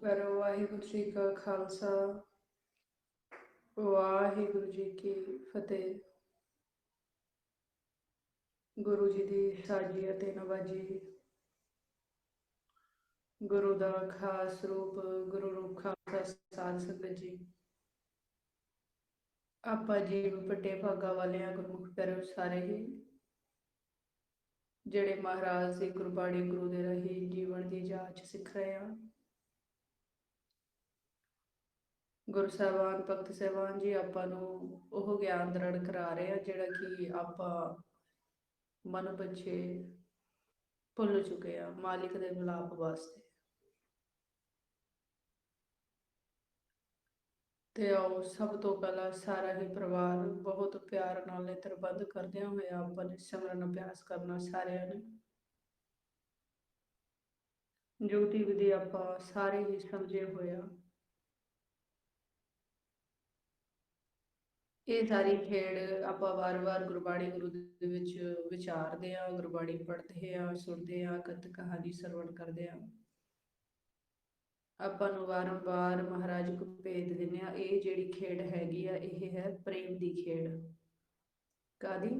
ਪਰ ਵਾਹਿਗੁਰੂ ਜੀ ਕਾ ਖਾਲਸਾ ਵਾਹਿਗੁਰੂ ਜੀ ਕੀ ਫਤਿਹ। ਗੁਰੂ ਜੀ ਦੀ ਸਾਜੀ ਅਤੇ ਨਵਾਜੀ। ਗੁਰੂ ਦਾ ਖਾਸ ਰੂਪ, ਗੁਰੂ ਰੂਪ ਖਾਲਸਾ ਸਾਧ ਸੰਗਤ ਜੀ। ਆਪਾਂ ਜੀ ਵੱਡੇ ਭਾਗਾ ਵਾਲਿਆਂ ਗੁਰਮੁਖ ਪਿਆਰਿਓ ਸਾਰੇ ਹੀ ਜਿਹੜੇ ਮਹਾਰਾਜ ਦੀ ਗੁਰਬਾਣੀ ਗੁਰੂ ਦੇ ਰਾਹੀਂ ਜੀਵਨ ਦੀ ਜਾਂਚ ਸਿੱਖ ਰਹੇ ਆ। ਗੁਰੂ ਸਾਹਿਬਾਨ ਭਗਤ ਸਾਹਿਬਾਨ ਜੀ ਆਪਾਂ ਨੂੰ ਉਹ ਗਿਆਨ ਦ੍ਰਿੜ ਕਰਾ ਰਹੇ ਆ ਜਿਹੜਾ ਕਿ ਆਪਾਂ ਮਨ ਪਿੱਛੇ ਭੁੱਲ ਚੁੱਕੇ ਆ ਮਾਲਿਕ ਦੇ ਮਿਲਾਪ ਵਾਸਤੇ। ਤੇ ਆਓ ਸਭ ਤੋਂ ਪਹਿਲਾਂ ਸਾਰਾ ਹੀ ਪਰਿਵਾਰ ਬਹੁਤ ਪਿਆਰ ਨਾਲ ਨਿਤਰਬੰਧ ਕਰਦਿਆਂ ਹੋਇਆ ਆਪਾਂ ਨੇ ਸਿਮਰਨ ਅਭਿਆਸ ਕਰਨਾ ਸਾਰਿਆਂ ਨੇ। ਜੋਤੀ ਵਿਧੀ ਆਪਾਂ ਸਾਰੇ ਹੀ ਸਮਝੇ ਹੋਇਆ। ਇਹ ਸਾਰੀ ਖੇਡ ਆਪਾਂ ਵਾਰ-ਵਾਰ ਗੁਰਬਾਣੀ ਗੁਰੂ ਦੇ ਵਿੱਚ ਵਿਚਾਰਦੇ ਆ, ਗੁਰਬਾਣੀ ਪੜ੍ਹਦੇ ਆ, ਸੁਣਦੇ ਆ, ਕਥਾ ਕਹਾਣੀ ਸਰਵਣ ਕਰਦੇ ਆ। ਆਪਾਂ ਨੂੰ ਵਾਰੰਵਾਰ ਮਹਾਰਾਜ ਕੋ ਭੇਦ ਦਿੰਦੇ ਆ। ਇਹ ਜਿਹੜੀ ਖੇਡ ਹੈਗੀ ਆ ਇਹ ਹੈ ਪ੍ਰੇਮ ਦੀ ਖੇਡ। ਕਾਦੀ?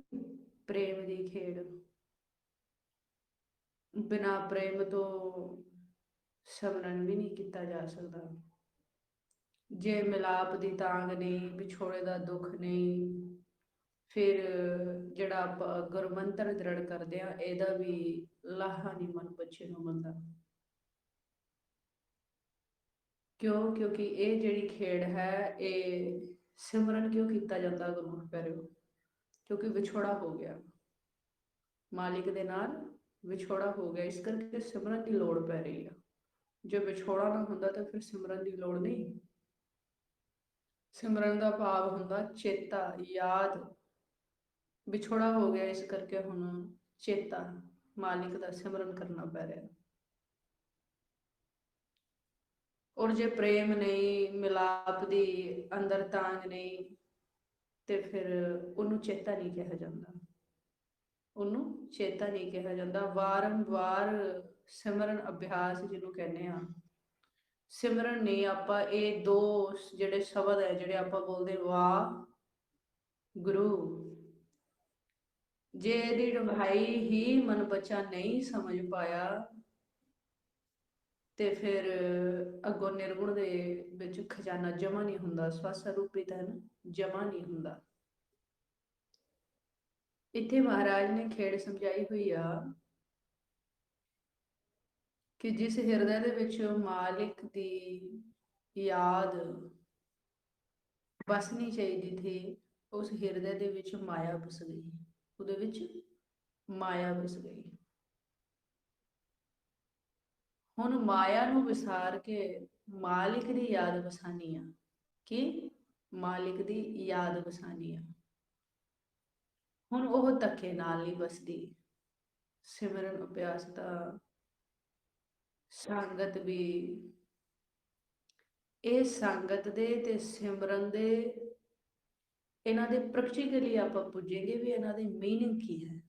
ਪ੍ਰੇਮ ਦੀ ਖੇਡ। ਬਿਨਾ ਪ੍ਰੇਮ ਤੋਂ ਸਿਮਰਨ ਵੀ ਨਹੀਂ ਕੀਤਾ ਜਾ ਸਕਦਾ। ਜੇ ਮਿਲਾਪ ਦੀ ਤਾਂਗ ਨਹੀਂ, ਵਿਛੋੜੇ ਦਾ ਦੁੱਖ ਨਹੀਂ, ਫਿਰ ਜਿਹੜਾ ਆਪਾਂ ਗੁਰਮੰਤਰ ਦ੍ਰਿੜ ਕਰਦੇ ਆ ਇਹਦਾ ਵੀ ਲਾਹਾ ਨਹੀਂ ਮਨ ਬੱਚੇ ਨੂੰ ਮਿਲਦਾ। ਕਿਉਂ? ਕਿਉਂਕਿ ਇਹ ਜਿਹੜੀ ਖੇਡ ਹੈ ਇਹ ਸਿਮਰਨ ਕਿਉਂ ਕੀਤਾ ਜਾਂਦਾ ਗੁਰਮੁਖ ਪਿਆਰਿਓ? ਕਿਉਂਕਿ ਵਿਛੋੜਾ ਹੋ ਗਿਆ, ਮਾਲਿਕ ਦੇ ਨਾਲ ਵਿਛੋੜਾ ਹੋ ਗਿਆ, ਇਸ ਕਰਕੇ ਸਿਮਰਨ ਦੀ ਲੋੜ ਪੈ ਰਹੀ ਆ। ਜੇ ਵਿਛੋੜਾ ਨਾ ਹੁੰਦਾ ਤਾਂ ਫਿਰ ਸਿਮਰਨ ਦੀ ਲੋੜ ਨਹੀਂ। ਸਿਮਰਨ ਦਾ ਭਾਵ ਹੁੰਦਾ ਚੇਤਾ, ਯਾਦ। ਵਿਛੋੜਾ ਹੋ ਗਿਆ ਇਸ ਕਰਕੇ ਹੁਣ ਚੇਤਾ, ਮਾਲਿਕ ਦਾ ਸਿਮਰਨ ਕਰਨਾ ਪੈ ਰਿਹਾ। ਔਰ ਜੇ ਪ੍ਰੇਮ ਨਹੀਂ, ਮਿਲਾਪ ਦੀ ਅੰਦਰ ਤਾਂਗ ਨਹੀਂ ਤੇ ਫਿਰ ਉਹਨੂੰ ਚੇਤਾ ਨਹੀਂ ਕਿਹਾ ਜਾਂਦਾ। ਉਹਨੂੰ ਚੇਤਾ ਨਹੀਂ ਕਿਹਾ ਜਾਂਦਾ। ਵਾਰੰਵਾਰ ਸਿਮਰਨ ਅਭਿਆਸ ਜਿਹਨੂੰ ਕਹਿੰਦੇ ਆ, ਸਿਮਰਨ ਨਹੀਂ। ਆਪਾਂ ਇਹ ਦੋ ਜਿਹੜੇ ਸ਼ਬਦ ਹੈ ਜਿਹੜੇ ਆਪਾਂ ਬੋਲਦੇ ਵਾਹ ਗੁਰੂ, ਜੇ ਇਹਦੀ ਡੂੰਘਾਈ ਹੀ ਮਨ ਬੱਚਾ ਨਹੀਂ ਸਮਝ ਪਾਇਆ ਤੇ ਫਿਰ ਅੱਗੋਂ ਨਿਰਗੁਣ ਦੇ ਵਿੱਚ ਖਜ਼ਾਨਾ ਜਮਾ ਨਹੀਂ ਹੁੰਦਾ, ਸਵਸਰੂਪਿਤ ਹੈ ਨਾ, ਜਮਾ ਨਹੀਂ ਹੁੰਦਾ। ਇੱਥੇ ਮਹਾਰਾਜ ਨੇ ਖੇਡ ਸਮਝਾਈ ਹੋਈ ਆ ਕਿ ਜਿਸ ਹਿਰਦੇ ਦੇ ਵਿੱਚ ਮਾਲਿਕ ਦੀ ਯਾਦ ਬਸਣੀ ਚਾਹੀਦੀ ਥੀ, ਉਸ ਹਿਰਦੇ ਦੇ ਵਿੱਚ ਮਾਇਆ ਵਸ ਗਈ। ਉਹਦੇ ਵਿੱਚ ਮਾਇਆ ਵਸ ਗਈ। ਹੁਣ ਮਾਇਆ ਨੂੰ ਵਿਸਾਰ ਕੇ ਮਾਲਿਕ ਦੀ ਯਾਦ ਵਸਾਨੀ ਆ। ਕਿ ਮਾਲਿਕ ਦੀ ਯਾਦ ਵਸਾਨੀ ਆ। ਹੁਣ ਉਹ ਧੱਕੇ ਨਾਲ ਨਹੀਂ ਵਸਦੀ। ਸਿਮਰਨ ਅਭਿਆਸ ਦਾ ਸੰਗਤ ਵੀ, ਇਹ ਸੰਗਤ ਦੇ ਤੇ ਸਿਮਰਨ ਦੇ, ਇਹਨਾਂ ਦੇ ਪ੍ਰੈਕਟੀਕਲੀ ਆਪਾਂ ਪੁੱਜੇਂਗੇ ਵੀ ਇਹਨਾਂ ਦੀ ਮੀਨਿੰਗ ਕੀ ਹੈ।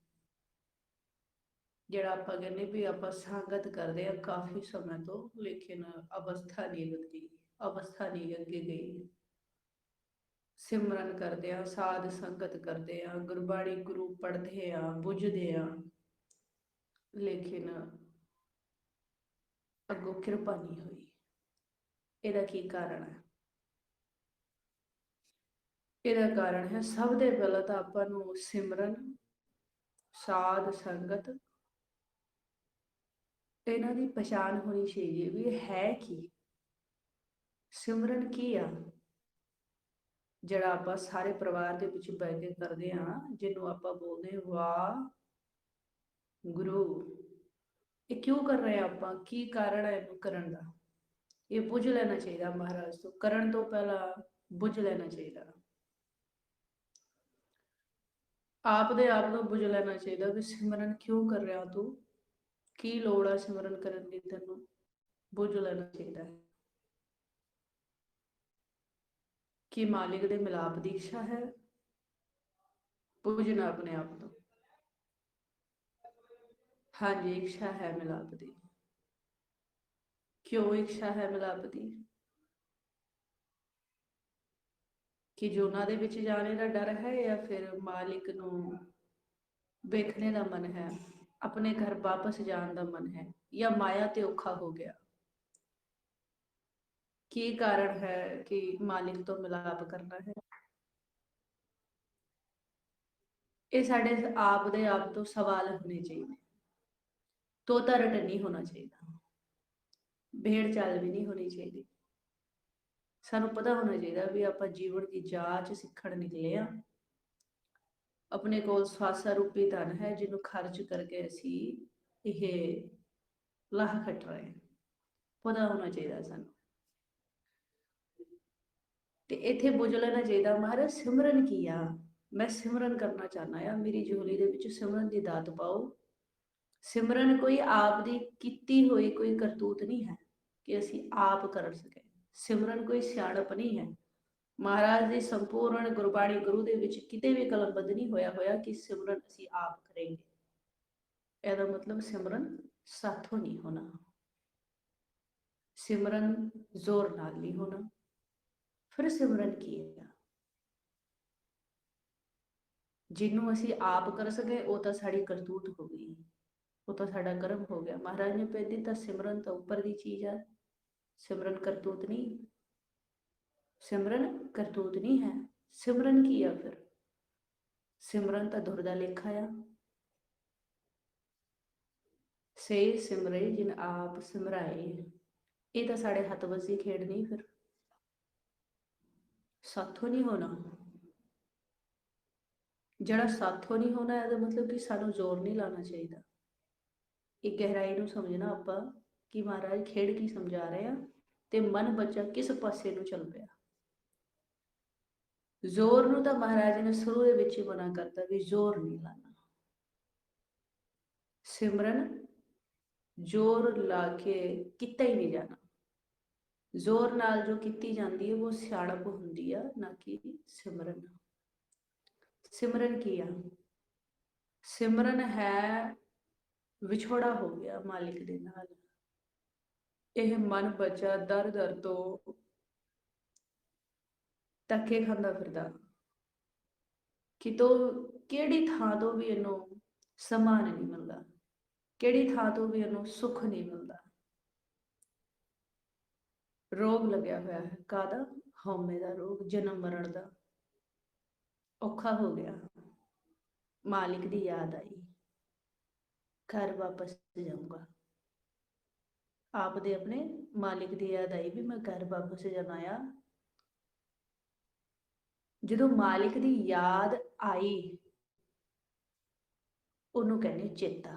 ਜਿਹੜਾ ਆਪਾਂ ਕਹਿੰਦੇ ਵੀ ਆਪਾਂ ਸੰਗਤ ਕਰਦੇ ਆ ਕਾਫੀ ਸਮੇਂ ਤੋਂ, ਲੇਕਿਨ ਅਵਸਥਾ ਨਹੀਂ ਲੱਗਦੀ, ਅਵਸਥਾ ਨਹੀਂ ਅੱਗੇ ਗਈ। ਸਿਮਰਨ ਕਰਦੇ ਆ, ਸਾਧ ਸੰਗਤ ਕਰਦੇ ਆ, ਗੁਰਬਾਣੀ ਗੁਰੂ ਪੜ੍ਹਦੇ ਆ, ਬੁੱਝਦੇ ਆ, ਲੇਕਿਨ ਅੱਗੋਂ ਕਿਰਪਾ ਨਹੀਂ ਹੋਈ। ਇਹਦਾ ਕੀ ਕਾਰਨ ਹੈ? ਇਹਦਾ ਕਾਰਨ ਹੈ ਸਭ ਦੇ ਪਹਿਲਾਂ ਤਾਂ ਆਪਾਂ ਨੂੰ ਸਿਮਰਨ, ਸਾਧ ਸੰਗਤ, ਇਹਨਾਂ ਦੀ ਪਛਾਣ ਹੋਣੀ ਚਾਹੀਦੀ ਹੈ ਵੀ ਇਹ ਹੈ ਕੀ। ਸਿਮਰਨ ਕੀ ਆ ਜਿਹੜਾ ਆਪਾਂ ਸਾਰੇ ਪਰਿਵਾਰ ਦੇ ਵਿੱਚ ਬਹਿ ਕੇ ਕਰਦੇ ਆ, ਜਿਹਨੂੰ ਆਪਾਂ ਬੋਲਦੇ ਵਾਹ ਗੁਰੂ। ਇਹ ਕਿਉਂ ਕਰ ਰਹੇ ਆ ਆਪਾਂ? ਕੀ ਕਾਰਨ ਹੈ ਇਹਨੂੰ ਕਰਨ ਦਾ? ਇਹ ਬੁੱਝ ਲੈਣਾ ਚਾਹੀਦਾ ਮਹਾਰਾਜ ਤੋਂ। ਕਰਨ ਤੋਂ ਪਹਿਲਾਂ ਬੁੱਝ ਲੈਣਾ ਚਾਹੀਦਾ। ਆਪ ਦੇ ਆਪ ਨੂੰ ਬੁੱਝ ਲੈਣਾ ਚਾਹੀਦਾ ਵੀ ਸਿਮਰਨ ਕਿਉਂ ਕਰ ਰਿਹਾ ਤੂੰ, ਕੀ ਲੋੜ ਆ ਸਿਮਰਨ ਕਰਨ ਦੀ, ਤੈਨੂੰ ਬੁੱਝ ਲੈਣਾ ਚਾਹੀਦਾ ਹੈ। ਕਿ ਮਾਲਿਕ ਦੇ ਮਿਲਾਪ ਦੀ ਇੱਛਾ ਹੈ? ਬੁੱਝਣਾ ਆਪਣੇ ਆਪ ਤੋਂ। ਹਾਂਜੀ, ਇੱਛਾ ਹੈ ਮਿਲਾਪ ਦੀ। क्यों इच्छा है मिलाप दी? कि जोना दे विच जाने का डर है या फिर मालिक नू वेखने का मन है, अपने घर वापस जाने का मन है, या माया ते औखा हो गया? की कारण है कि मालिक तो मिलाप करना है? ये साढ़े आप दे आप तो सवाल होने चाहिए। तोता रटन नहीं होना चाहिए, भेड़ चाल भी नहीं होनी चाहिए। सानू पता होना चाहिए भी आप जीवन की जांच सीखण निकले हाँ। अपने को स्वासा रूपी धन है जिन्हों खर्च करके असी ये लाह खट रहे हैं, पता होना चाहिए सानू। ते इत्थे बुझ लेना चाहिए महाराज सिमरन की आ, मैं सिमरन करना चाहना आ, मेरी झोली दे विच सिमरन की दात पाओ। सिमरन कोई आप दी कीती हुई कोई करतूत नहीं है कि असी आप कर सके। सिमरन कोई सियाणप नहीं है। महाराज ਦੀ संपूर्ण गुरबाणी गुरु ਦੇ ਵਿੱਚ ਕਿਤੇ ਵੀ ਕਲਮਬੱਧ नहीं होया होया कि सिमरन असी आप करेंगे। ਇਹਦਾ मतलब सिमरन साथों नहीं होना, सिमरन जोर नाल नहीं होना। फिर सिमरन की है? जिन्हों असी आप कर सके वो तो साड़ी करतूत हो गई, वो तो साड़ा कर्म हो गया। महाराज ने कह दिता सिमरन तो ऊपर की चीज है, सिमरन करतूत नहीं, सिमरन करतूत नहीं है। सिमरन की है? फिर सिमरन तो धुर दा लेखा आ। से सिमरे जिन आप सिमराए, ये तो साढ़े हथ वसी खेड नहीं, फिर साथों नहीं होना। जड़ा साथों नहीं होना है मतलब कि सानू जोर नहीं लाना चाहिए। एक गहराई को समझना आप कि महाराज खेड की समझा रहे हैं, तो मन बच्चा किस पासे ਨੂੰ चल पाया। जोर ਨੂੰ ਤਾਂ महाराज ने शुरू ਦੇ ਵਿੱਚ ਹੀ मना करता भी जोर नहीं लाना। सिमरन जोर ला के किता ही नहीं जाना। जोर नाल जो की जाती है वो सियाणप होंदी है, ना कि सिमरन। सिमरन की आ? सिमरन है विछोड़ा हो गया मालिक दे नाल। यह मन बचा दर दर तो धक्के खांदा फिरदा, कितों किहड़ी थां तो भी इनू समान नहीं मिलता, किहड़ी थां तो भी इनू सुख नहीं मिलता। रोग लग्या होया है कादा? हौमे दा रोग, जन्म मरण दा। औखा हो गया, मालिक दी याद आई, घर वापस जाऊंगा। आप दे अपने मालिक दी याद आई भी मैं घर वापस जाना आ। जो मालिक दी याद आई उन्हों कहने चेता,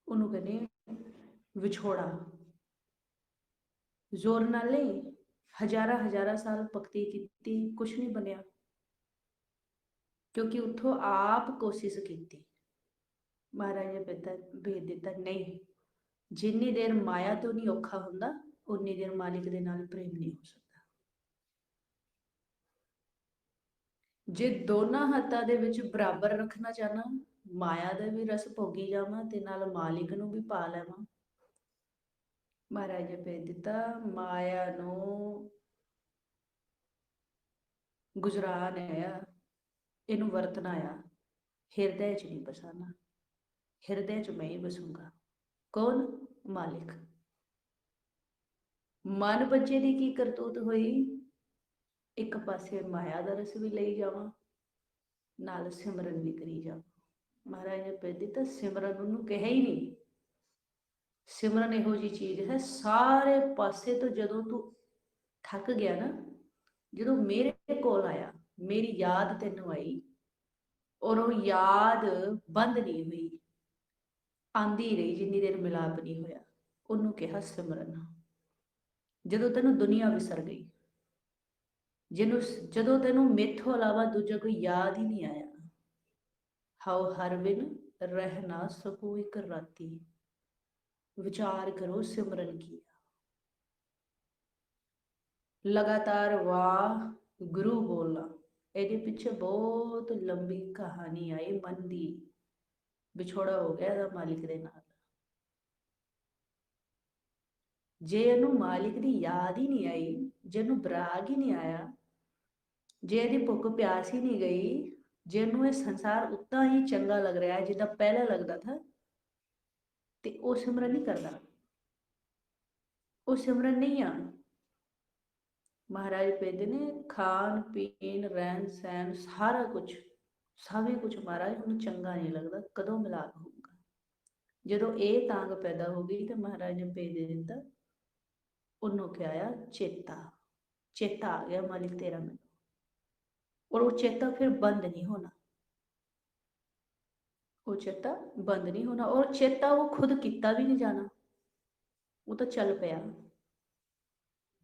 उन्हों कहने विछोड़ा। जोर नाल नहीं, हजारा हजारा साल भगती की कुछ नहीं बनया, क्योंकि उठो आप कोशिश की। महाराज ने भेज दिता नहीं, जिन्नी देर माया तो नहीं औखा होंदा उन्नी देर मालिक दे नाल प्रेम नहीं हो सकता। जे दोनों हाथों दे विच बराबर रखना चाहना, माया का भी रस भोगी जावा ते नाल मालिक नूं भी पा लवां। महाराज ने भेज दिता माया नूं गुजरान आया, इनू वरतना आया, हिरदे च नहीं बसाना, हिरदे च मैं ही बसूंगा। कौन? मालिक। मन बच्चे की की करतूत हुई, एक पासे माया का रस भी ले जावा, नाल सिमरन भी करी जावा। महाराज ने भेज दिता सिमरन उन्होंने कहा ही नहीं। सिमरन इहो जी चीज है सारे पासे तो जदों तू थक गया ना, जो मेरे कोल आया, मेरी याद तेनों आई और वो याद बंद नहीं हुई, आंदी रही जिन्नी देर मिलाप नहीं होया। उन्होंने कहा सिमरन। जो तेन दुनिया विसर गई, जिन्हों जो तेन मेथों अलावा दूजा कोई याद ही नहीं आया, हाओ हर बिन रह ना सकूं एक राती, विचार करो सिमरन की। लगातार वाह गुरु बोलना, ये पिछे बहुत लंबी कहानी आई मन की। विछोड़ा हो गया मालिक दे नाल। ਜੇ ਇਹਨੂੰ ਮਾਲਿਕ ਦੀ ਯਾਦ ਹੀ ਨਹੀਂ ਆਈ, ਜੇ ਇਹਨੂੰ ਬਰਾਗ ਹੀ ਨਹੀਂ ਆਇਆ, ਜੇ ਇਹਦੀ ਭੁੱਖ ਪਿਆਸ ਹੀ ਨਹੀਂ ਗਈ, ਜੇ ਇਹਨੂੰ ਇਹ ਸੰਸਾਰ ਉतना ਹੀ ਚੰਗਾ ਲੱਗ ਰਿਹਾ ਹੈ ਜਿੱਦਾਂ ਪਹਿਲਾਂ ਲੱਗਦਾ ਥਾ, ਤੇ ਉਹ ਸਿਮਰਨ ਨਹੀਂ ਕਰਦਾ, ਉਹ ਸਿਮਰਨ ਨਹੀਂ ਆ। ਮਹਾਰਾਜ ਕਹਿੰਦੇ ਨੇ ਖਾਣ ਪੀਣ ਰਹਿਣ ਸਹਿਣ ਸਾਰਾ ਕੁਝ, ਸਭ ਕੁਝ ਮਹਾਰਾਜ ਉਹਨੂੰ ਚੰਗਾ ਨਹੀਂ ਲੱਗਦਾ, ਕਦੋਂ ਮਿਲਾਪ ਹੋਊਗਾ। ਜਦੋਂ ਇਹ ਤਾਂਗ ਪੈਦਾ ਹੋ ਗਈ ਤੇ ਮਹਾਰਾਜ ਨੇ ਭੇਜ ਦੇ ਦਿੱਤਾ, ਉਹਨੂੰ ਕਿਹਾ ਚੇਤਾ, ਚੇਤਾ ਆ ਗਿਆ ਮਾਲਿਕ ਤੇਰਾ ਮੈਨੂੰ, और वो चेता फिर बंद नहीं होना, वो चेता बंद नहीं होना, और चेता वो खुद किता भी नहीं जाना, वो तो चल पिया।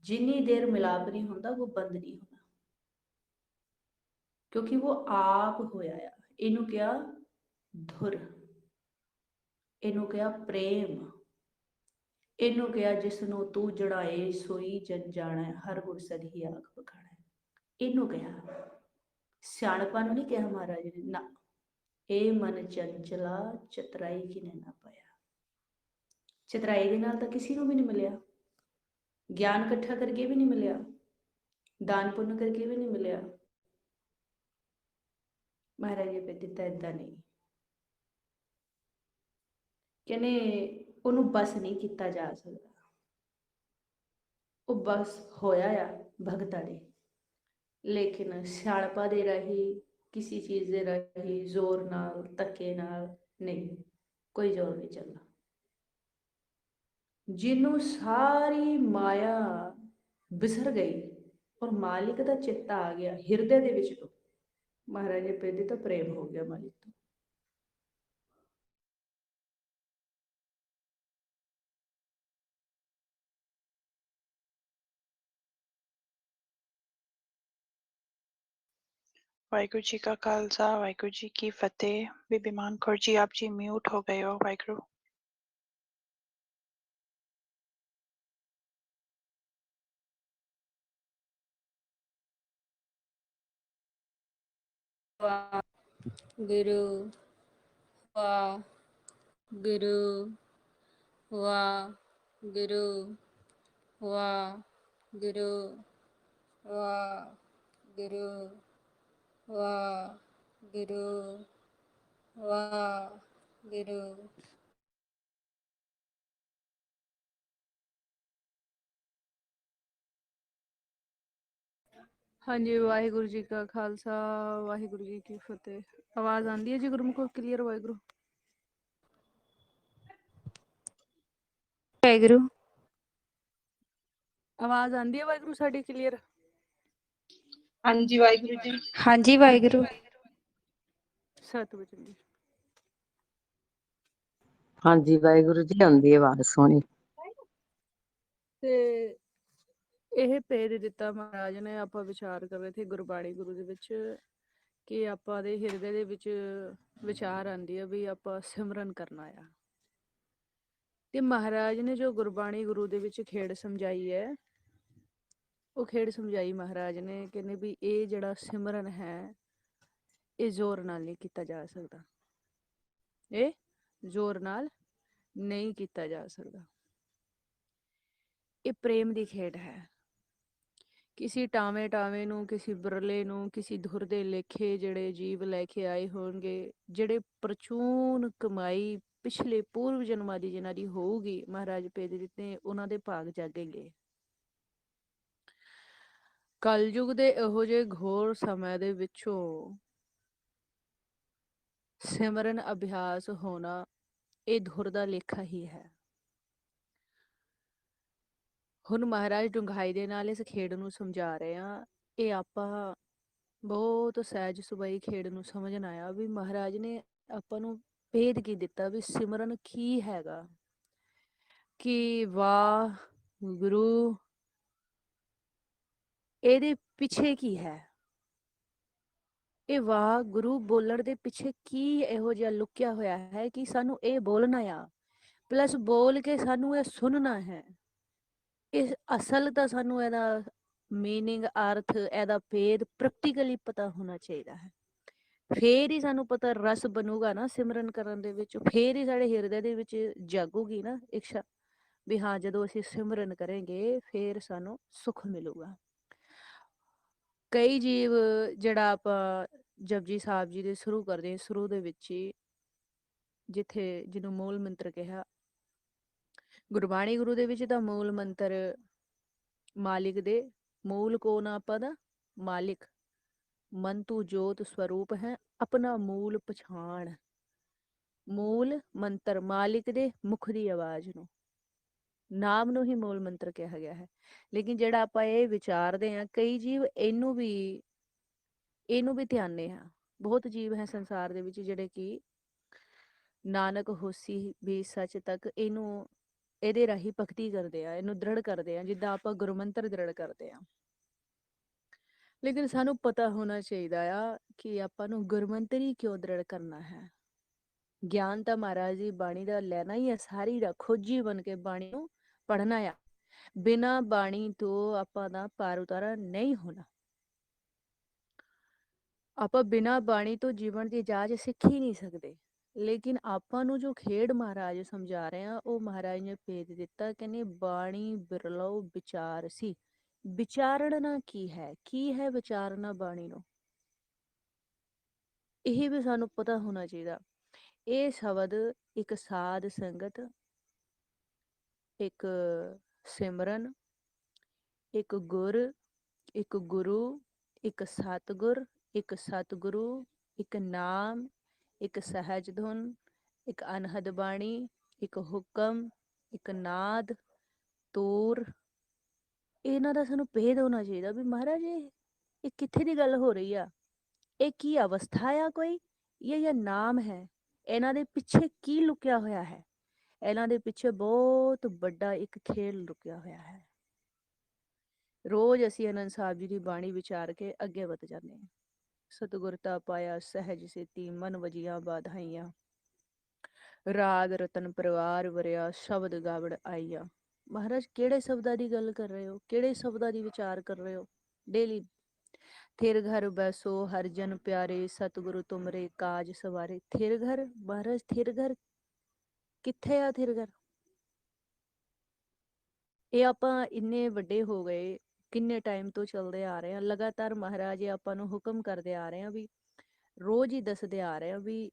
जिन्नी देर मिलाप नहीं होता वो बंद नहीं होना, क्योंकि वो आप होया आ। इनू क्या धुर, इनू क्या प्रेम, इनू क्या जिसनों तू जड़ाए सोई जन जाना, हर गुरसद ही आग बखाना, इनू क्या सियाणपा नहीं कहा महाराज ने ना, ए मन चंचला चतराई किने ना पाया। चतराई के नाल तो किसी को भी नहीं मिलया, ज्ञान इकट्ठा करके भी नहीं मिलया, दान पुण्य करके भी नहीं मिलया। महाराज जी पे दिता इदा नहीं, कहने ਉਹਨੂੰ बस नहीं किया जा सकता, वो बस होया आ भगतां दे, लेकिन सियाणपा दे राही किसी चीज़ दे राही जोर नाल धक्के नाल नहीं, कोई जोर नहीं चलना। जिन्हों सारी माया बिसर गई और मालिक का चेता आ गया हिरदे दे विच, तो महाराज जी पेदी तो प्रेम हो गया मालिक तो। वाहिगुरु जी का खालसा, वाहिगुरु जी की फतेह। बीबी मान कौर जी आप जी म्यूट हो गए हो। वाहिगुरु। गुरु गुरु गुरु गुरु गुरु गुरु गुरु। हाँ जी, वाहिगुरु जी का खालसा, वाहिगुरु जी की फतेह। आवाज आंदी है जी गुरमुख क्लियर? वाहिगुरु वाहिगुरु आवाज आंदी है वाहिगुरु साडी क्लियर? हाँ जी वाहिगुरु जी। हाँ जी वाहिगुरु। सतवचन जी। हाँ जी वाहिगुरु जी आंदी आवाज सोहनी। ਤੇ ਇਹ ਭੇਦ ਦਿੱਤਾ ਮਹਾਰਾਜ ਨੇ। ਆਪਾਂ ਵਿਚਾਰ ਕਰ ਰਹੇ ਸੀ ਗੁਰਬਾਣੀ ਗੁਰੂ ਦੇ ਵਿੱਚ ਕਿ ਆਪਾਂ ਦੇ ਹਿਰਦੇ ਦੇ ਵਿੱਚ ਵਿਚਾਰ ਆਂਦੀ ਆ ਵੀ ਆਪਾਂ ਸਿਮਰਨ ਕਰਨਾ ਆ, ਤੇ ਮਹਾਰਾਜ ਨੇ ਜੋ ਗੁਰਬਾਣੀ ਗੁਰੂ ਦੇ ਵਿੱਚ ਖੇਡ ਸਮਝਾਈ ਹੈ, ਉਹ ਖੇਡ ਸਮਝਾਈ ਮਹਾਰਾਜ ਨੇ, ਕਹਿੰਦੇ ਵੀ ਇਹ ਜਿਹੜਾ ਸਿਮਰਨ ਹੈ ਇਹ ਜ਼ੋਰ ਨਾਲ ਨਹੀਂ ਕੀਤਾ ਜਾ ਸਕਦਾ, ਇਹ ਜ਼ੋਰ ਨਾਲ ਨਹੀਂ ਕੀਤਾ ਜਾ ਸਕਦਾ। ਇਹ ਪ੍ਰੇਮ ਦੀ ਖੇਡ ਹੈ। ਕਿਸੇ ਟਾਵੇਂ ਨੂੰ, ਕਿਸੇ ਬਿਰਲੇ ਨੂੰ, ਕਿਸੇ ਧੁਰ ਦੇ ਲੇਖੇ ਜਿਹੜੇ ਜੀਵ ਲੈ ਕੇ ਆਏ ਹੋਣਗੇ, ਜਿਹੜੇ ਪ੍ਰਚੂਨ ਕਮਾਈ ਪਿਛਲੇ ਪੂਰਵ ਜਨਮਾਂ ਦੀ ਜਿਨ੍ਹਾਂ ਦੀ ਹੋਊਗੀ, ਮਹਾਰਾਜ ਭੇਜ ਦਿੱਤੇ, ਉਹਨਾਂ ਦੇ ਭਾਗ ਜਾਗेंगे। ਕਲਯੁਗ ਦੇ ਇਹੋ ਜਿਹੇ ਘੋਰ ਸਮੇਂ ਦੇ ਵਿੱਚੋਂ ਸਿਮਰਨ ਅਭਿਆਸ ਹੋਣਾ ਇਹ ਧੁਰ ਦਾ ਲੇਖਾ ਹੀ ਹੈ। ਹੁਣ ਮਹਾਰਾਜ ਡੂੰਘਾਈ ਦੇ ਨਾਲ ਇਸ ਖੇਡ ਨੂੰ ਸਮਝਾ ਰਹੇ ਆ। ਇਹ ਆਪਾਂ ਬਹੁਤ ਸਹਿਜ ਸੁਭਾਈ ਖੇਡ ਨੂੰ ਸਮਝਣ ਆਇਆ ਵੀ ਮਹਾਰਾਜ ਨੇ ਆਪਾਂ ਨੂੰ ਭੇਦ ਕੀ ਦਿੱਤਾ ਵੀ ਸਿਮਰਨ ਕੀ ਹੈਗਾ, ਕਿ ਵਾਹਿਗੁਰੂ ਇਹਦੇ ਪਿੱਛੇ ਕੀ ਹੈ, ਇਹ ਵਾਹਿਗੁਰੂ ਬੋਲਣ ਦੇ ਪਿੱਛੇ ਕੀ ਇਹੋ ਜਿਹਾ ਲੁਕਿਆ ਹੋਇਆ ਹੈ ਕਿ ਸਾਨੂੰ ਇਹ ਬੋਲਣਾ ਆ, ਪਲੱਸ ਬੋਲ ਕੇ ਸਾਨੂੰ ਇਹ ਸੁਣਨਾ ਹੈ। ਇਹ ਅਸਲ ਤਾਂ ਸਾਨੂੰ ਇਹਦਾ ਮੀਨਿੰਗ, ਅਰਥ, ਇਹਦਾ ਭੇਦ ਪ੍ਰੈਕਟੀਕਲੀ ਪਤਾ ਹੋਣਾ ਚਾਹੀਦਾ ਹੈ। ਫੇਰ ਹੀ ਸਾਨੂੰ ਪਤਾ ਰਸ ਬਣੂਗਾ ਨਾ ਸਿਮਰਨ ਕਰਨ ਦੇ ਵਿੱਚ, ਫੇਰ ਹੀ ਸਾਡੇ ਹਿਰਦੇ ਦੇ ਵਿੱਚ ਜਾਗੂਗੀ ਨਾ ਇੱਛਾ ਵੀ ਹਾਂ ਜਦੋਂ ਅਸੀਂ ਸਿਮਰਨ ਕਰਾਂਗੇ ਫਿਰ ਸਾਨੂੰ ਸੁੱਖ ਮਿਲੂਗਾ। ਕਈ ਜੀਵ ਜਿਹੜਾ ਆਪਾਂ ਜਪਜੀ ਸਾਹਿਬ ਜੀ ਦੇ ਸ਼ੁਰੂ ਕਰਦੇ ਹਾਂ, ਸ਼ੁਰੂ ਦੇ ਵਿੱਚ ਹੀ ਜਿੱਥੇ ਜਿਹਨੂੰ ਮੂਲ ਮੰਤਰ ਕਿਹਾ, ਗੁਰਬਾਣੀ ਗੁਰੂ ਦੇ ਵਿੱਚ ਤਾਂ ਮੂਲ ਮੰਤਰ ਮਾਲਿਕ ਦੇ, ਮੂਲ ਕੌਣ ਆ ਆਪਾਂ ਦਾ? ਮਾਲਿਕ। ਮਨ ਤੂੰ ਜੋਤ ਸਵਰੂਪ ਹੈ, ਆਪਣਾ ਮੂਲ ਪਛਾਣ। ਮੂਲ ਮੰਤਰ ਮਾਲਿਕ ਦੇ ਮੁਖ ਦੀ ਆਵਾਜ਼ ਨੂੰ, ਨਾਮ ਨੂੰ ਹੀ ਮੂਲ ਮੰਤਰ ਕਿਹਾ ਗਿਆ ਹੈ। ਲੇਕਿਨ ਜਿਹੜਾ ਆਪਾਂ ਇਹ ਵਿਚਾਰਦੇ ਹਾਂ, ਕਈ ਜੀਵ ਇਹਨੂੰ ਵੀ ਧਿਆਨੇ ਆ। ਬਹੁਤ ਜੀਵ ਹੈ ਸੰਸਾਰ ਦੇ ਵਿੱਚ ਜਿਹੜੇ ਕਿ ਨਾਨਕ ਹੋਸੀ ਵੀ ਸੱਚ ਤੱਕ ਇਹਦੇ ਰਾਹੀਂ ਭਗਤੀ ਕਰਦੇ ਆ, ਇਹਨੂੰ ਦ੍ਰਿੜ ਕਰਦੇ ਆ, ਜਿੱਦਾਂ ਆਪਾਂ ਗੁਰਮੰਤਰ ਦ੍ਰਿੜ ਕਰਦੇ ਆ। ਲੇਕਿਨ ਸਾਨੂੰ ਪਤਾ ਹੋਣਾ ਚਾਹੀਦਾ ਆ ਕਿ ਆਪਾਂ ਨੂੰ ਗੁਰਮੰਤਰ ਕਿਉਂ ਦ੍ਰਿੜ ਕਰਨਾ ਹੈ। ਗਿਆਨ ਤਾਂ ਮਹਾਰਾਜ ਦੀ ਬਾਣੀ ਦਾ ਲੈਣਾ ਹੀ ਹੈ, ਸਾਰੀ ਦਾ ਖੋਜੀ ਬਣ ਕੇ ਬਾਣੀ ਨੂੰ ਪੜ੍ਹਨਾ ਆ। ਬਿਨਾਂ ਬਾਣੀ ਤੋਂ ਆਪਾਂ ਦਾ ਪਾਰ ਉਤਾਰਾ ਨਹੀਂ ਹੋਣਾ। ਆਪਾਂ ਬਿਨਾਂ ਬਾਣੀ ਤੋਂ ਜੀਵਨ ਦੀ ਜਾਚ ਸਿੱਖ ਹੀ ਨਹੀਂ ਸਕਦੇ। ਲੇਕਿਨ ਆਪਾਂ ਨੂੰ ਜੋ ਖੇਡ ਮਹਾਰਾਜ ਸਮਝਾ ਰਹੇ ਆ, ਉਹ ਮਹਾਰਾਜ ਨੇ ਭੇਦ ਦਿੱਤਾ। ਕਹਿੰਦੇ ਬਾਣੀ ਬਿਰਲੋ ਵਿਚਾਰ ਸੀ। ਵਿਚਾਰਨਾ ਕੀ ਹੈ ਵਿਚਾਰਨਾ ਬਾਣੀ ਨੂੰ, ਇਹ ਵੀ ਸਾਨੂੰ ਪਤਾ ਹੋਣਾ ਚਾਹੀਦਾ। ਇਹ ਸ਼ਬਦ ਇੱਕ ਸਾਧ ਸੰਗਤ, ਇੱਕ ਸਿਮਰਨ, ਇੱਕ ਗੁਰ, ਇੱਕ ਗੁਰੂ, ਇੱਕ ਸਤਿਗੁਰ, ਇੱਕ ਸਤਿਗੁਰੂ, ਇੱਕ ਨਾਮ, ਇੱਕ ਸਹਿਜ ਧੁਨ, ਇੱਕ ਅਨਹਦ ਬਾਣੀ, ਇੱਕ ਹੁਕਮ, ਇੱਕ ਨਾਦ, ਤੂਰ, ਇਹਨਾਂ ਦਾ ਸਾਨੂੰ ਭੇਦ ਹੋਣਾ ਚਾਹੀਦਾ ਵੀ ਮਹਾਰਾਜ ਇਹ ਕਿੱਥੇ ਦੀ ਗੱਲ ਹੋ ਰਹੀ ਆ, ਇਹ ਕੀ ਅਵਸਥਾ ਆ ਕੋਈ, ਇਹ ਨਾਮ ਹੈ, ਇਹਨਾਂ ਦੇ ਪਿੱਛੇ ਕੀ ਲੁਕਿਆ ਹੋਇਆ ਹੈ। ਇਹਨਾਂ ਦੇ ਪਿੱਛੇ ਬਹੁਤ ਵੱਡਾ ਇੱਕ ਖੇਲ ਲੁਕਿਆ ਹੋਇਆ ਹੈ। ਰੋਜ਼ ਅਸੀਂ ਆਨੰਦ ਸਾਹਿਬ ਜੀ ਦੀ ਬਾਣੀ ਵਿਚਾਰ ਕੇ ਅੱਗੇ ਵਧ ਜਾਂਦੇ ਹਾਂ। ਸਤਿਗੁਰਤਾ ਪਾਇਆ ਸਹਿਜ ਸੇਤੀ, ਮਨ ਵਜੀਆਂ ਬਾਧਾਈਆਂ, ਰਾਗ ਰਤਨ ਪਰਿਵਾਰ ਵਰਿਆ, ਸ਼ਬਦ ਗਾਵੜ ਆਈਆ। ਮਹਾਰਾਜ ਕਿਹੜੇ ਸ਼ਬਦਾਂ ਦੀ ਗੱਲ ਕਰ ਰਹੇ ਹੋ, ਕਿਹੜੇ ਸ਼ਬਦਾਂ ਦੀ ਵਿਚਾਰ ਕਰ ਰਹੇ ਹੋ ਡੇਲੀ? ਥਿਰ ਘਰ ਬੈਸੋ ਹਰ ਜਨ ਪਿਆਰੇ, ਸਤਿਗੁਰੂ ਤੁਮਰੇ ਕਾਜ ਸਵਾਰੇ। ਥਿਰ ਘਰ, ਮਹਾਰਾਜ ਥਿਰ ਘਰ ਕਿੱਥੇ ਆ? ਥਿਰ ਘਰ ਇਹ ਆਪਾਂ ਇੰਨੇ ਵੱਡੇ ਹੋ ਗਏ, ਕਿੰਨੇ ਟਾਈਮ ਤੋਂ ਚੱਲਦੇ ਆ ਰਹੇ ਆ ਲਗਾਤਾਰ। ਮਹਾਰਾਜ ਆਪਾਂ ਨੂੰ ਹੁਕਮ ਕਰਦੇ ਆ ਰਹੇ ਆ, ਵੀ ਰੋਜ਼ ਹੀ ਦੱਸਦੇ ਆ ਰਹੇ ਆ ਵੀ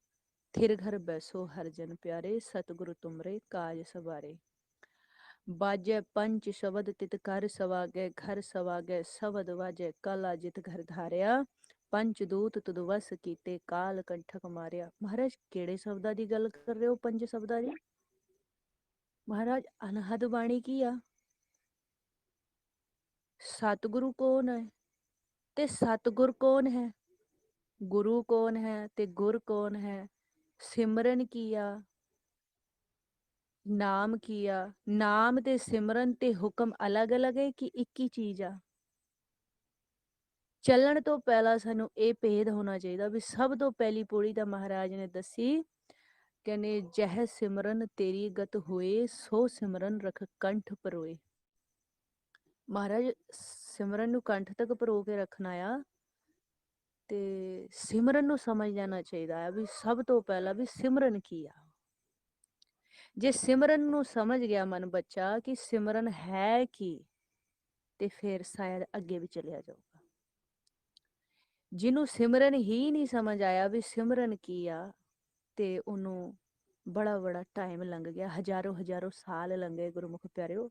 ਥਿਰ ਘਰ ਬੈਸੋ ਹਰ ਜਨ ਪਿਆਰੇ, ਸਤਿਗੁਰੂ ਤੁਮਰੇ ਕਾਜ ਸਵਾਰੇ। ਬਾਜੈ ਪੰਚ ਸ਼ਬਦ ਤਿਤ ਕਰ ਸਵਾਗੈ, ਘਰ ਸਵਾਗੈ ਸ਼ਬਦ ਵਾਜੈ, ਕਾਲਾ ਜਿਤ ਘਰ ਧਾਰਿਆ, ਪੰਚ ਦੂਤ ਤੁਧ ਵਸ ਕੀਤੇ, ਕਾਲ ਕੰਠਕ ਮਾਰਿਆ। ਮਹਾਰਾਜ ਕਿਹੜੇ ਸ਼ਬਦਾਂ ਦੀ ਗੱਲ ਕਰ ਰਹੇ ਹੋ? ਪੰਜ ਸ਼ਬਦਾਂ ਦੀ। ਮਹਾਰਾਜ ਅਨਹਦ ਬਾਣੀ ਕੀ ਆ? ਸਤਿਗੁਰੂ ਕੌਣ ਹੈ ਤੇ ਸਤਿਗੁਰ ਕੌਣ ਹੈ? ਗੁਰੂ ਕੌਣ ਹੈ ਤੇ ਗੁਰ ਕੌਣ ਹੈ? ਸਿਮਰਨ ਕੀ ਆ? ਨਾਮ ਕੀ ਆ? ਨਾਮ ਤੇ ਸਿਮਰਨ ਤੇ ਹੁਕਮ ਅਲੱਗ-ਅਲੱਗ ਹੈ ਕਿ ਇੱਕ ਹੀ ਚੀਜ਼ ਆ? ਚੱਲਣ ਤੋਂ ਪਹਿਲਾਂ ਸਾਨੂੰ ਇਹ ਭੇਦ ਹੋਣਾ ਚਾਹੀਦਾ ਵੀ ਸਭ ਤੋਂ ਪਹਿਲੀ ਪੌੜੀ ਤਾਂ ਮਹਾਰਾਜ ਨੇ ਦੱਸੀ, ਕਹਿੰਦੇ ਜਹ ਸਿਮਰਨ ਤੇਰੀ ਗਤ ਹੋਏ, ਸੋ ਸਿਮਰਨ ਰਖ ਕੰਠ ਪਰੋਏ। ਮਹਾਰਾਜ ਸਿਮਰਨ ਨੂੰ ਕੰਠ ਤੱਕ ਪਰੋ ਕੇ ਰੱਖਣਾ ਆ, ਤੇ ਸਿਮਰਨ ਨੂੰ ਸਮਝ ਜਾਣਾ ਚਾਹੀਦਾ ਹੈ ਵੀ ਸਭ ਤੋਂ ਪਹਿਲਾਂ ਵੀ ਸਿਮਰਨ ਕੀ ਆ। ਜੇ ਸਿਮਰਨ ਨੂੰ ਸਮਝ ਗਿਆ ਮਨ ਬੱਚਾ ਕਿ ਸਿਮਰਨ ਹੈ ਕੀ, ਤੇ ਫਿਰ ਸ਼ਾਇਦ ਅੱਗੇ ਵੀ ਚਲਿਆ ਜਾਊਗਾ। ਜਿਹਨੂੰ ਸਿਮਰਨ ਹੀ ਨਹੀਂ ਸਮਝ ਆਇਆ ਵੀ ਸਿਮਰਨ ਕੀ ਆ, ਤੇ ਉਹਨੂੰ ਬੜਾ ਟਾਈਮ ਲੰਘ ਗਿਆ, ਹਜ਼ਾਰੋਂ ਸਾਲ ਲੰਘੇ ਗੁਰਮੁਖ ਪਿਆਰਿਓ।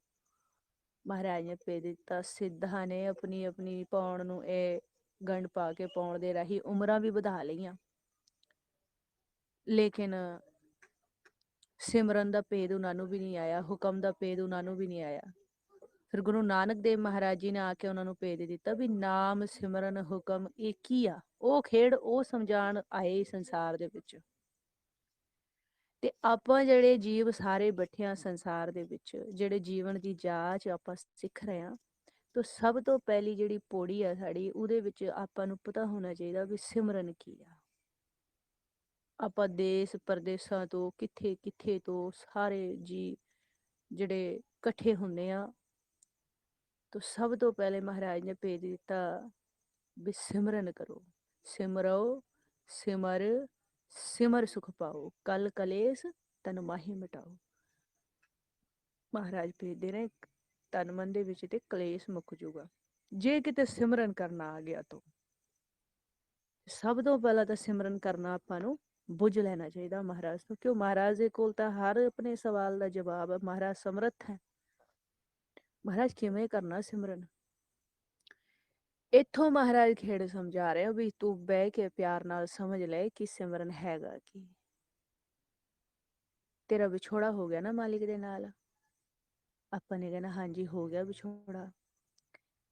ਮਹਾਰਾਜ ਨੇ ਭੇਜ ਦਿੱਤਾ, ਸਿੱਧਾਂ ਨੇ ਆਪਣੀ ਪਾਉਣ ਨੂੰ ਇਹ ਗੰਢ ਪਾ ਕੇ ਪਾਉਣ ਦੇ ਰਾਹੀਂ ਉਮਰਾਂ ਵੀ ਵਧਾ ਲਈਆਂ, ਲੇਕਿਨ ਸਿਮਰਨ ਦਾ ਭੇਦ ਉਹਨਾਂ ਨੂੰ ਵੀ ਨਹੀਂ ਆਇਆ, ਹੁਕਮ ਦਾ ਭੇਦ ਉਹਨਾਂ ਨੂੰ ਵੀ ਨਹੀਂ ਆਇਆ। ਫਿਰ ਗੁਰੂ ਨਾਨਕ ਦੇਵ ਮਹਾਰਾਜ ਜੀ ਨੇ ਆ ਕੇ ਉਹਨਾਂ ਨੂੰ ਭੇਦ ਦਿੱਤਾ ਵੀ ਨਾਮ ਸਿਮਰਨ ਹੁਕਮ ਇਹ ਕੀ ਆ। ਉਹ ਖੇਡ ਉਹ ਸਮਝਾਣ ਆਏ ਸੰਸਾਰ ਦੇ ਵਿੱਚ। ਤੇ ਆਪਾਂ ਜਿਹੜੇ ਜੀਵ ਸਾਰੇ ਬੈਠੇ ਆ ਸੰਸਾਰ ਦੇ ਵਿੱਚ, ਜਿਹੜੇ ਜੀਵਨ ਦੀ ਜਾਚ ਆਪਾਂ ਸਿੱਖ ਰਹੇ ਹਾਂ, ਤਾਂ ਸਭ ਤੋਂ ਪਹਿਲੀ ਜਿਹੜੀ ਪੌੜੀ ਆ ਸਾਡੀ, ਉਹਦੇ ਵਿੱਚ ਆਪਾਂ ਨੂੰ ਪਤਾ ਹੋਣਾ ਚਾਹੀਦਾ ਵੀ ਸਿਮਰਨ ਕੀ ਆ। ਆਪਾਂ ਦੇਸ਼ ਪ੍ਰਦੇਸ਼ਾਂ ਤੋਂ ਕਿੱਥੇ ਤੋਂ ਸਾਰੇ ਜੀ ਜਿਹੜੇ ਇਕੱਠੇ ਹੁੰਦੇ ਆ, ਤਾਂ ਸਭ ਤੋਂ ਪਹਿਲੇ ਮਹਾਰਾਜ ਨੇ ਭੇਜ ਦਿੱਤਾ ਵੀ ਸਿਮਰਨ ਕਰੋ। ਸਿਮਰੋ ਸਿਮਰ ਸਿਮਰ ਸੁਖ ਪਾਓ, ਕਲ ਕਲੇਸ਼ ਤਨ ਮਾਹੀ ਮਿਟਾਓ। ਮਹਾਰਾਜ ਭੇਜਦੇ ਨੇ ਤਨ ਮਨ ਦੇ ਵਿੱਚ ਤੇ ਕਲੇਸ਼ ਮੁੱਕ ਜੂਗਾ ਜੇ ਕਿਤੇ ਸਿਮਰਨ ਕਰਨਾ ਆ ਗਿਆ ਤਾਂ। ਸਭ ਤੋਂ ਪਹਿਲਾਂ ਤਾਂ ਸਿਮਰਨ ਕਰਨਾ ਆਪਾਂ ਨੂੰ ਬੁੱਝ ਲੈਣਾ ਚਾਹੀਦਾ ਮਹਾਰਾਜ ਤੋਂ, ਕਿਉਂ ਮਹਾਰਾਜ ਦੇ ਕੋਲ ਤਾਂ ਹਰ ਆਪਣੇ ਸਵਾਲ ਦਾ ਜਵਾਬ ਹੈ। ਮਹਾਰਾਜ ਸਮਰੱਥ ਹੈ। ਮਹਾਰਾਜ ਕਿਵੇਂ ਕਰਨਾ ਸਿਮਰਨ, ਇੱਥੋਂ ਮਹਾਰਾਜ ਖੇਡ ਸਮਝਾ ਰਹੇ ਵੀ ਤੂੰ ਬਹਿ ਕੇ ਪਿਆਰ ਨਾਲ ਸਮਝ ਲੈ ਕਿ ਸਿਮਰਨ ਹੈਗਾ ਕੀ। ਤੇਰਾ ਵਿਛੋੜਾ ਹੋ ਗਿਆ ਨਾ ਮਾਲਿਕ ਦੇ ਨਾਲ, ਆਪਾਂ ਨੇ ਕਹਿਣਾ ਹਾਂਜੀ ਹੋ ਗਿਆ ਵਿਛੋੜਾ।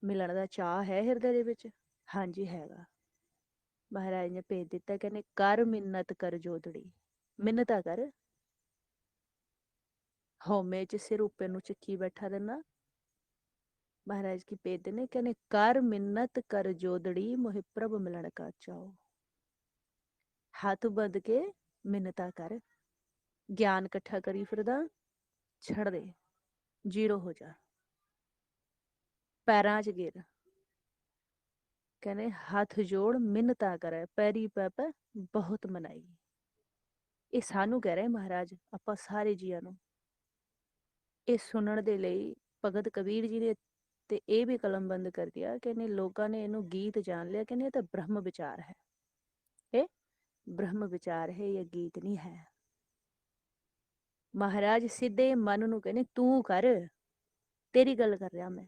ਮਿਲਣ ਦਾ ਚਾਅ ਹੈ ਹਿਰਦੇ ਦੇ ਵਿੱਚ, ਹਾਂਜੀ ਹੈਗਾ। ਮਹਾਰਾਜ ਨੇ ਭੇਜ ਦਿੱਤਾ, ਕਹਿੰਦੇ ਕਰ ਮਿੰਨਤ ਕਰ ਜੋਦੜੀ, ਮਿੰਨਤਾ ਕਰ। ਹਉਮੈ ਚ ਸਿਰ ਉੱਪਰ ਨੂੰ ਚੱਕੀ ਬੈਠਾ ਰਹਿਣਾ। ਮਹਾਰਾਜ ਕੀ ਭੇਜਦੇ ਨੇ, ਕਹਿੰਦੇ ਕਰ ਮਿੰਨਤ ਕਰ ਜੋਦੜੀ, ਮੋਹਿ ਪ੍ਰਭ ਮਿਲਣ ਕਾ ਚਾਓ। ਹੱਥ ਬੱਧ ਕੇ ਮਿੰਨਤਾ ਕਰ, ਗਿਆਨ ਇਕੱਠਾ ਕਰੀ ਫਿਰਦਾ, ਛੱਡ ਦੇ, ਜ਼ੀਰੋ ਹੋ ਜਾ, ਪੈਰਾਂ 'ਚ ਗਿਰ। ਕਹਿੰਦੇ ਹੱਥ ਜੋੜ ਮਿੰਨਤਾ ਕਰੇ, ਪੈਰੀ ਪੈ ਪੈ ਬਹੁਤ ਮਨਾਈ। ਇਹ ਸਾਨੂੰ ਕਹਿ ਰਹੇ ਮਹਾਰਾਜ, ਆਪਾਂ ਸਾਰੇ ਜੀਆਂ ਨੂੰ। ਇਹ ਸੁਣਨ ਦੇ ਲਈ ਭਗਤ ਕਬੀਰ ਜੀ ਨੇ ਤੇ ਇਹ ਵੀ ਕਲਮਬੰਦ ਕਰ ਦਿਆ, ਕਹਿੰਦੇ ਲੋਕਾਂ ਨੇ ਇਹਨੂੰ ਗੀਤ ਜਾਣ ਲਿਆ, ਕਹਿੰਦੇ ਇਹ ਤਾਂ ਬ੍ਰਹਮ ਵਿਚਾਰ ਹੈ। ਇਹ ਬ੍ਰਹਮ ਵਿਚਾਰ ਹੈ, ਇਹ ਗੀਤ ਨਹੀਂ ਹੈ। ਮਹਾਰਾਜ ਸਿੱਧੇ ਮਨ ਨੂੰ ਕਹਿੰਦੇ ਤੂੰ ਕਰ, ਤੇਰੀ ਗੱਲ ਕਰ ਰਿਹਾ ਮੈਂ,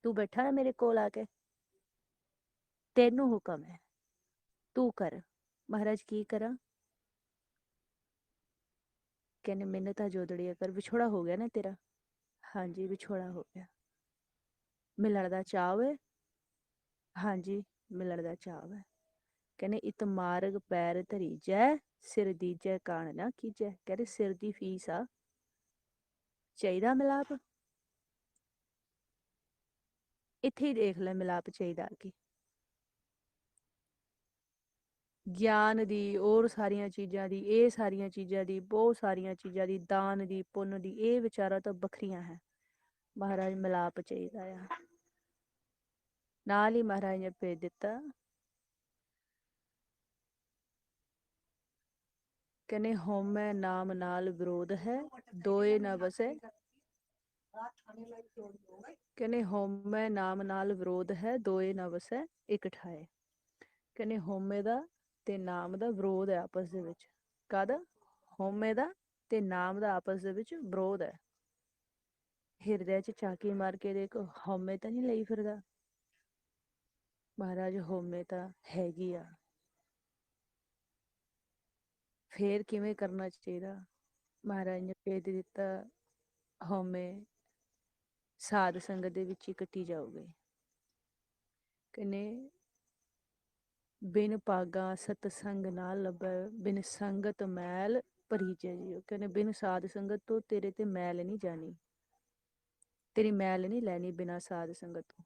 ਤੂੰ ਬੈਠਾ ਨਾ ਮੇਰੇ ਕੋਲ ਆ ਕੇ, ਤੈਨੂੰ ਹੁਕਮ ਹੈ ਤੂੰ ਕਰ। ਮਹਾਰਾਜ ਕੀ ਕਰਾਂ, ਕਹਿੰਦੇ ਮਿੰਨਤਾਂ ਜੋਦੜੀਆ ਕਰ। ਵਿਛੋੜਾ ਹੋ ਗਿਆ ਨਾ ਤੇਰਾ, ਹਾਂਜੀ ਵਿਛੋੜਾ ਹੋ ਗਿਆ। ਮਿਲਣ ਦਾ ਚਾਅ ਹੈ, ਹਾਂਜੀ ਮਿਲਣ ਦਾ ਚਾਅ ਹੈ। ਕਹਿੰਦੇ ਇਤ ਮਾਰਗ ਪੈਰ ਧਰੀ ਜੈ, ਸਿਰ ਦੀਜੈ ਕਾਣ ਨਾ ਕੀਜੈ। ਕਹਿੰਦੇ ਸਿਰ ਦੀ ਫੀਸ ਆ, ਚਾਹੀਦਾ ਮਿਲਾਪ, ਇੱਥੇ ਹੀ ਦੇਖ ਲੈ ਮਿਲਾਪ ਚਾਹੀਦਾ ਕੀ। ਗਿਆਨ ਦੀ, ਔਰ ਸਾਰੀਆਂ ਚੀਜ਼ਾਂ ਦੀ, ਇਹ ਸਾਰੀਆਂ ਚੀਜ਼ਾਂ ਦੀ, ਬਹੁਤ ਸਾਰੀਆਂ ਚੀਜ਼ਾਂ ਦੀ, ਦਾਨ ਦੀ, ਪੁੰਨ ਦੀ, ਇਹ ਵਿਚਾਰਾ ਤਾਂ ਵੱਖਰੀਆਂ ਹੈ। ਮਹਾਰਾਜ ਮਿਲਾਪ ਚਾਹੀਦਾ ਆ। ਨਾਲ ਹੀ ਮਹਾਰਾਜ ਨੇ ਭੇਜ ਦਿੱਤਾ, ਕਹਿੰਦੇ ਹਉਮੈ ਨਾਮ ਨਾਲ ਵਿਰੋਧ ਹੈ, ਦੋਏ ਨਾ ਵਸੈ। ਕਹਿੰਦੇ ਹਉਮੈ ਨਾਮ ਨਾਲ ਵਿਰੋਧ ਹੈ, ਦੋਏ ਨਾ ਵਸੈ ਇਕ ਠਾਏ। ਕਹਿੰਦੇ ਹਉਮੈ ਦਾ ਤੇ ਨਾਮ ਦਾ ਵਿਰੋਧ ਹੈ ਆਪਸ ਦੇ ਵਿੱਚ। ਕਾਹਦਾ, ਹਉਮੈ ਦਾ ਤੇ ਨਾਮ ਦਾ ਆਪਸ ਦੇ ਵਿੱਚ ਵਿਰੋਧ ਹੈ। ਹਿਰਦੇ 'ਚ ਝਾਕੀ ਮਾਰ ਕੇ ਦੇਖ, ਹਉਮੈ ਤਾਂ ਨਹੀਂ ਲਈ ਫਿਰਦਾ। ਮਹਾਰਾਜ ਹਉਮੈ ਤਾਂ ਹੈਗੀ ਆ। ਫੇਰ ਕਿਵੇਂ ਕਰਨਾ ਚਾਹੀਦਾ, ਮਹਾਰਾਜ ਨੇ ਭੇਜ ਦਿੱਤਾ, ਹਉਮੈ ਸਾਧ ਸੰਗਤ ਦੇ ਵਿੱਚ ਹੀ ਕੱਟੀ ਜਾਓਗੇ। ਕਹਿੰਦੇ ਬਿਨ ਭਾਗਾ ਸਤਸੰਗ ਨਾ ਲੱਭੈ, ਬਿਨ ਸੰਗਤ ਮੈਲ ਭਰੀਜੈ ਜੀਉ। ਕਹਿੰਦੇ ਬਿਨ ਸਾਧ ਸੰਗਤ ਤੋਂ ਤੇਰੇ ਤੇ ਮੈਲ ਨਹੀਂ ਜਾਣੀ, ਤੇਰੀ ਮੈਲ ਨਹੀਂ ਲੈਣੀ ਬਿਨਾਂ ਸਾਧ ਸੰਗਤ ਤੋਂ।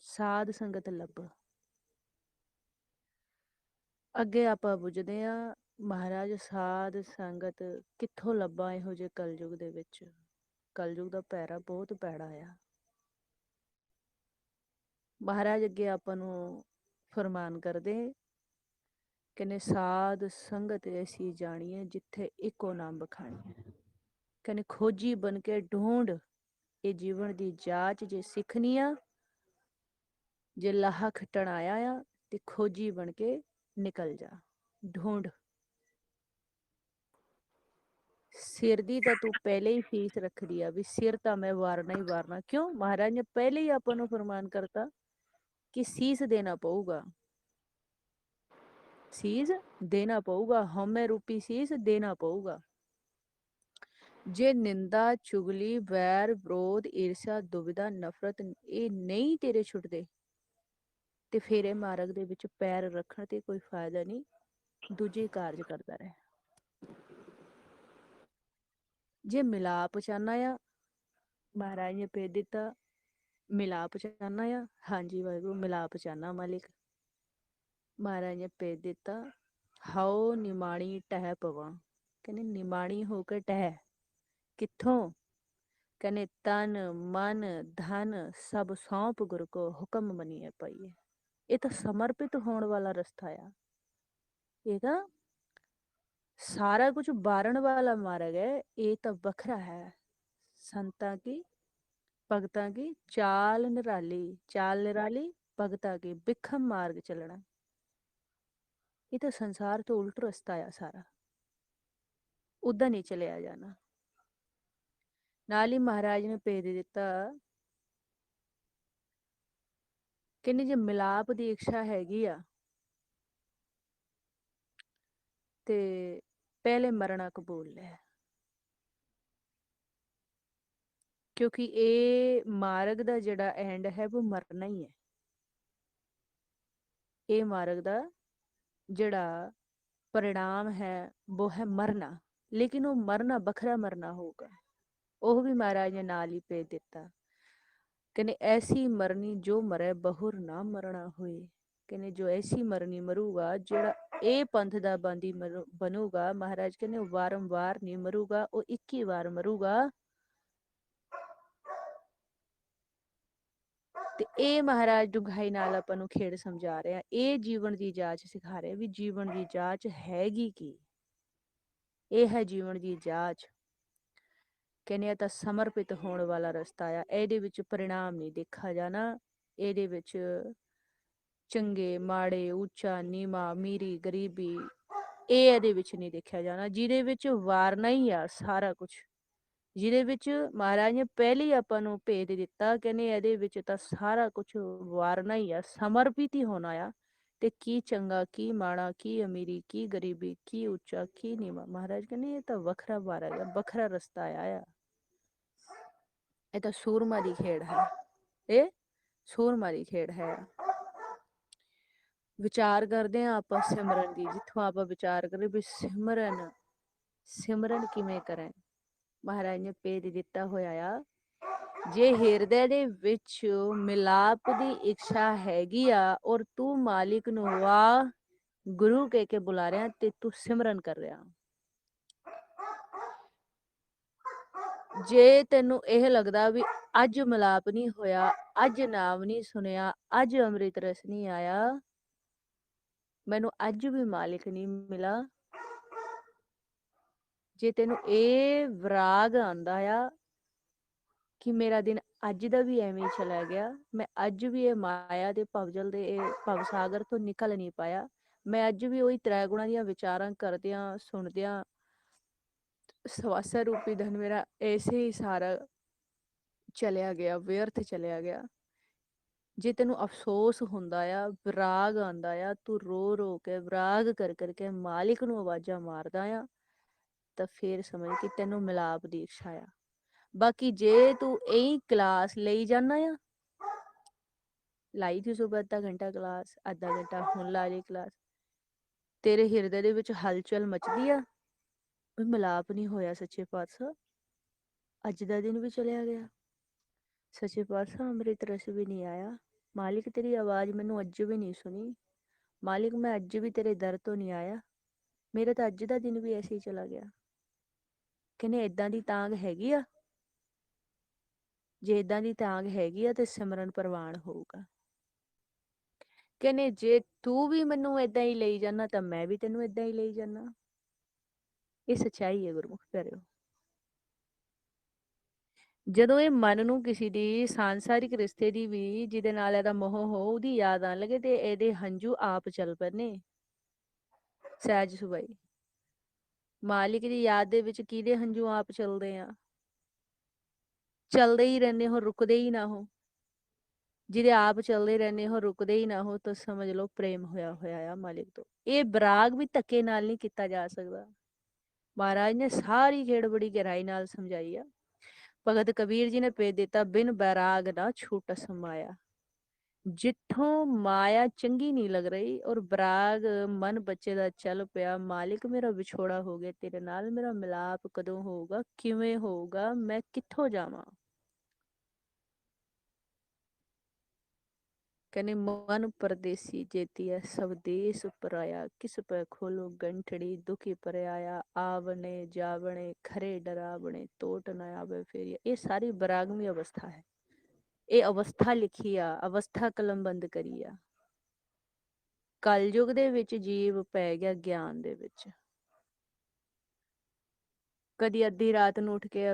ਸਾਧ ਸੰਗਤ ਲੱਭ। ਅੱਗੇ ਆਪਾਂ ਪੁੱਛਦੇ ਹਾਂ ਮਹਾਰਾਜ ਸਾਧ ਸੰਗਤ ਕਿੱਥੋਂ ਲੱਭਾਂ ਇਹੋ ਜਿਹੇ ਕਲਯੁਗ ਦੇ ਵਿੱਚ। ਕਲਯੁਗ ਦਾ ਪੈਰਾ ਬਹੁਤ ਪੈੜਾ ਆ। ਮਹਾਰਾਜ ਅੱਗੇ ਆਪਾਂ ਨੂੰ ਫਰਮਾਨ ਕਰਦੇ, ਕਹਿੰਦੇ ਸਾਧ ਸੰਗਤ ਐਸੀ ਜਾਣੀਏ ਜਿੱਥੇ ਇੱਕੋ ਨਾਮ ਬਖਾਣੀਏ। ਕਹਿੰਦੇ ਖੋਜੀ ਬਣ ਕੇ ਢੂੰਡ, ਇਹ ਜੀਵਨ ਦੀ ਜਾਚ ਜੇ ਸਿੱਖਣੀ ਆ, ਜੇ ਲਾਹਾ ਖੱਟਣ ਆਇਆ ਆ ਤੇ ਖੋਜੀ ਬਣ ਕੇ ਨਿਕਲ ਜਾ, ਢੂੰਡ। ਸਿਰ ਦੀ ਤਾਂ ਤੂੰ ਪਹਿਲੇ ਹੀ ਫੀਸ ਰੱਖਦੀ ਆ ਵੀ ਸਿਰ ਤਾਂ ਮੈਂ ਵਾਰਨਾ ਹੀ ਵਾਰਨਾ। ਕਿਉਂ, ਮਹਾਰਾਜ ਨੇ ਪਹਿਲੇ ਹੀ ਆਪਾਂ ਨੂੰ ਫਰਮਾਨ ਕਰਤਾ ਕਿ ਸੀਸ ਦੇਣਾ ਪਊਗਾ, ਸੀਸ ਦੇਣਾ ਪਊਗਾ, ਹਉਮੈ ਰੂਪੀ ਸੀਸ ਦੇਣਾ ਪਊਗਾ। ਜੇ ਨਿੰਦਾ, ਚੁਗਲੀ, ਵੈਰ, ਵਿਰੋਧ, ਈਰਸ਼ਾ, ਦੁਵਿਧਾ, ਨਫ਼ਰਤ ਇਹ ਨਹੀਂ ਤੇਰੇ ਛੁੱਟਦੇ ਤੇ ਫਿਰ ਇਹ ਮਾਰਗ ਦੇ ਵਿੱਚ ਪੈਰ ਰੱਖਣ ਤੇ ਕੋਈ ਫਾਇਦਾ ਨਹੀਂ, ਦੂਜੇ ਕਾਰਜ ਕਰਦਾ ਰਹੇ। ਜੇ ਮਿਲਾਪ ਚਾਹਨਾ ਆ, ਮਹਾਰਾਜ ਨੇ ਭੇਜ ਦਿੱਤਾ, ਮਿਲਾਪ ਚਾਹਨਾ ਆ, ਹਾਂਜੀ ਵਾਹਿਗੁਰੂ ਮਿਲਾਪ ਚਾਹਨਾ ਮਾਲਿਕ। ਮਹਾਰਾਜ ਨੇ ਭੇਜ ਦਿੱਤਾ, ਹਉ ਨਿਮਾਣੀ ਟਹਿ ਪਵਾਂ। ਕਹਿੰਦੇ ਨਿਮਾਣੀ ਹੋ ਕੇ ਟਹਿ, ਕਿੱਥੋਂ, ਕਹਿੰਦੇ ਤਨ ਮਨ ਧਨ ਸਭ ਸੌਂਪ ਗੁਰ ਕੋ, ਹੁਕਮ ਮੰਨੀਏ ਪਾਈਏ। ਇਹ ਤਾਂ ਸਮਰਪਿਤ ਹੋਣ ਵਾਲਾ ਰਸਤਾ ਆ। ਇਹ ਤਾਂ ਸਾਰਾ ਕੁਝ ਬਾਰਨ ਵਾਲਾ ਮਾਰਗ ਹੈ, ਇਹ ਤਾਂ ਵੱਖਰਾ ਹੈ। ਸੰਤਾਂ ਕੀ ਭਗਤਾਂ ਕੀ ਚਾਲ ਨਿਰਾਲੀ ਭਗਤਾਂ ਕੀ ਬਿਖਮ ਮਾਰਗ ਚੱਲਣਾ। ਇਹ ਤਾਂ ਸੰਸਾਰ ਤੋਂ ਉਲਟ ਰਸਤਾ ਆ ਸਾਰਾ, ਉਦਾਂ ਨਹੀਂ ਚਲਿਆ ਜਾਣਾ। ਨਾਲ ਹੀ ਮਹਾਰਾਜ ਨੇ ਭੇਜ ਦਿੱਤਾ, ਕਹਿੰਦੇ ਜੇ ਮਿਲਾਪ ਦੀ ਇੱਛਾ ਹੈਗੀ ਆ ਤੇ ਪਹਿਲੇ ਮਰਨਾ ਕਬੂਲ ਲੈ, ਕਿਉਂਕਿ ਇਹ ਮਾਰਗ ਦਾ ਜਿਹੜਾ ਐਂਡ ਹੈ ਉਹ ਮਰਨਾ ਹੀ ਹੈ। ਇਹ ਮਾਰਗ ਦਾ ਜਿਹੜਾ परिणाम है वो है मरना, लेकिन वो मरना बखरा मरना होगा। ਉਹ ਵੀ ਮਹਾਰਾਜ ਨੇ ਨਾਲ ਹੀ ਭੇਜ ਦਿੱਤਾ। ਕਹਿੰਦੇ ਐਸੀ ਮਰਨੀ ਜੋ ਮਰੇ ਬਹੁਰ ਨਾ ਮਰਣਾ ਹੋਏ। ਕਹਿੰਦੇ ਜੋ ਐਸੀ ਮਰਨੀ ਮਰੂਗਾ, ਜਿਹੜਾ ਇਹ ਪੰਥ ਦਾ ਬੰਦੀ ਬਣੂਗਾ, ਮਹਾਰਾਜ ਕਹਿੰਦੇ ਉਹ ਵਾਰੰਵਾਰ ਨਹੀਂ ਮਰੂਗਾ, ਉਹ 21 ਵਾਰ ਮਰੂਗਾ। ਤੇ ਇਹ ਮਹਾਰਾਜ ਡੂੰਘਾਈ ਨਾਲ ਆਪਾਂ ਨੂੰ ਖੇਡ ਸਮਝਾ ਰਿਹਾ। ਇਹ ਜੀਵਨ ਦੀ ਜਾਂਚ ਸਿਖਾ ਰਿਹਾ ਵੀ ਜੀਵਨ ਦੀ ਜਾਂਚ ਹੈਗੀ ਕੀ। ਇਹ ਹੈ ਜੀਵਨ ਦੀ ਜਾਂਚ। ਕਹਿੰਦੇ ਤਾਂ ਸਮਰਪਿਤ ਹੋਣ ਵਾਲਾ ਰਸਤਾ ਆ। ਇਹਦੇ ਵਿੱਚ ਪਰਿਣਾਮ ਨਹੀਂ ਦੇਖਾ ਜਾਣਾ। ਇਹਦੇ ਵਿੱਚ ਚੰਗੇ ਮਾੜੇ, ਉੱਚਾ ਨੀਵਾਂ, ਅਮੀਰੀ ਗਰੀਬੀ, ਇਹ ਇਹਦੇ ਵਿੱਚ ਨਹੀਂ ਦੇਖਿਆ ਜਾਣਾ। ਜਿਹਦੇ ਵਿੱਚ ਵਾਰਨਾ ਹੀ ਆ ਸਾਰਾ ਕੁਛ, ਜਿਹਦੇ ਵਿੱਚ ਮਹਾਰਾਜ ਨੇ ਪਹਿਲੇ ਆਪਾਂ ਨੂੰ ਭੇਜ ਦਿੱਤਾ। ਕਹਿੰਦੇ ਇਹਦੇ ਵਿੱਚ ਤਾਂ ਸਾਰਾ ਕੁਛ ਵਾਰਨਾ ਹੀ ਆ, ਸਮਰਪਿਤ ਹੀ ਹੋਣਾ ਆ। ਤੇ ਕੀ ਚੰਗਾ, ਕੀ ਮਾੜਾ, ਕੀ ਅਮੀਰੀ, ਕੀ ਗਰੀਬੀ, ਕੀ ਉੱਚਾ, ਕੀ ਨੀਵਾਂ, ਮਹਾਰਾਜ ਕਹਿੰਦੇ ਇਹ ਤਾਂ ਵੱਖਰਾ ਮਾਰਗ ਆ, ਵੱਖਰਾ ਰਸਤਾ ਆ। ਇਹ ਤਾਂ ਸੂਰਮਾ ਦੀ ਖੇਡ ਹੈ, ਇਹ ਸੂਰਮਾ ਦੀ ਖੇਡ ਹੈ। ਵਿਚਾਰ ਕਰਦੇ ਹਾਂ ਆਪਾਂ ਸਿਮਰਨ ਦੀ, ਜਿੱਥੋਂ ਆਪਾਂ ਵਿਚਾਰ ਕਰੇ ਵੀ ਸਿਮਰਨ ਕਿਵੇਂ ਕਰਾਂ। ਮਹਾਰਾਜ ਨੇ ਭੇਜ ਦਿੱਤਾ ਹੋਇਆ ਆ, ਜੇ ਹਿਰਦੇ ਦੇ ਵਿੱਚ ਮਿਲਾਪ ਦੀ ਇੱਛਾ ਹੈਗੀ ਆ ਔਰ ਤੂੰ ਮਾਲਿਕ ਨੂੰ ਵਾਹ ਗੁਰੂ ਕਹਿ ਕੇ ਬੁਲਾ ਰਿਹਾ ਤੇ ਤੂੰ ਸਿਮਰਨ ਕਰ ਰਿਹਾ। ਜੇ ਤੈਨੂੰ ਇਹ ਲੱਗਦਾ ਵੀ ਅੱਜ ਮਿਲਾਪ ਨਹੀਂ ਹੋਇਆ, ਅੱਜ ਨਾਮ ਨਹੀਂ ਸੁਣਿਆ, ਅੱਜ ਅੰਮ੍ਰਿਤ ਰਸ ਨਹੀਂ ਆਇਆ, ਮੈਨੂੰ ਅੱਜ ਵੀ ਮਾਲਿਕ ਨਹੀਂ ਮਿਲਾ, ਜੇ ਤੈਨੂੰ ਇਹ ਵਿਰਾਗ ਆਂਦਾ ਆ ਕਿ ਮੇਰਾ ਦਿਨ ਅੱਜ ਦਾ ਵੀ ਐਵੇਂ ਹੀ ਚਲਾ ਗਿਆ, ਮੈਂ ਅੱਜ ਵੀ ਇਹ ਮਾਇਆ ਦੇ ਭਵਜਲ ਦੇ ਇਹ ਭਵਸਾਗਰ ਤੋਂ ਨਿਕਲ ਨਹੀਂ ਪਾਇਆ, ਮੈਂ ਅੱਜ ਵੀ ਉਹੀ ਤ੍ਰੈ ਗੁਣਾਂ ਦੀਆਂ ਵਿਚਾਰਾਂ ਕਰਦਿਆਂ ਸੁਣਦਿਆਂ ਸਵਾਸਾ ਰੂਪੀ ਧਨ ਮੇਰਾ ਐਸੇ ਹੀ ਸਾਰਾ ਚਲਿਆ ਗਿਆ, ਵਿਅਰਥ ਚਲਿਆ ਗਿਆ। ਜੇ ਤੈਨੂੰ ਅਫਸੋਸ ਹੁੰਦਾ ਆ, ਵਿਰਾਗ ਆਂਦਾ ਆ, ਤੂੰ ਰੋ ਰੋ ਕੇ ਵਿਰਾਗ ਕਰ ਕਰਕੇ ਮਾਲਿਕ ਨੂੰ ਆਵਾਜ਼ਾਂ ਮਾਰਦਾ ਆ, ਤਾਂ ਫੇਰ ਸਮਝ ਕਿ ਤੈਨੂੰ ਮਿਲਾਪ ਦੀ ਇੱਛਾ ਆ। ਬਾਕੀ ਜੇ ਤੂੰ ਇਹੀ ਕਲਾਸ ਲਈ ਜਾਣਾ ਆ, ਲਾਈ ਥੀ ਸੁਬਹ ਅੱਧਾ ਘੰਟਾ ਕਲਾਸ, ਅੱਧਾ ਘੰਟਾ ਹੁਣ ਲਾ ਲਈ ਕਲਾਸ, ਤੇਰੇ ਹਿਰਦੇ ਦੇ ਵਿੱਚ ਹਲਚਲ ਮਚਦੀ ਆ, ਮਿਲਾਪ ਨਹੀਂ ਹੋਇਆ ਸੱਚੇ ਪਾਤਸ਼ਾਹ, ਅੱਜ ਦਾ ਦਿਨ ਵੀ ਚਲਿਆ ਗਿਆ, ਸੱਚੇ ਪਾਤਸ਼ਾਹ ਅੰਮ੍ਰਿਤ ਰਸ ਵੀ ਨਹੀਂ ਆਇਆ, ਮਾਲਿਕ ਤੇਰੀ ਆਵਾਜ਼ ਮੈਨੂੰ ਅੱਜ ਵੀ ਨਹੀਂ ਸੁਣੀ, ਮਾਲਿਕ ਮੈਂ ਅੱਜ ਵੀ ਤੇਰੇ ਦਰ ਤੋਂ ਨਹੀਂ ਆਇਆ, ਮੇਰਾ ਤਾਂ ਅੱਜ ਦਾ ਦਿਨ ਵੀ ਐਸੇ ਹੀ ਚਲਾ ਗਿਆ। ਕਹਿੰਦੇ ਏਦਾਂ ਦੀ ਤਾਂਘ ਹੈਗੀ ਆ, ਜੇ ਏਦਾਂ ਦੀ ਤਾਂਘ ਹੈਗੀ ਆ ਤੇ ਸਿਮਰਨ ਪ੍ਰਵਾਨ ਹੋਊਗਾ। ਕਹਿੰਦੇ ਜੇ ਤੂੰ ਵੀ ਮੈਨੂੰ ਏਦਾਂ ਹੀ ਲਈ ਜਾਣਾ ਤਾਂ ਮੈਂ ਵੀ ਤੈਨੂੰ ਏਦਾਂ ਹੀ ਲਈ ਜਾਣਾ। ਇਹ ਸੱਚਾਈ ਹੈ ਗੁਰਮੁਖ ਪਿਆਰਿਓ। ਜਦੋਂ ਇਹ ਮਨ ਨੂੰ ਕਿਸੇ ਦੀ ਸਾਂਸਾਰਿਕ ਰਿਸ਼ਤੇ ਦੀ ਵੀ ਜਿਹਦੇ ਨਾਲ ਇਹਦਾ ਮੋਹ ਹੋ ਉਹਦੀ ਯਾਦ ਆਣ ਲੱਗੇ ਤੇ ਇਹਦੇ ਹੰਝੂ ਆਪ ਚੱਲ ਪੈਣੇ ਸਹਿਜ ਸੁਭਾਈ। ਮਾਲਿਕ ਦੀ ਯਾਦ ਦੇ ਵਿੱਚ ਕਿਹਦੇ ਹੰਝੂ ਆਪ ਚੱਲਦੇ ਆ, ਚੱਲਦੇ ਹੀ ਰਹਿੰਦੇ ਹੋ, ਰੁਕਦੇ ਹੀ ਨਾ ਹੋ। ਜਿਹਦੇ ਆਪ ਚੱਲਦੇ ਰਹਿੰਦੇ ਹੋ, ਰੁਕਦੇ ਹੀ ਨਾ ਹੋ, ਤਾਂ ਸਮਝ ਲਓ ਪ੍ਰੇਮ ਹੋਇਆ ਹੋਇਆ ਆ ਮਾਲਿਕ ਤੋਂ। ਇਹ ਵਿਰਾਗ ਵੀ ਧੱਕੇ ਨਾਲ ਨਹੀਂ ਕੀਤਾ ਜਾ ਸਕਦਾ। ਮਹਾਰਾਜ ਨੇ ਸਾਰੀ ਖੇਡ ਬੜੀ ਗਹਿਰਾਈ ਨਾਲ ਸਮਝਾਈ ਆ। ਭਗਤ ਕਬੀਰ ਜੀ ਨੇ ਭੇਜ ਦਿੱਤਾ, ਬਿਨ ਬੈਰਾਗ ਨਾ ਛੂਟ ਸਮਾਇਆ। ਜਿੱਥੋਂ ਮਾਇਆ ਚੰਗੀ ਨਹੀਂ ਲੱਗ ਰਹੀ ਔਰ ਬਰਾਗ ਮਨ ਬੱਚੇ ਦਾ ਚੱਲ ਪਿਆ, ਮਾਲਿਕ ਮੇਰਾ ਵਿਛੋੜਾ ਹੋ ਗਿਆ ਤੇਰੇ ਨਾਲ, ਮੇਰਾ ਮਿਲਾਪ ਕਦੋਂ ਹੋਊਗਾ, ਕਿਵੇਂ ਹੋਊਗਾ, ਮੈਂ ਕਿੱਥੋਂ ਜਾਵਾਂ। ਕਹਿੰਦੇ ਮਨ ਪਰਦੇਸੀ ਜੇਤੀਆ ਸਭ ਦੇਸ ਪਰਾਇਆ, ਕਿਸ ਪੈ ਖੋਲੋ ਗੰਠੜੀ ਦੁਖੀ ਪਰਿਆਇਆ, ਆਵਣੇ ਜਾਵਣੇ ਖਰੇ ਡਰਾਵਣੇ ਤੋਟ ਨਾ ਆਵੇ ਫੇਰਿਆ। ਇਹ ਸਾਰੀ ਬਰਾਗਮੀ ਅਵਸਥਾ ਹੈ। ਇਹ ਅਵਸਥਾ ਲਿਖੀ ਆ, ਅਵਸਥਾ ਕਲਮਬੰਦ ਕਰੀ ਆ। ਕਲਯੁਗ ਦੇ ਵਿੱਚ ਜੀਵ ਪੈ ਗਿਆ ਗਿਆਨ ਦੇ ਵਿੱਚ। ਕਦੀ ਅੱਧੀ ਰਾਤ ਨੂੰ ਉੱਠ ਕੇ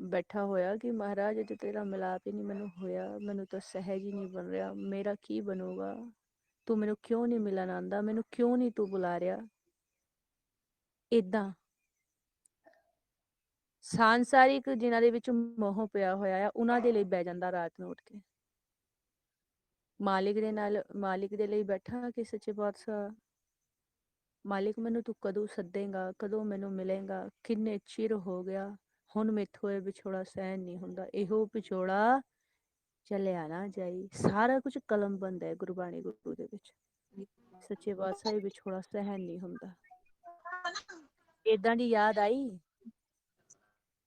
ਬੈਠਾ ਹੋਇਆ ਕਿ ਮਹਾਰਾਜ ਜੇ ਤੇਰਾ ਮਿਲਾਪ ਹੀ ਨਹੀਂ ਮੈਨੂੰ ਹੋਇਆ, ਮੈਨੂੰ ਤਾਂ ਸਹਿਜ ਹੀ ਨਹੀਂ ਬਣ ਰਿਹਾ, ਮੇਰਾ ਕੀ ਬਣੂਗਾ, ਤੂੰ ਮੈਨੂੰ ਕਿਉਂ ਨਹੀਂ ਮਿਲਣ ਆਂਦਾ, ਮੈਨੂੰ ਕਿਉਂ ਨਹੀਂ ਤੂੰ ਬੁਲਾ ਰਿਹਾ। ਏਦਾਂ ਸਾਂਸਾਰਿਕ ਜਿਨ੍ਹਾਂ ਦੇ ਵਿੱਚ ਮੋਹ ਪਿਆ ਹੋਇਆ ਆ ਉਹਨਾਂ ਦੇ ਲਈ ਬਹਿ ਜਾਂਦਾ ਰਾਤ ਨੂੰ ਉੱਠ ਕੇ, ਮਾਲਿਕ ਦੇ ਲਈ ਬੈਠਾ ਕਿ ਸੱਚੇ ਪਾਤਸ਼ਾਹ ਮਾਲਿਕ ਮੈਨੂੰ ਤੂੰ ਕਦੋਂ ਸੱਦੇਗਾ, ਕਦੋਂ ਮੈਨੂੰ ਮਿਲੇਗਾ, ਕਿੰਨੇ ਚਿਰ ਹੋ ਗਿਆ, ਹੁਣ ਮੈਥੋਂ ਇਹ ਵਿਛੋੜਾ ਸਹਿਣ ਨਹੀਂ ਹੁੰਦਾ, ਇਹੋ ਵਿਛੋੜਾ ਚੱਲਿਆ ਨਾ ਜਾਈ। ਸਾਰਾ ਕੁਝ ਕਲਮਬੰਦ ਹੈ ਗੁਰਬਾਣੀ ਗੁਰੂ ਦੇ ਵਿੱਚ। ਸੱਚੇ ਪਾਤਸ਼ਾਹ ਇਹ ਵਿਛੋੜਾ ਸਹਿਣ ਨਹੀਂ ਹੁੰਦਾ। ਏਦਾਂ ਦੀ ਯਾਦ ਆਈ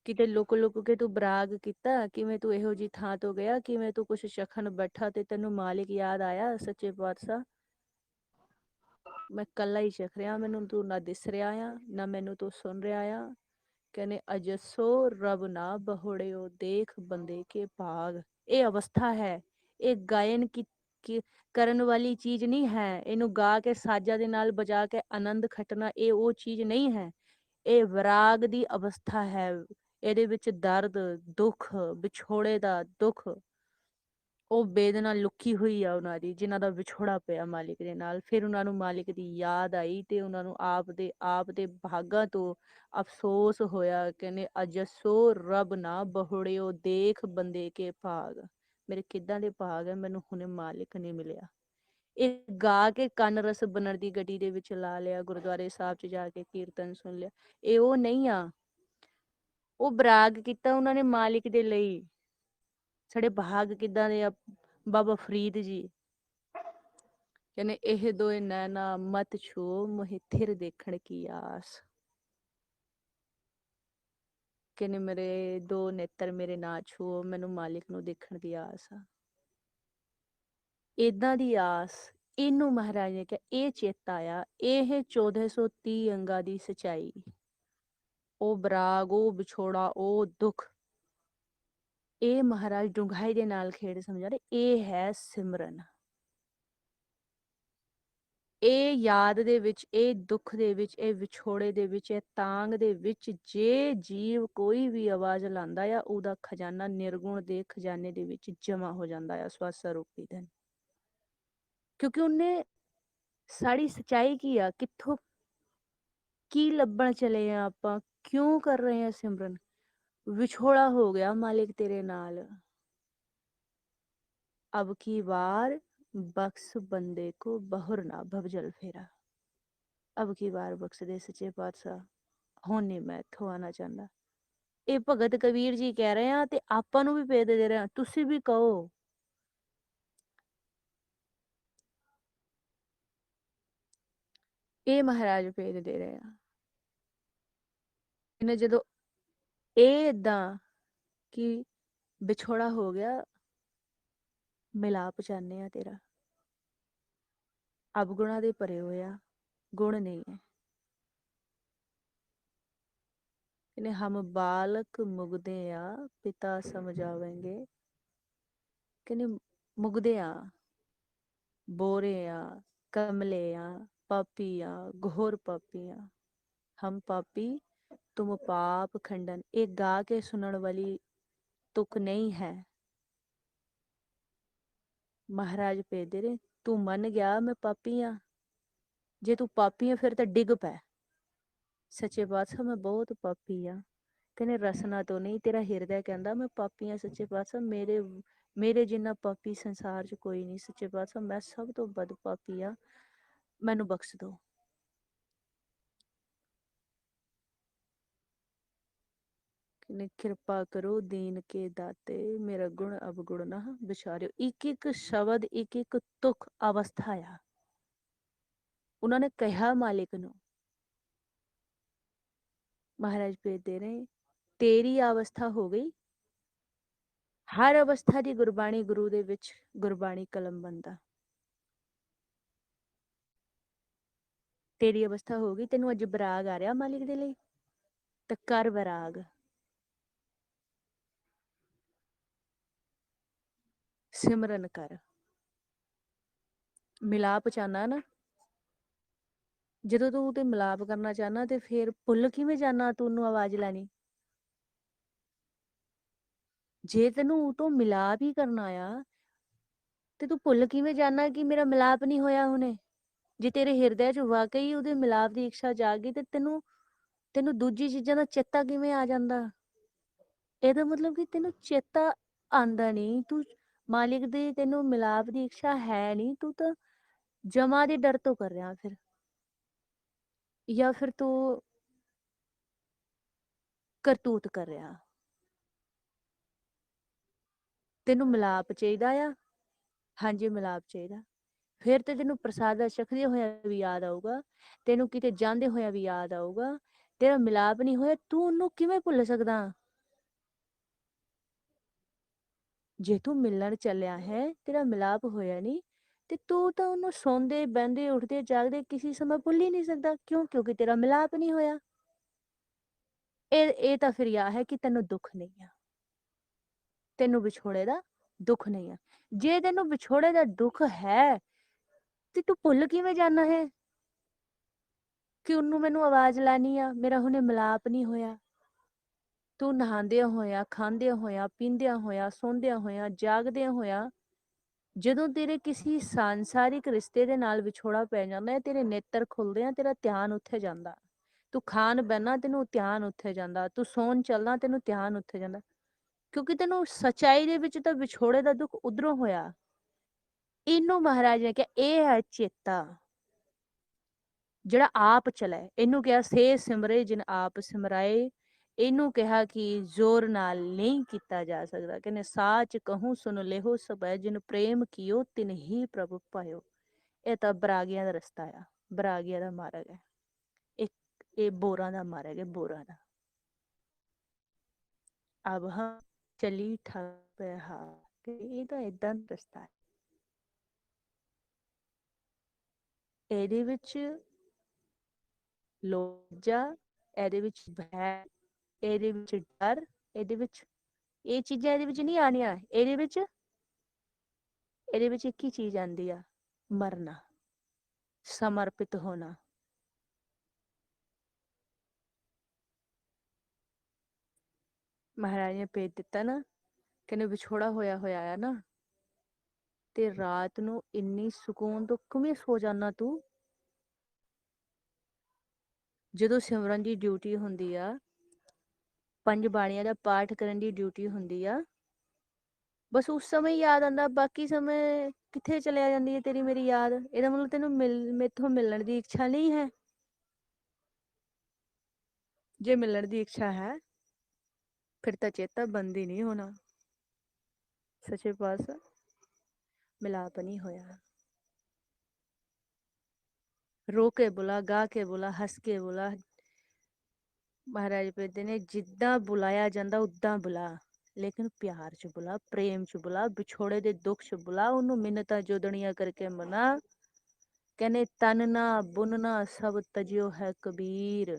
ਕਿਤੇ ਲੁਕ ਲੁਕ ਕੇ ਤੂੰ ਬਰਾਗ ਕੀਤਾ, ਕਿਵੇਂ ਤੂੰ ਇਹੋ ਜੀ ਥਾਂ ਤੋਂ ਗਿਆ, ਕਿਵੇਂ ਤੂੰ ਕੁਛ ਸ਼ਖਨ ਬੈਠਾ ਤੇ ਤੈਨੂੰ ਮਾਲਿਕ ਯਾਦ ਆਇਆ। ਸੱਚੇ ਪਾਤਸ਼ਾਹ ਮੈਂ ਕੱਲਾ ਹੀ ਛਕ ਰਿਹਾ, ਮੈਨੂੰ ਤੂੰ ਨਾ ਦਿਸ ਰਿਹਾ ਆ, ਨਾ ਮੈਨੂੰ ਤੂੰ ਸੁਣ ਰਿਹਾ ਆ। ਕਹਿੰਦੇ ਅਜਸੋ ਰੱਬ ਨਾ ਬਹੁੜਿਓ, ਦੇਖ ਬੰਦੇ ਕੇ ਭਾਗ। ਇਹ ਅਵਸਥਾ ਹੈ, ਇਹ ਗਾਇਨ ਕੀ ਕਰਨ ਵਾਲੀ ਚੀਜ਼ ਨਹੀਂ ਹੈ, ਇਹਨੂੰ ਗਾ ਕੇ ਸਾਜ਼ਾਂ ਦੇ ਨਾਲ ਬਜਾ ਕੇ ਆਨੰਦ ਖੱਟਣਾ ਇਹ ਉਹ ਚੀਜ਼ ਨਹੀਂ ਹੈ। ਇਹ ਵਿਰਾਗ ਦੀ ਅਵਸਥਾ ਹੈ, ਇਹਦੇ ਵਿੱਚ ਦਰਦ, ਦੁੱਖ, ਵਿਛੋੜੇ ਦਾ ਦੁੱਖ, ਉਹ ਵੇਦਨਾ ਲੁਕੀ ਹੋਈ ਆ ਉਹਨਾਂ ਦੀ, ਜਿਨ੍ਹਾਂ ਦਾ ਵਿਛੋੜਾ ਪਿਆ ਮਾਲਿਕ ਦੇ ਨਾਲ। ਫਿਰ ਉਹਨਾਂ ਨੂੰ ਮਾਲਿਕ ਦੀ ਯਾਦ ਆਈ ਤੇ ਉਹਨਾਂ ਨੂੰ ਆਪ ਦੇ ਭਾਗਾਂ ਤੋਂ ਅਫਸੋਸ ਹੋਇਆ। ਕਹਿੰਦੇ ਅਜਸੋ ਰੱਬ ਨਾ ਬਹੁੜਿਓ, ਦੇਖ ਬੰਦੇ ਕੇ ਭਾਗ। ਮੇਰੇ ਕਿੱਦਾਂ ਦੇ ਭਾਗ ਹੈ, ਮੈਨੂੰ ਹੁਣੇ ਮਾਲਿਕ ਨਹੀਂ ਮਿਲਿਆ। ਇਹ ਗਾ ਕੇ ਕੰਨ ਰਸ ਬਣਨ ਦੀ ਗੱਡੀ ਦੇ ਵਿੱਚ ਲਾ ਲਿਆ, ਗੁਰਦੁਆਰੇ ਸਾਹਿਬ 'ਚ ਜਾ ਕੇ ਕੀਰਤਨ ਸੁਣ ਲਿਆ, ਇਹ ਉਹ ਨਹੀਂ ਆ। ਉਹ ਬਰਾਗ ਕੀਤਾ ਉਹਨਾਂ ਨੇ ਮਾਲਿਕ ਦੇ ਲਈ। ਸਾਡੇ ਭਾਗ ਕਿੱਦਾਂ ਦੇ ਆ। ਬਾਬਾ ਫਰੀਦ ਜੀ ਕਹਿੰਦੇ ਇਹ ਦੋਏ ਨੈਣਾ ਮਤ ਛੋ, ਮੋਹਿ ਥਿਰ ਦੇਖਣ ਕੀ ਆਸ। ਕਹਿੰਦੇ ਮੇਰੇ ਦੋ ਨੇਤਰ ਮੇਰੇ ਨਾ ਛੂਓ, ਮੈਨੂੰ ਮਾਲਿਕ ਨੂੰ ਦੇਖਣ ਦੀ ਆਸ ਆ। ਏਦਾਂ ਦੀ ਆਸ ਇਹਨੂੰ ਮਹਾਰਾਜ ਨੇ ਕਿਹਾ, ਇਹ ਚੇਤਾ ਆ, ਇਹ 1430 ਅੰਗਾਂ ਦੀ ਸਚਾਈ, ਉਹ ਬਰਾਗ, ਉਹ ਵਿਛੋੜਾ, ਉਹ ਦੁੱਖ, ਇਹ ਮਹਾਰਾਜ ਡੂੰਘਾਈ ਦੇ ਨਾਲ ਖੇਡ ਸਮਝਾ ਰਹੇ। ਇਹ ਹੈ ਸਿਮਰਨ। ਇਹ ਯਾਦ ਦੇ ਵਿੱਚ, ਇਹ ਦੁੱਖ ਦੇ ਵਿੱਚ, ਇਹ ਵਿਛੋੜੇ ਦੇ ਵਿੱਚ, ਇਹ ਤਾਂਗ ਦੇ ਵਿੱਚ ਜੇ ਜੀਵ ਕੋਈ ਵੀ ਆਵਾਜ਼ ਲਾਉਂਦਾ ਆ, ਉਹਦਾ ਖਜ਼ਾਨਾ ਨਿਰਗੁਣ ਦੇ ਖਜ਼ਾਨੇ ਦੇ ਵਿੱਚ ਜਮਾ ਹੋ ਜਾਂਦਾ ਆ ਸਵਾਸਾ ਰੂਪੀ ਧਨ। ਕਿਉਂਕਿ ਉਹਨੇ ਸਾਡੀ ਸਚਾਈ ਕੀ ਆ, ਕਿੱਥੋਂ ਕੀ ਲੱਭਣ ਚਲੇ ਆ ਆਪਾਂ, ਕਿਉਂ ਕਰ ਰਹੇ ਆ ਸਿਮਰਨ। ਵਿਛੋੜਾ ਹੋ ਗਿਆ ਮਾਲਿਕ ਤੇਰੇ ਨਾਲ, ਅਬ ਕੀ ਵਾਰ ਬਖਸ਼ ਬੰਦੇ ਕੋ ਬਹੁਰ ਨਾ ਭਵਜਲ ਫੇਰਾ। ਅਬ ਕੀ ਵਾਰ ਬਖਸ਼ ਦੇ ਸੱਚੇ ਪਾਤਸ਼ਾਹ, ਹੁਣ ਨਹੀਂ ਮੈਂ ਇੱਥੋਂ ਆਉਣਾ ਚਾਹੁੰਦਾ। ਇਹ ਭਗਤ ਕਬੀਰ ਜੀ ਕਹਿ ਰਹੇ ਆ ਤੇ ਆਪਾਂ ਨੂੰ ਵੀ ਭੇਦ ਦੇ ਰਹੇ ਆ, ਤੁਸੀਂ ਵੀ ਕਹੋ। ਇਹ ਮਹਾਰਾਜ ਭੇਦ ਦੇ ਰਹੇ ਆ। ਇਹਨੇ ਜਦੋਂ ਇਹ ਏਦਾਂ ਕਿ ਵਿਛੋੜਾ ਹੋ ਗਿਆ, ਮਿਲਾਪ ਚਾਹੁੰਦੇ ਆ ਤੇਰਾ, ਅਵਗੁਣਾਂ ਦੇ ਭਰੇ ਹੋਏ ਆ, ਗੁਣ ਨਹੀਂ ਹੈ। ਇਹਨੇ ਹਮ ਬਾਲਕ ਮੁਗਦੇ ਆ, ਪਿਤਾ ਸਮਝਾਵੇਂਗੇ। ਕਹਿੰਦੇ ਮੁਗਦੇ ਆ, ਬੋਰੇ ਆ, ਕਮਲੇ ਆ, ਪਾਪੀ ਆ, ਘੋਰ ਪਾਪੀ ਆ। ਹਮ ਪਾਪੀ ਤੁਮ ਪਾਪ ਖੰਡਨ। ਇਹ ਗਾ ਕੇ ਸੁਣਨ ਵਾਲੀ ਤੁਕ ਨਹੀਂ ਹੈ। ਮਹਾਰਾਜ ਭੇਜਦੇ ਰਹੇ, ਤੂੰ ਮੰਨ ਗਿਆ ਮੈਂ ਪਾਪੀ ਆ, ਜੇ ਤੂੰ ਪਾਪੀ ਆ ਫਿਰ ਤਾਂ ਡਿੱਗ ਪੈ। ਸੱਚੇ ਪਾਤਸ਼ਾਹ ਮੈਂ ਬਹੁਤ ਪਾਪੀ ਆ। ਕਹਿੰਦੇ ਰਸਨਾ ਤੋਂ ਨਹੀਂ, ਤੇਰਾ ਹਿਰਦਾ ਕਹਿੰਦਾ ਮੈਂ ਪਾਪੀ ਆ। ਸੱਚੇ ਪਾਤਸ਼ਾਹ ਮੇਰੇ ਜਿੰਨਾ ਪਾਪੀ ਸੰਸਾਰ 'ਚ ਕੋਈ ਨਹੀਂ। ਸੱਚੇ ਪਾਤਸ਼ਾਹ ਮੈਂ ਸਭ ਤੋਂ ਵੱਧ ਪਾਪੀ ਆ, ਮੈਨੂੰ ਬਖਸ਼ ਦਿਓ। ਕਹਿੰਦੇ ਕਿਰਪਾ ਕਰੋ ਦੀਨ ਕੇ ਦਾਤੇ, ਮੇਰਾ ਗੁਣ ਅਵਗੁਣ ਨਾ ਵਿਚਾਰਿਓ। ਇੱਕ ਇੱਕ ਸ਼ਬਦ, ਇੱਕ ਇੱਕ ਤੁਕ ਅਵਸਥਾ ਆ। ਉਹਨਾਂ ਨੇ ਕਿਹਾ ਮਾਲਿਕ ਨੂੰ, ਮਹਾਰਾਜ ਭੇਜਦੇ ਰਹੇ, ਤੇਰੀ ਅਵਸਥਾ ਹੋ ਗਈ। ਹਰ ਅਵਸਥਾ ਦੀ ਗੁਰਬਾਣੀ ਗੁਰੂ ਦੇ ਵਿੱਚ, ਗੁਰਬਾਣੀ ਕਲਮ ਬੰਦਾ। ਤੇਰੀ ਅਵਸਥਾ ਹੋ ਗਈ, ਤੈਨੂੰ ਅੱਜ ਬਰਾਗ ਆ ਰਿਹਾ ਮਾਲਿਕ ਦੇ ਲਈ, ਤਾਂ ਕਰ ਬਰਾਗ। ਸਿਮਰਨ ਕਰ। ਮਿਲਾਪ ਚਾਹਨਾ ਨਾ, ਜਦੋਂ ਤੂੰ ਤੇ ਮਿਲਾਪ ਕਰਨਾ ਚਾਹਨਾ ਤੇ ਫਿਰ ਭੁੱਲ ਕਿਵੇਂ ਜਾਣਾ ਤੂੰ ਉਹਨੂੰ ਆਵਾਜ਼ ਲਾਣੀ। ਜੇ ਤੈਨੂੰ ਉਹ ਤੋਂ ਮਿਲਾਪ ਹੀ ਕਰਨਾ ਆ ਤੇ ਤੂੰ ਭੁੱਲ ਕਿਵੇਂ ਜਾਣਾ ਕਿ ਮੇਰਾ ਮਿਲਾਪ ਨਹੀਂ ਹੋਇਆ ਹੁਣੇ। ਜੇ ਤੇਰੇ ਹਿਰਦੇ 'ਚ ਵਾਕਈ ਉਹਦੇ ਮਿਲਾਪ ਦੀ ਇੱਛਾ ਜਾਗ ਗਈ ਤੇ ਤੈਨੂੰ ਤੈਨੂੰ ਦੂਜੀ ਚੀਜ਼ਾਂ ਦਾ ਚੇਤਾ ਕਿਵੇਂ ਆ ਜਾਂਦਾ। ਇਹਦਾ ਮਤਲਬ ਕਿ ਤੈਨੂੰ ਚੇਤਾ ਆਂਦਾ ਨਹੀਂ, ਤੂੰ ਮਾਲਿਕ ਦੇ ਤੈਨੂੰ ਮਿਲਾਪ ਦੀ ਇੱਛਾ ਹੈ ਨਹੀਂ, ਤੂੰ ਤਾਂ ਜਮਾ ਦੇ ਡਰ ਤੋਂ ਕਰ ਰਿਹਾ ਫਿਰ, ਜਾਂ ਫਿਰ ਤੂੰ ਕਰਤੂਤ ਕਰ ਰਿਹਾ। ਤੈਨੂੰ ਮਿਲਾਪ ਚਾਹੀਦਾ ਆ, ਹਾਂਜੀ ਮਿਲਾਪ ਚਾਹੀਦਾ। ਫਿਰ ਤੇ ਤੈਨੂੰ ਪ੍ਰਸਾਦਾ ਛਕਦੇ ਹੋਇਆ ਵੀ ਯਾਦ ਆਊਗਾ, ਤੈਨੂੰ ਕਿਤੇ ਜਾਂਦੇ ਹੋਇਆ ਵੀ ਯਾਦ ਆਊਗਾ। ਤੇਰਾ ਮਿਲਾਪ ਨਹੀਂ ਹੋਇਆ, ਤੂੰ ਉਹਨੂੰ ਕਿਵੇਂ ਭੁੱਲ ਸਕਦਾ। ਜੇ ਤੂੰ ਮਿਲਣ ਚੱਲਿਆ ਹੈ, ਤੇਰਾ ਮਿਲਾਪ ਹੋਇਆ ਨਹੀਂ, ਤੇ ਤੂੰ ਤਾਂ ਉਹਨੂੰ ਸੌਂਦੇ ਬਹਿੰਦੇ ਉੱਠਦੇ ਜਾਗਦੇ ਕਿਸੇ ਸਮੇਂ ਭੁੱਲ ਹੀ ਨਹੀਂ ਸਕਦਾ। ਕਿਉਂ? ਕਿਉਂਕਿ ਤੇਰਾ ਮਿਲਾਪ ਨਹੀਂ ਹੋਇਆ। ਇਹ ਤਾਂ ਫਿਰ ਯਾ ਹੈ ਕਿ ਤੈਨੂੰ ਦੁੱਖ ਨਹੀਂ ਆ, ਤੈਨੂੰ ਵਿਛੋੜੇ ਦਾ ਦੁੱਖ ਨਹੀਂ ਆ। ਜੇ ਤੈਨੂੰ ਵਿਛੋੜੇ ਦਾ ਦੁੱਖ ਹੈ ਤੇ ਤੂੰ ਭੁੱਲ ਕਿਵੇਂ ਜਾਣਾ ਹੈ ਕਿ ਉਹਨੂੰ ਮੈਨੂੰ ਆਵਾਜ਼ ਲਾਣੀ ਆ, ਮੇਰਾ ਹੁਣੇ ਮਿਲਾਪ ਨਹੀਂ ਹੋਇਆ। ਤੂੰ ਨਹਾਉਂਦਿਆਂ ਹੋਇਆ, ਖਾਂਦਿਆਂ ਹੋਇਆ, ਪੀਂਦਿਆਂ ਹੋਇਆ, ਸੌਂਦਿਆਂ ਹੋਇਆ, ਜਾਗਦਿਆਂ ਹੋਇਆ, ਜਦੋਂ ਤੇਰੇ ਕਿਸੇ ਸਾਂਸਾਰਿਕ ਰਿਸ਼ਤੇ ਦੇ ਨਾਲ ਵਿਛੋੜਾ ਪੈ ਜਾਂਦਾ ਹੈ, ਤੇਰੇ ਨੇਤਰ ਖੁੱਲਦੇ ਆ, ਤੇਰਾ ਧਿਆਨ ਉੱਥੇ ਜਾਂਦਾ। ਤੂੰ ਖਾਣ ਬਹਿਣਾ, ਤੈਨੂੰ ਧਿਆਨ ਉੱਥੇ ਜਾਂਦਾ। ਤੂੰ ਸੌਣ ਚੱਲਣਾ, ਤੈਨੂੰ ਧਿਆਨ ਉੱਥੇ ਜਾਂਦਾ। ਕਿਉਂਕਿ ਤੈਨੂੰ ਸੱਚਾਈ ਦੇ ਵਿੱਚ ਤਾਂ ਵਿਛੋੜੇ ਦਾ ਦੁੱਖ ਉਧਰੋਂ ਹੋਇਆ। ਇਹਨੂੰ ਮਹਾਰਾਜ ਨੇ ਕਿਹਾ ਇਹ ਹੈ ਚੇਤਾ, ਜਿਹੜਾ ਆਪ ਚਲੇ। ਇਹਨੂੰ ਕਿਹਾ ਸੇ ਸਿਮਰੇ ਜਿਨ ਆਪ ਸਿਮਰਾਏ। ਇਹਨੂੰ ਕਿਹਾ ਕਿ ਜ਼ੋਰ ਨਾਲ ਨਹੀਂ ਕੀਤਾ ਜਾ ਸਕਦਾ। ਕਹਿੰਦੇ ਸਾਚ ਕਹੂੰ ਸੁਣ ਲਿਹੋ ਸਭੈ, ਜਿਨ ਪ੍ਰੇਮ ਕੀਓ ਤਿਨ ਹੀ ਪ੍ਰਭ ਪਾਇਓ। ਇਹ ਤਾਂ ਬਰਾਗੀਆਂ ਦਾ ਰਸਤਾ ਆ, ਬਰਾਗੀਆਂ ਦਾ ਮਾਰਗ ਹੈ। ਇਹ ਬੋਰਾਂ ਦਾ ਮਾਰਗ ਹੈ, ਬੋਰਾਂ ਦਾ। ਅਬ ਹਾਂ ਚਲੀ ਠੱਪ ਹਾ, ਇਹ ਤਾਂ ਏਦਾਂ ਦਾ ਰਸਤਾ ਹੈ। ਇਹਦੇ ਵਿੱਚ ਲੋਜਾ, ਇਹਦੇ ਵਿੱਚ ਭੈ, ਇਹਦੇ ਵਿੱਚ ਡਰ, ਇਹਦੇ ਵਿੱਚ ਇਹ ਚੀਜ਼ਾਂ ਇਹਦੇ ਵਿੱਚ ਨਹੀਂ ਆਣੀਆਂ। ਇਹਦੇ ਵਿੱਚ ਇੱਕ ਹੀ ਚੀਜ਼ ਆਂਦੀ ਆ, ਮਰਨਾ, ਸਮਰਪਿਤ ਹੋਣਾ। ਮਹਾਰਾਜ ਨੇ ਭੇਜ ਦਿੱਤਾ ਨਾ, ਕਹਿੰਦੇ ਵਿਛੋੜਾ ਹੋਇਆ ਹੋਇਆ ਆ ਨਾ, ਤੇ ਰਾਤ ਨੂੰ ਇੰਨੀ ਸਕੂਨ ਤੋਂ ਕਿਵੇਂ ਸੋ ਜਾਣਾ ਤੂੰ। ਜਦੋਂ ਸਿਮਰਨ ਦੀ ਡਿਊਟੀ ਹੁੰਦੀ ਆ, 5 ਬਾਣੀਆਂ ਦਾ ਪਾਠ ਕਰਨ ਦੀ ਡਿਊਟੀ ਹੁੰਦੀ ਆ, ਬਸ ਉਸ ਸਮੇਂ ਯਾਦ ਆਂਦਾ। ਬਾਕੀ ਸਮੇਂ ਕਿੱਥੇ ਚਲਿਆ ਜਾਂਦੀ ਹੈ ਤੇਰੀ ਮੇਰੀ ਯਾਦ। ਇਹਦਾ ਮਤਲਬ ਤੈਨੂੰ ਮੈਥੋਂ ਮਿਲਣ ਦੀ ਇੱਛਾ ਨਹੀਂ ਹੈ। ਜੇ ਮਿਲਣ ਦੀ ਇੱਛਾ ਹੈ ਫਿਰ ਤਾਂ ਚੇਤਾ ਬੰਦ ਹੀ ਨਹੀਂ ਹੋਣਾ। ਸੱਚੇ ਪਾਤਸ਼ਾਹ ਮਿਲਾਪ ਨਹੀਂ ਹੋਇਆ। ਰੋ ਕੇ ਬੁਲਾ, ਗਾ ਕੇ ਬੁਲਾ, ਹੱਸ ਕੇ ਬੁਲਾ। ਮਹਾਰਾਜ ਕਹਿੰਦੇ ਨੇ ਜਿੱਦਾਂ ਬੁਲਾਇਆ ਜਾਂਦਾ ਉਦਾਂ ਬੁਲਾ, ਲੇਕਿਨ ਪਿਆਰ ਚ ਬੁਲਾ, ਪ੍ਰੇਮ ਚ ਬੁਲਾ, ਵਿਛੋੜੇ ਦੇ ਦੁੱਖ ਚ ਬੁਲਾ, ਉਹਨੂੰ ਮਿੰਨਤਾਂ ਜੋਦੜੀਆਂ ਕਰਕੇ ਮਨਾ। ਕਹਿੰਦੇ ਤਨ ਨਾ ਬੁਨਨਾ ਸਭ ਤਜਿਓ ਹੈ ਕਬੀਰ।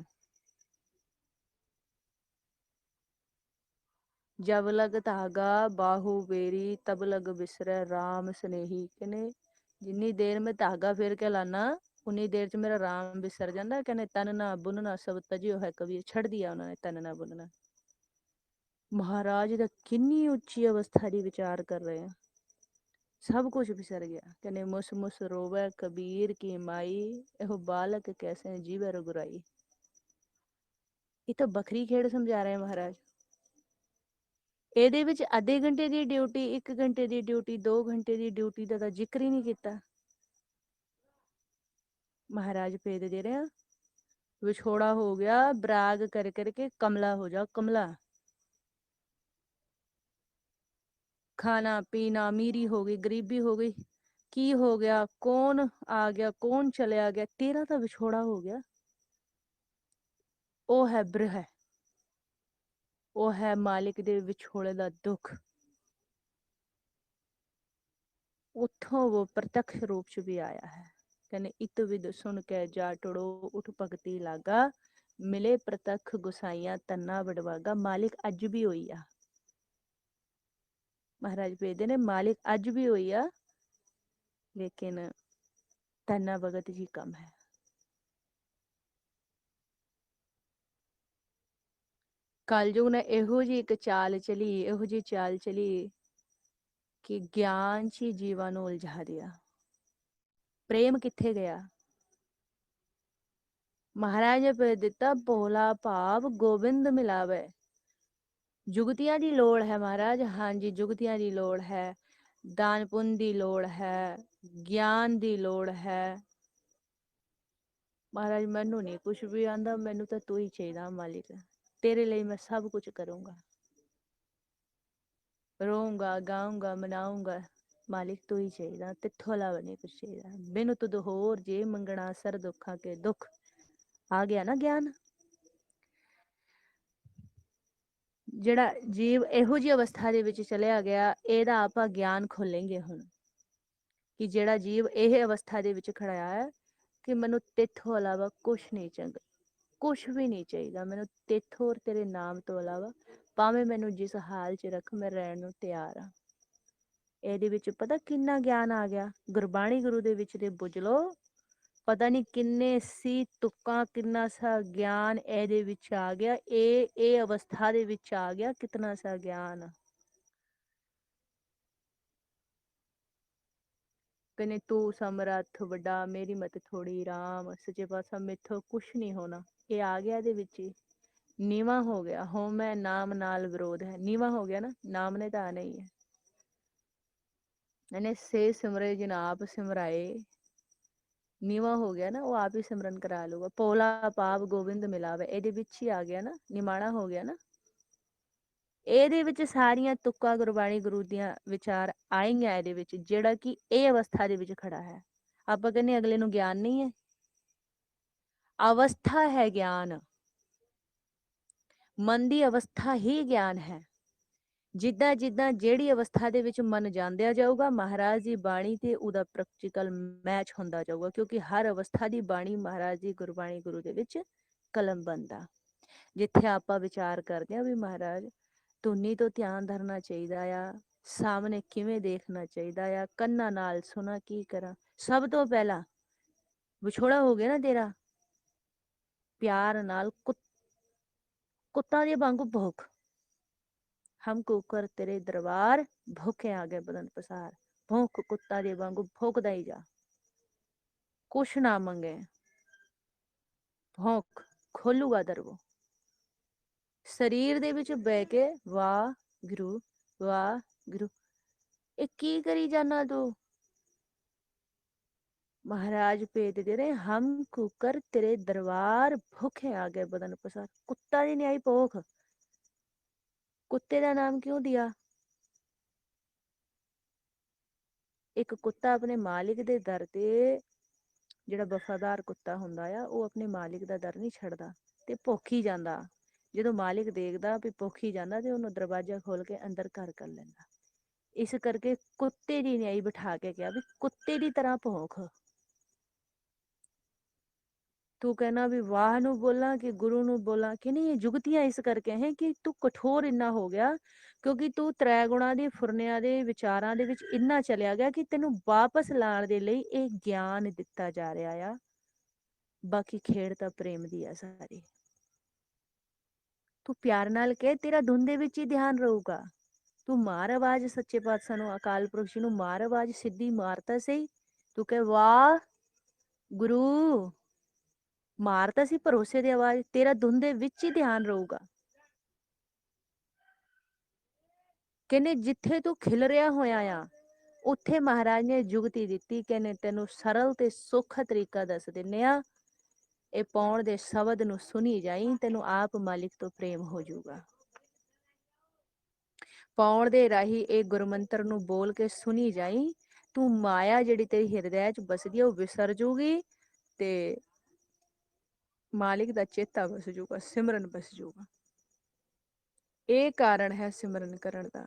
ਜਬ ਲਗ ਧਾਗਾ ਬਾਹੂ ਬੇਰੀ, ਤਬ ਲਗ ਬਿਸਰੈ ਰਾਮ ਸਨੇਹੀ। ਕਹਿੰਦੇ ਜਿੰਨੀ ਦੇਰ ਮੈਂ ਧਾਗਾ ਫੇਰ ਕੇ ਲਾਣਾ, ਉਨੀ ਦੇਰ ਚ ਮੇਰਾ ਰਾਮ ਬਿਸਰ ਜਾਂਦਾ। ਕਹਿੰਦੇ ਤਨ ਨਾ ਬੁਨਨਾ ਸਭ ਤਜਿਓ ਹੈ ਕਬੀਰ। ਛੱਡ ਦਿਆ ਉਹਨਾਂ ਨੇ ਤਨ ਨਾ ਬੁਨਨਾ। ਮਹਾਰਾਜ ਦਾ ਕਿੰਨੀ ਉੱਚੀ ਅਵਸਥਾ ਦੀ ਵਿਚਾਰ ਕਰ ਰਹੇ ਆ, ਸਭ ਕੁਝ ਵਿਸਰ ਗਿਆ। ਕਹਿੰਦੇ ਮੁਸ ਮੁਸ ਰੋਵੈ ਕਬੀਰ ਕੀ ਮਾਈ, ਇਹੋ ਬਾਲਕ ਕੈਸੇ ਜੀਵੈ ਰਘੁਰਾਈ। ਇਹ ਤਾਂ ਵੱਖਰੀ ਖੇਡ ਸਮਝਾ ਰਹੇ ਮਹਾਰਾਜ। ਇਹਦੇ ਵਿੱਚ ਅੱਧੇ ਘੰਟੇ ਦੀ ਡਿਊਟੀ, 1 ਘੰਟੇ ਦੀ ਡਿਊਟੀ, 2 ਘੰਟੇ ਦੀ ਡਿਊਟੀ ਦਾ ਤਾਂ ਜ਼ਿਕਰ ਹੀ ਨਹੀਂ ਕੀਤਾ। ਮਹਾਰਾਜ ਭੇਦ ਦੇ ਰਹੇ ਆ, ਵਿਛੋੜਾ ਹੋ ਗਿਆ, ਬਰਾਗ ਕਰ ਕਰਕੇ ਕਮਲਾ ਹੋ ਜਾ, ਕਮਲਾ। ਖਾਣਾ ਪੀਣਾ, ਅਮੀਰੀ ਹੋ ਗਈ, ਗਰੀਬੀ ਹੋ ਗਈ, ਕੀ ਹੋ ਗਿਆ, ਕੌਣ ਆ ਗਿਆ, ਕੌਣ ਚਲਿਆ ਗਿਆ, ਤੇਰਾ ਤਾਂ ਵਿਛੋੜਾ ਹੋ ਗਿਆ। ਉਹ ਹੈ ਬ੍ਰਿਹ, ਉਹ ਹੈ ਮਾਲਿਕ ਦੇ ਵਿਛੋੜੇ ਦਾ ਦੁੱਖ। ਉੱਥੋਂ ਉਹ ਪ੍ਰਤੱਖ ਰੂਪ ਚ ਵੀ ਆਇਆ ਹੈ। ਕਹਿੰਦੇ ਇਤ ਵਿਦ ਸੁਣ ਕੇ ਜਾ ਟੜੋ, ਉਠ ਭਗਤੀ ਲਾਗਾ, ਮਿਲੇ ਪ੍ਰਤੱਖ ਗੁਸਾਈਆਂ ਤੰਨਾ ਵਡਵਾਗਾ। ਮਾਲਿਕ ਅੱਜ ਵੀ ਹੋਈ ਆ। ਮਹਾਰਾਜ ਭੇਜਦੇ ਨੇ ਮਾਲਿਕ ਅੱਜ ਵੀ ਹੋਈ ਆ, ਲੇਕਿਨ ਤੰਨਾ ਭਗਤ ਜੀ ਕਮ ਹੈ। ਕਲਯੁਗ ਨੇ ਇਹੋ ਜਿਹੀ ਇੱਕ ਚਾਲ ਚਲੀ, ਇਹੋ ਜਿਹੀ ਚਾਲ ਚਲੀ ਕਿ ਗਿਆਨ 'ਚ ਹੀ ਜੀਵਾਂ ਨੂੰ ਉਲਝਾ ਦਿਆ। ਪ੍ਰੇਮ ਕਿੱਥੇ ਗਿਆ? ਮਹਾਰਾਜ ਨੇ ਭੇਜ ਦਿੱਤਾ ਭੋਲਾ ਭਾਵ ਗੋਬਿੰਦ ਮਿਲਾਵੇ। ਜੁਗਤੀਆਂ ਦੀ ਲੋੜ ਹੈ ਮਹਾਰਾਜ, ਹਾਂਜੀ ਜੁਗਤੀਆਂ ਦੀ ਲੋੜ ਹੈ, ਦਾਨ ਪੁੰਨ ਦੀ ਲੋੜ ਹੈ, ਗਿਆਨ ਦੀ ਲੋੜ ਹੈ। ਮਹਾਰਾਜ ਮੈਨੂੰ ਨਹੀਂ ਕੁਛ ਵੀ ਆਂਦਾ, ਮੈਨੂੰ ਤਾਂ ਤੂੰ ਹੀ ਚਾਹੀਦਾ ਮਾਲਿਕ, ਤੇਰੇ ਲਈ ਮੈਂ ਸਭ ਕੁਝ ਕਰੂੰਗਾ, ਰੋਊਂਗਾ ਗਾਊਂਗਾ ਮਨਾਊਂਗਾ, ਮਾਲਿਕ ਤੂੰ ਹੀ ਚਾਹੀਦਾ, ਤਿੱਥੋਂ ਇਲਾਵਾ ਨਹੀਂ ਕੁਛ ਚਾਹੀਦਾ। ਬਿਨ ਤੁਧ ਹੋਰ ਜੇ ਮੰਗਣਾ ਸਰ ਦੁੱਖਾਂ ਕੇ ਦੁੱਖ। ਆ ਗਿਆ ਨਾ ਗਿਆਨ। ਜਿਹੜਾ ਜੀਵ ਇਹੋ ਜਿਹੀ ਅਵਸਥਾ ਦੇ ਵਿੱਚ ਚਲਿਆ ਗਿਆ, ਇਹਦਾ ਆਪਾਂ ਗਿਆਨ ਖੋਲੇਂਗੇ ਹੁਣ, ਕਿ ਜਿਹੜਾ ਜੀਵ ਇਹ ਅਵਸਥਾ ਦੇ ਵਿੱਚ ਖੜਾ ਹੈ ਕਿ ਮੈਨੂੰ ਤੇਥੋਂ ਇਲਾਵਾ ਕੁਛ ਨਹੀਂ ਚੰਗਾ, ਕੁਛ ਵੀ ਨਹੀਂ ਚਾਹੀਦਾ ਮੈਨੂੰ ਤੇਥੋਂ ਔਰ ਤੇਰੇ ਨਾਮ ਤੋਂ ਇਲਾਵਾ, ਭਾਵੇਂ ਮੈਨੂੰ ਜਿਸ ਹਾਲ 'ਚ ਰੱਖ ਮੈਂ ਰਹਿਣ ਨੂੰ ਤਿਆਰ ਹਾਂ। ਇਹਦੇ ਵਿੱਚ ਪਤਾ ਕਿੰਨਾ ਗਿਆਨ ਆ ਗਿਆ। ਗੁਰਬਾਣੀ ਗੁਰੂ ਦੇ ਵਿੱਚ ਤੇ ਬੁੱਝ ਲਓ, ਪਤਾ ਨਹੀਂ ਕਿੰਨੇ ਸੀ ਤੁਕਾਂ, ਕਿੰਨਾ ਸਾ ਗਿਆਨ ਇਹਦੇ ਵਿੱਚ ਆ ਗਿਆ। ਇਹ ਅਵਸਥਾ ਦੇ ਵਿੱਚ ਆ ਗਿਆ ਕਿਤਨਾ ਸਾ ਗਿਆਨ। ਕਹਿੰਦੇ ਤੂੰ ਸਮਰੱਥ ਵੱਡਾ, ਮੇਰੀ ਮਤ ਥੋੜੀ ਰਾਮ, ਸੱਚੇ ਪਾਤਸ਼ਾਹ ਮੈਥੋਂ ਕੁਛ ਨਹੀਂ ਹੋਣਾ। ਇਹ ਆ ਗਿਆ ਇਹਦੇ ਵਿੱਚ ਹੀ, ਨੀਵਾਂ ਹੋ ਗਿਆ। ਹੋ ਮੈਂ ਨਾਮ ਨਾਲ ਵਿਰੋਧ ਹੈ, ਨੀਵਾਂ ਹੋ ਗਿਆ ਨਾ, ਨਾਮ ਨੇ ਤਾਂ ਆਣਾ ਹੀ ਹੈ। ਇਹਨੇ ਸੇ ਸਿਮਰੇ ਜਿਨ ਆਪ ਸਿਮਰਾਏ, ਨੀਵਾਂ ਹੋ ਗਿਆ ਨਾ, ਉਹ ਆਪ ਹੀ ਸਿਮਰਨ ਕਰਾ ਲੂਗਾ। ਭੋਲਾ ਭਾਵ ਗੋਬਿੰਦ ਮਿਲਾਵੇ, ਇਹਦੇ ਵਿੱਚ ਹੀ ਆ ਗਿਆ ਨਾ, ਨਿਮਾਣਾ ਹੋ ਗਿਆ ਨਾ। ਇਹਦੇ ਵਿੱਚ ਸਾਰੀਆਂ ਤੁਕਾਂ ਗੁਰਬਾਣੀ ਗੁਰੂ ਦੀਆਂ ਵਿਚਾਰ ਆਏਗੀਆਂ ਇਹਦੇ ਵਿੱਚ, ਜਿਹੜਾ ਕਿ ਇਹ ਅਵਸਥਾ ਦੇ ਵਿੱਚ ਖੜਾ ਹੈ। ਆਪਾਂ ਕਹਿੰਦੇ ਅਗਲੇ ਨੂੰ ਗਿਆਨ ਨਹੀਂ ਹੈ, ਅਵਸਥਾ ਹੈ ਗਿਆਨ। ਮਨ ਦੀ ਅਵਸਥਾ ਹੀ ਗਿਆਨ ਹੈ। ਜਿੱਦਾਂ ਜਿੱਦਾਂ ਜਿਹੜੀ ਅਵਸਥਾ ਦੇ ਵਿੱਚ ਮਨ ਜਾਂਦਿਆ ਜਾਊਗਾ, ਮਹਾਰਾਜ ਦੀ ਬਾਣੀ ਤੇ ਉਹਦਾ ਪ੍ਰੈਕਟੀਕਲ ਮੈਚ ਹੁੰਦਾ ਜਾਊਗਾ, ਕਿਉਂਕਿ ਹਰ ਅਵਸਥਾ ਦੀ ਬਾਣੀ ਮਹਾਰਾਜ ਦੀ ਗੁਰਬਾਣੀ ਗੁਰੂ ਦੇ ਵਿੱਚ ਕਲਮ ਬਣਦਾ। ਜਿੱਥੇ ਆਪਾਂ ਵਿਚਾਰ ਕਰਦੇ ਹਾਂ ਵੀ ਮਹਾਰਾਜ ਧੁਨੀ ਤੋਂ ਧਿਆਨ ਧਰਨਾ ਚਾਹੀਦਾ ਆ, ਸਾਹਮਣੇ ਕਿਵੇਂ ਦੇਖਣਾ ਚਾਹੀਦਾ ਆ, ਕੰਨਾਂ ਨਾਲ ਸੁਣਾ ਕੀ ਕਰਾਂ। ਸਭ ਤੋਂ ਪਹਿਲਾਂ ਵਿਛੋੜਾ ਹੋ ਗਿਆ ਨਾ ਤੇਰਾ, ਪਿਆਰ ਨਾਲ ਕੁੱਤਾ ਦੇ ਵਾਂਗੂ ਭੌਂਕ। ਹਮ ਕੁਕਰ ਤੇਰੇ ਦਰਬਾਰ, ਭੁੱਖੇ ਆ ਗਏ ਬਦਨ ਪਸਾਰ। ਭੌਂਕ ਕੁੱਤਾ ਦੇ ਵਾਂਗੂ ਭੌਂਕਦਾ ਹੀ ਜਾ, ਕੁਛ ਨਾ ਮੰਗੇ, ਭੌਂਕ, ਖੋਲੂਗਾ ਦਰਵੋ। ਸਰੀਰ ਦੇ ਵਿੱਚ ਬਹਿ ਕੇ ਵਾਹਿਗੁਰੂ ਵਾਹਿਗੁਰੂ, ਇਹ ਕੀ ਕਰੀ ਜਾਨਾ ਤੂੰ? ਮਹਾਰਾਜ ਭੇਜ ਦੇ ਰਹੇ, ਹਮ ਕੁਕਰ ਤੇਰੇ ਦਰਬਾਰ, ਭੁੱਖੇ ਆ ਗਏ ਬਦਨ ਪਸਾਰ। ਕੁੱਤਾ ਦੀ ਨਿਆਈ ਭੌਂਕ। ਕੁੱਤੇ ਦਾ ਨਾਮ ਕਿਉਂ ਦਿਆ? ਇੱਕ ਕੁੱਤਾ ਆਪਣੇ ਮਾਲਿਕ ਦੇ ਦਰ ਤੇ, ਜਿਹੜਾ ਵਫਾਦਾਰ ਕੁੱਤਾ ਹੁੰਦਾ ਆ, ਉਹ ਆਪਣੇ ਮਾਲਿਕ ਦਾ ਦਰ ਨਹੀਂ ਛੱਡਦਾ ਤੇ ਭੁੱਖੀ ਜਾਂਦਾ। ਜਦੋਂ ਮਾਲਿਕ ਦੇਖਦਾ ਵੀ ਭੁੱਖੀ ਜਾਂਦਾ ਤੇ ਉਹਨੂੰ ਦਰਵਾਜ਼ਾ ਖੋਲ ਕੇ ਅੰਦਰ ਘਰ ਕਰ ਲੈਂਦਾ। ਇਸ ਕਰਕੇ ਕੁੱਤੇ ਦੀ ਨਿਆਈ ਬਿਠਾ ਕੇ ਕਿਹਾ ਵੀ ਕੁੱਤੇ ਦੀ ਤਰ੍ਹਾਂ ਭੌਂਕ। ਤੂੰ ਕਹਿਣਾ ਵੀ ਵਾਹ ਨੂੰ ਬੋਲਾਂ ਕਿ ਗੁਰੂ ਨੂੰ ਬੋਲਾਂ, ਕਿ ਨਹੀਂ, ਇਹ ਜੁਗਤੀਆਂ ਇਸ ਕਰਕੇ ਹੈ ਕਿ ਤੂੰ ਕਠੋਰ ਇੰਨਾ ਹੋ ਗਿਆ, ਕਿਉਂਕਿ ਤੂੰ ਤ੍ਰੈ ਗੁਣਾਂ ਦੇ ਫੁਰਨਿਆਂ ਦੇ ਵਿਚਾਰਾਂ ਦੇ ਵਿੱਚ ਇੰਨਾ ਚਲਿਆ ਗਿਆ ਕਿ ਤੈਨੂੰ ਵਾਪਸ ਲਾਉਣ ਦੇ ਲਈ ਇਹ ਗਿਆਨ ਦਿੱਤਾ ਜਾ ਰਿਹਾ ਆ। ਬਾਕੀ ਖੇਡ ਤਾਂ ਪ੍ਰੇਮ ਦੀ ਆ ਸਾਰੀ। ਤੂੰ ਪਿਆਰ ਨਾਲ ਕਹਿ, ਤੇਰਾ ਧੁਨ ਦੇ ਵਿੱਚ ਹੀ ਧਿਆਨ ਰਹੂਗਾ। ਤੂੰ ਮਾਰ ਆਵਾਜ਼ ਸੱਚੇ ਪਾਤਸ਼ਾਹ ਨੂੰ, ਅਕਾਲ ਪੁਰਖ ਜੀ ਨੂੰ ਮਾਰ ਆਵਾਜ਼, ਸਿੱਧੀ ਮਾਰ ਤਾਂ ਸਹੀ। ਤੂੰ ਕਹਿ ਵਾਹ ਗੁਰੂ, ਮਾਰ ਤਾਂ ਸੀ ਭਰੋਸੇ ਦੀ ਆਵਾਜ਼, ਤੇਰਾ ਧੁਨ ਦੇ ਵਿੱਚ ਹੀ ਧਿਆਨ ਰਹੂਗਾ। ਕਹਿੰਦੇ ਜਿੱਥੇ ਤੂੰ ਖਿਲ ਰਿਹਾ ਹੋਇਆ ਆ, ਉੱਥੇ ਮਹਾਰਾਜ ਨੇ ਜੁਗਤੀ ਦਿੱਤੀ। ਕਹਿੰਦੇ ਤੈਨੂੰ ਸਰਲ ਤੇ ਸੌਖਾ ਤਰੀਕਾ ਦੱਸ ਦਿੰਨੇ ਆ, ਇਹ ਪਾਉਣ ਦੇ ਸ਼ਬਦ ਨੂੰ ਸੁਣੀ ਜਾਈ, ਤੈਨੂੰ ਆਪ ਮਾਲਿਕ ਤੋਂ ਪ੍ਰੇਮ ਹੋ ਜਾਊਗਾ। ਪਾਉਣ ਦੇ ਰਾਹੀਂ ਇਹ ਗੁਰਮੰਤਰ ਨੂੰ ਬੋਲ ਕੇ ਸੁਣੀ ਜਾਈ, ਤੂੰ ਮਾਇਆ ਜਿਹੜੀ ਤੇਰੀ ਹਿਰਦੈ ਚ ਬਸਦੀ ਹੈ ਉਹ ਵਿਸਰ ਜੂਗੀ ਤੇ ਮਾਲਿਕ ਦਾ ਚੇਤਾ ਬਸ ਜੂਗਾ, ਸਿਮਰਨ ਬਸ ਜੂਗਾ। ਇਹ ਕਾਰਨ ਹੈ ਸਿਮਰਨ ਕਰਨ ਦਾ।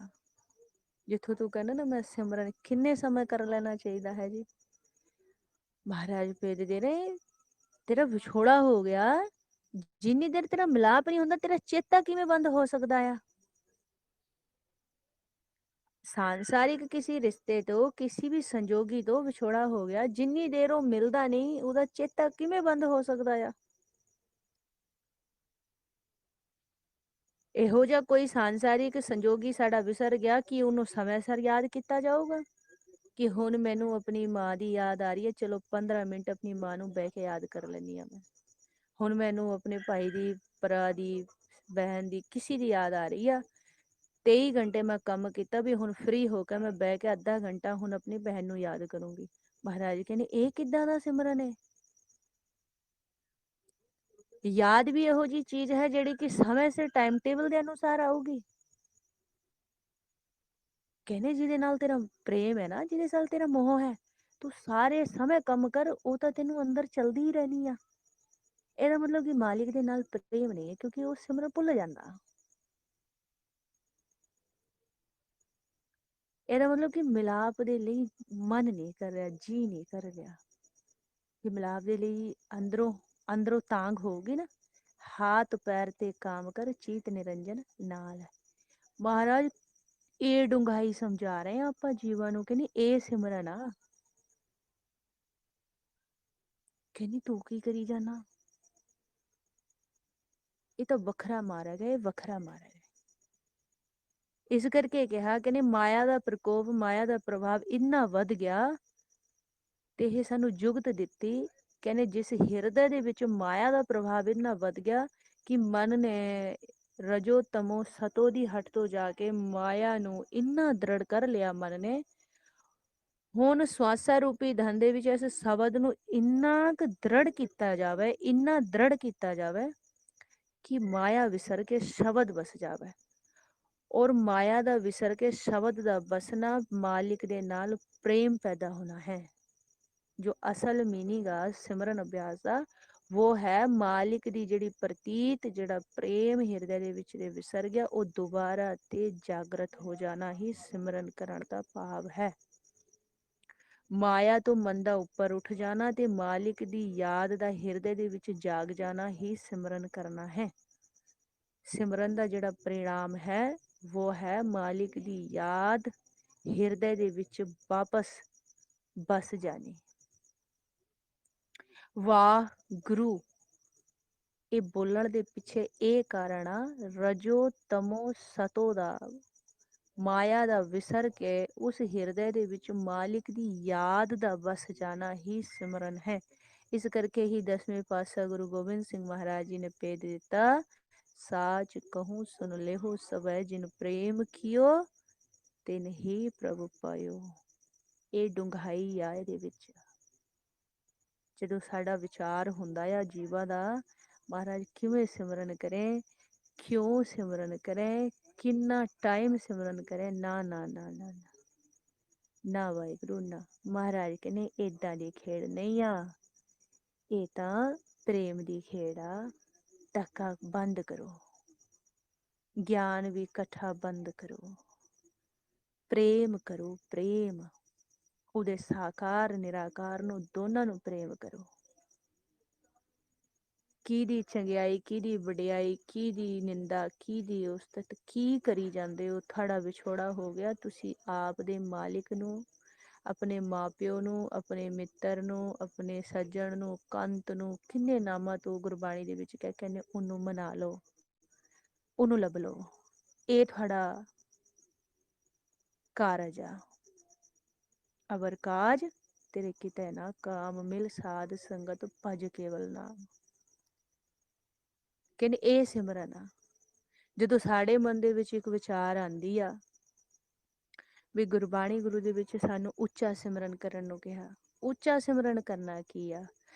ਜਿੱਥੋਂ ਤੂੰ ਕਹਿੰਦਾ ਨਾ ਮੈਂ ਸਿਮਰਨ ਕਿੰਨੇ ਸਮੇਂ ਕਰ ਲੈਣਾ ਚਾਹੀਦਾ ਹੈ ਜੀ, ਮਹਾਰਾਜ ਭੇਜਦੇ ਨੇ, ਤੇਰਾ ਵਿਛੋੜਾ ਹੋ ਗਿਆ, ਜਿੰਨੀ ਦੇਰ ਤੇਰਾ ਮਿਲਾਪ ਨਹੀਂ ਹੁੰਦਾ, ਤੇਰਾ ਚੇਤਾ ਕਿਵੇਂ ਬੰਦ ਹੋ ਸਕਦਾ ਆ? सांसारिक किसी रिश्ते तो, किसी भी संजोगी तो विछोड़ा हो गया, जिन्नी देर वो मिलदा नहीं, ਉਹਦਾ ਚੇਤਾ ਕਿਵੇਂ ਬੰਦ ਹੋ ਸਕਦਾ ਆ? ਇਹੋ ਜਿਹਾ ਕੋਈ ਸਾਂਸਾਰਿਕ ਸੰਜੋਗੀ ਸਾਡਾ ਵਿਸਰ ਗਿਆ ਕਿ ਉਹਨੂੰ ਸਮੇਂ ਸਿਰ ਯਾਦ ਕੀਤਾ ਜਾਊਗਾ ਕਿ ਹੁਣ ਮੈਨੂੰ ਆਪਣੀ ਮਾਂ ਦੀ ਯਾਦ ਆ ਰਹੀ ਹੈ, ਚਲੋ 15 ਮਿੰਟ ਆਪਣੀ ਮਾਂ ਨੂੰ ਬਹਿ ਕੇ ਯਾਦ ਕਰ ਲੈਂਦੀ ਹਾਂ ਮੈਂ। ਹੁਣ ਮੈਨੂੰ ਆਪਣੇ ਭਾਈ ਦੀ, ਭਰਾ ਦੀ, ਬਹਿਨ ਦੀ, ਕਿਸੇ ਦੀ ਯਾਦ ਆ ਰਹੀ ਆ। 23 ਘੰਟੇ ਮੈਂ ਕੰਮ ਕੀਤਾ ਵੀ ਹੁਣ ਫ੍ਰੀ ਹੋ ਕੇ ਮੈਂ ਬਹਿ ਕੇ ਅੱਧਾ ਘੰਟਾ ਹੁਣ ਆਪਣੀ ਬਹਿਨ ਨੂੰ ਯਾਦ ਕਰੂੰਗੀ। ਮਹਾਰਾਜ ਕਹਿੰਦੇ ਇਹ ਕਿੱਦਾਂ ਦਾ ਸਿਮਰਨ ਹੈ? ਯਾਦ ਵੀ ਇਹੋ ਜਿਹੀ ਚੀਜ਼ ਹੈ ਜਿਹੜੀ ਕਿ ਸਮੇਂ ਸਿਰ ਟਾਈਮ ਟੇਬਲ ਦੇ ਅਨੁਸਾਰ ਆਊਗੀ। ਕਹਿੰਦੇ ਜਿਹਦੇ ਨਾਲ ਤੇਰਾ ਪ੍ਰੇਮ ਹੈ ਨਾ, ਜਿਹਦੇ ਨਾਲ ਤੇਰਾ ਮੋਹ ਹੈ, ਤੂੰ ਸਾਰੇ ਸਮੇਂ ਕੰਮ ਕਰ, ਉਹ ਤਾਂ ਤੈਨੂੰ ਅੰਦਰ ਚਲਦੀ ਹੀ ਰਹਿਣੀ ਆ। ਇਹਦਾ ਮਤਲਬ ਕਿ ਮਾਲਿਕ ਦੇ ਨਾਲ ਪ੍ਰੇਮ ਨਹੀਂ ਹੈ, ਕਿਉਂਕਿ ਉਹ ਸਿਮਰਨ ਭੁੱਲ ਜਾਂਦਾ। ਇਹਦਾ ਮਤਲਬ ਕਿ ਮਿਲਾਪ ਦੇ ਲਈ ਮਨ ਨਹੀਂ ਕਰ ਰਿਹਾ, ਜੀ ਨਹੀਂ ਕਰ ਰਿਹਾ। ਕਿ ਮਿਲਾਪ ਦੇ ਲਈ ਅੰਦਰੋਂ ਤਾਂਗ ਹੋਊਗੀ ਨਾ, ਹਾਥ ਪੈਰ ਤੇ ਕਾਮ ਕਰ, ਚੀਤ ਨਿਰੰਜਨ ਨਾਲ। ਮਹਾਰਾਜ ਇਹ ਡੂੰਘਾਈ ਸਮਝਾ ਰਹੇ ਆ ਆਪਾਂ ਜੀਵਾਂ ਨੂੰ। ਕਹਿੰਦੀ ਇਹ ਸਿਮਰਨ ਆ। ਕਹਿੰਦੀ ਤੂੰ ਕੀ ਕਰੀ ਜਾਣਾ? ਇਹ ਤਾਂ ਵੱਖਰਾ ਮਾਰਗ ਹੈ, ਇਹ ਵੱਖਰਾ ਮਾਰਗ ਹੈ। ਇਸ ਕਰਕੇ ਕਿਹਾ ਕਹਿੰਦੇ ਮਾਇਆ ਦਾ ਪ੍ਰਕੋਪ, ਮਾਇਆ ਦਾ ਪ੍ਰਭਾਵ ਇੰਨਾ ਵੱਧ ਗਿਆ ਤੇ ਇਹ ਸਾਨੂੰ ਜੁਗਤ ਦਿੱਤੀ। ਕਹਿੰਦੇ ਜਿਸ ਹਿਰਦੇ ਦੇ ਵਿੱਚ ਮਾਇਆ ਦਾ ਪ੍ਰਭਾਵ ਇੰਨਾ ਵੱਧ ਗਿਆ ਕਿ ਮਨ ਨੇ ਰਜੋ ਤਮੋ ਸਤੋ ਦੀ ਹੱਟ ਤੋਂ ਜਾ ਕੇ ਮਾਇਆ ਨੂੰ ਇੰਨਾ ਦ੍ਰਿੜ ਕਰ ਲਿਆ ਮਨ ਨੇ। ਹੁਣ ਸਵਾਸਾ ਰੂਪੀ ਧਨ ਦੇ ਵਿੱਚ ਇਸ ਸ਼ਬਦ ਨੂੰ ਇੰਨਾ ਕੁ ਦ੍ਰਿੜ ਕੀਤਾ ਜਾਵੇ, ਇੰਨਾ ਦ੍ਰਿੜ ਕੀਤਾ ਜਾਵੇ ਕਿ ਮਾਇਆ ਵਿਸਰ ਕੇ ਸ਼ਬਦ ਵਸ ਜਾਵੇ। ਔਰ ਮਾਇਆ ਦਾ ਵਿਸਰ ਕੇ ਸ਼ਬਦ ਦਾ ਬਸਣਾ ਮਾਲਿਕ ਦੇ ਨਾਲ ਪ੍ਰੇਮ ਪੈਦਾ ਹੋਣਾ ਹੈ। ਜੋ ਅਸਲ ਮੀਨਿੰਗ ਆ ਸਿਮਰਨ ਅਭਿਆਸ ਦਾ ਉਹ ਹੈ ਮਾਲਿਕ ਦੀ ਜਿਹੜੀ ਪ੍ਰਤੀਤ, ਜਿਹੜਾ ਪ੍ਰੇਮ ਹਿਰਦੇ ਦੇ ਵਿੱਚ ਦੇ ਵਿਸਰ ਗਿਆ, ਉਹ ਦੁਬਾਰਾ ਤੇ ਜਾਗਰਤ ਹੋ ਜਾਣਾ ਹੀ ਸਿਮਰਨ ਕਰਨ ਦਾ ਭਾਵ ਹੈ। ਮਾਇਆ ਤੋਂ ਮਨ ਦਾ ਉੱਪਰ ਉੱਠ ਜਾਣਾ ਤੇ ਮਾਲਿਕ ਦੀ ਯਾਦ ਦਾ ਹਿਰਦੇ ਦੇ ਵਿੱਚ ਜਾਗ ਜਾਣਾ ਹੀ ਸਿਮਰਨ ਕਰਨਾ ਹੈ। ਸਿਮਰਨ ਦਾ ਜਿਹੜਾ परिणाम ਹੈ वो है मालिक ਦੀ ਯਾਦ ਹਿਰਦੇ ਦੇ ਵਿੱਚ ਵਾਪਸ ਬਸ ਜਾਣੀ। ਵਾਹਿਗੁਰੂ ਇਹ ਬੋਲਣ ਦੇ ਪਿੱਛੇ ਇਹ ਕਾਰਨ ਆ, ਰਜੋ ਤਮੋ ਸਤੋ ਦਾ ਮਾਇਆ ਦਾ ਵਿਸਰ ਕੇ ਉਸ ਹਿਰਦੇ ਦੇ ਵਿੱਚ ਮਾਲਿਕ ਦੀ ਯਾਦ ਦਾ ਵਸ ਜਾਣਾ ਹੀ ਸਿਮਰਨ ਹੈ। ਇਸ ਕਰਕੇ ਹੀ 10ਵੇਂ ਪਾਤਸ਼ਾਹ ਗੁਰੂ ਗੋਬਿੰਦ ਸਿੰਘ ਮਹਾਰਾਜ ਜੀ ਨੇ ਭੇਦ ਦਿੱਤਾ, ਸਾਚ ਕਹੂੰ ਸੁਨ ਲੇਹੋ ਸਭੈ ਜਿਨ ਪ੍ਰੇਮ ਕੀਓ ਤਿਨ ਹੀ ਪ੍ਰਭੂ ਪਾਇਓ। ਇਹ ਡੂੰਘਾਈ ਆ ਇਹਦੇ ਵਿੱਚ। ਜਦੋਂ ਸਾਡਾ ਵਿਚਾਰ ਹੁੰਦਾ ਆ ਜੀਵਾਂ ਦਾ, ਮਹਾਰਾਜ ਕਿਵੇਂ ਸਿਮਰਨ ਕਰੇ, ਕਿਉਂ ਸਿਮਰਨ ਕਰੇ, ਕਿੰਨਾ ਟਾਈਮ ਸਿਮਰਨ ਕਰੇ, ਨਾ ਨਾ ਨਾ ਨਾ ਨਾ ਵਾਹਿਗੁਰੂ ਨਾ। ਮਹਾਰਾਜ ਕਹਿੰਦੇ ਏਦਾਂ ਦੀ ਖੇਡ ਨਹੀਂ ਆ, ਇਹ ਤਾਂ ਪ੍ਰੇਮ ਦੀ ਖੇਡ ਆ। ਟੱਕਾ ਬੰਦ ਕਰੋ, ਗਿਆਨ ਵੀ ਇਕੱਠਾ ਬੰਦ ਕਰੋ, ਪ੍ਰੇਮ ਕਰੋ, ਪ੍ਰੇਮ ਉਹਦੇ ਸਾਕਾਰ ਨਿਰਾਕਾਰ ਨੂੰ ਦੋਨਾਂ ਨੂੰ ਪ੍ਰੇਮ ਕਰੋ। ਕਿਹਦੀ ਚੰਗਿਆਈ, ਕਿਹਦੀ ਵਡਿਆਈ, ਕਿਹਦੀ ਨਿੰਦਾ, ਕਿਹਦੀ ਉਸਤਤ, ਕੀ ਕਰੀ ਜਾਂਦੇ ਹੋ? ਤੁਹਾਡਾ ਵਿਛੋੜਾ ਹੋ ਗਿਆ, ਤੁਸੀਂ ਆਪ ਦੇ ਮਾਲਿਕ ਨੂੰ, ਆਪਣੇ ਮਾਪਿਓ ਨੂੰ, ਆਪਣੇ ਮਿੱਤਰ ਨੂੰ, ਆਪਣੇ ਸੱਜਣ ਨੂੰ, ਕੰਤ ਨੂੰ, ਕਿੰਨੇ ਨਾਮਾਂ ਤੋਂ ਗੁਰਬਾਣੀ ਦੇ ਵਿੱਚ ਕਹਿੰਦੇ ਉਹਨੂੰ ਮਨਾ ਲਓ, ਉਹਨੂੰ ਲੱਭ ਲਓ। ਇਹ ਤੁਹਾਡਾ ਕਾਰਜ ਆ। ਅਵਰ ਕਾਜ ਤੇਰੇ ਕਿਤੇ ਨਾ ਕਾਮ ਮਿਲ ਸਾਧ ਸੰਗਤ ਭਜ ਕੇਵਲ ਨਾਮ। ਕਹਿੰਦੇ ਇਹ ਸਿਮਰਨ ਆ। ਜਦੋਂ ਸਾਡੇ ਮਨ ਦੇ ਵਿੱਚ ਇੱਕ ਵਿਚਾਰ ਆਂਦੀ ਆ ਵੀ ਗੁਰਬਾਣੀ ਗੁਰੂ ਦੇ ਵਿੱਚ ਸਾਨੂੰ ਉੱਚਾ ਸਿਮਰਨ ਕਰਨ ਨੂੰ ਕਿਹਾ। ਉੱਚਾ ਸਿਮਰਨ ਕਰਨਾ ਕੀ ਆ?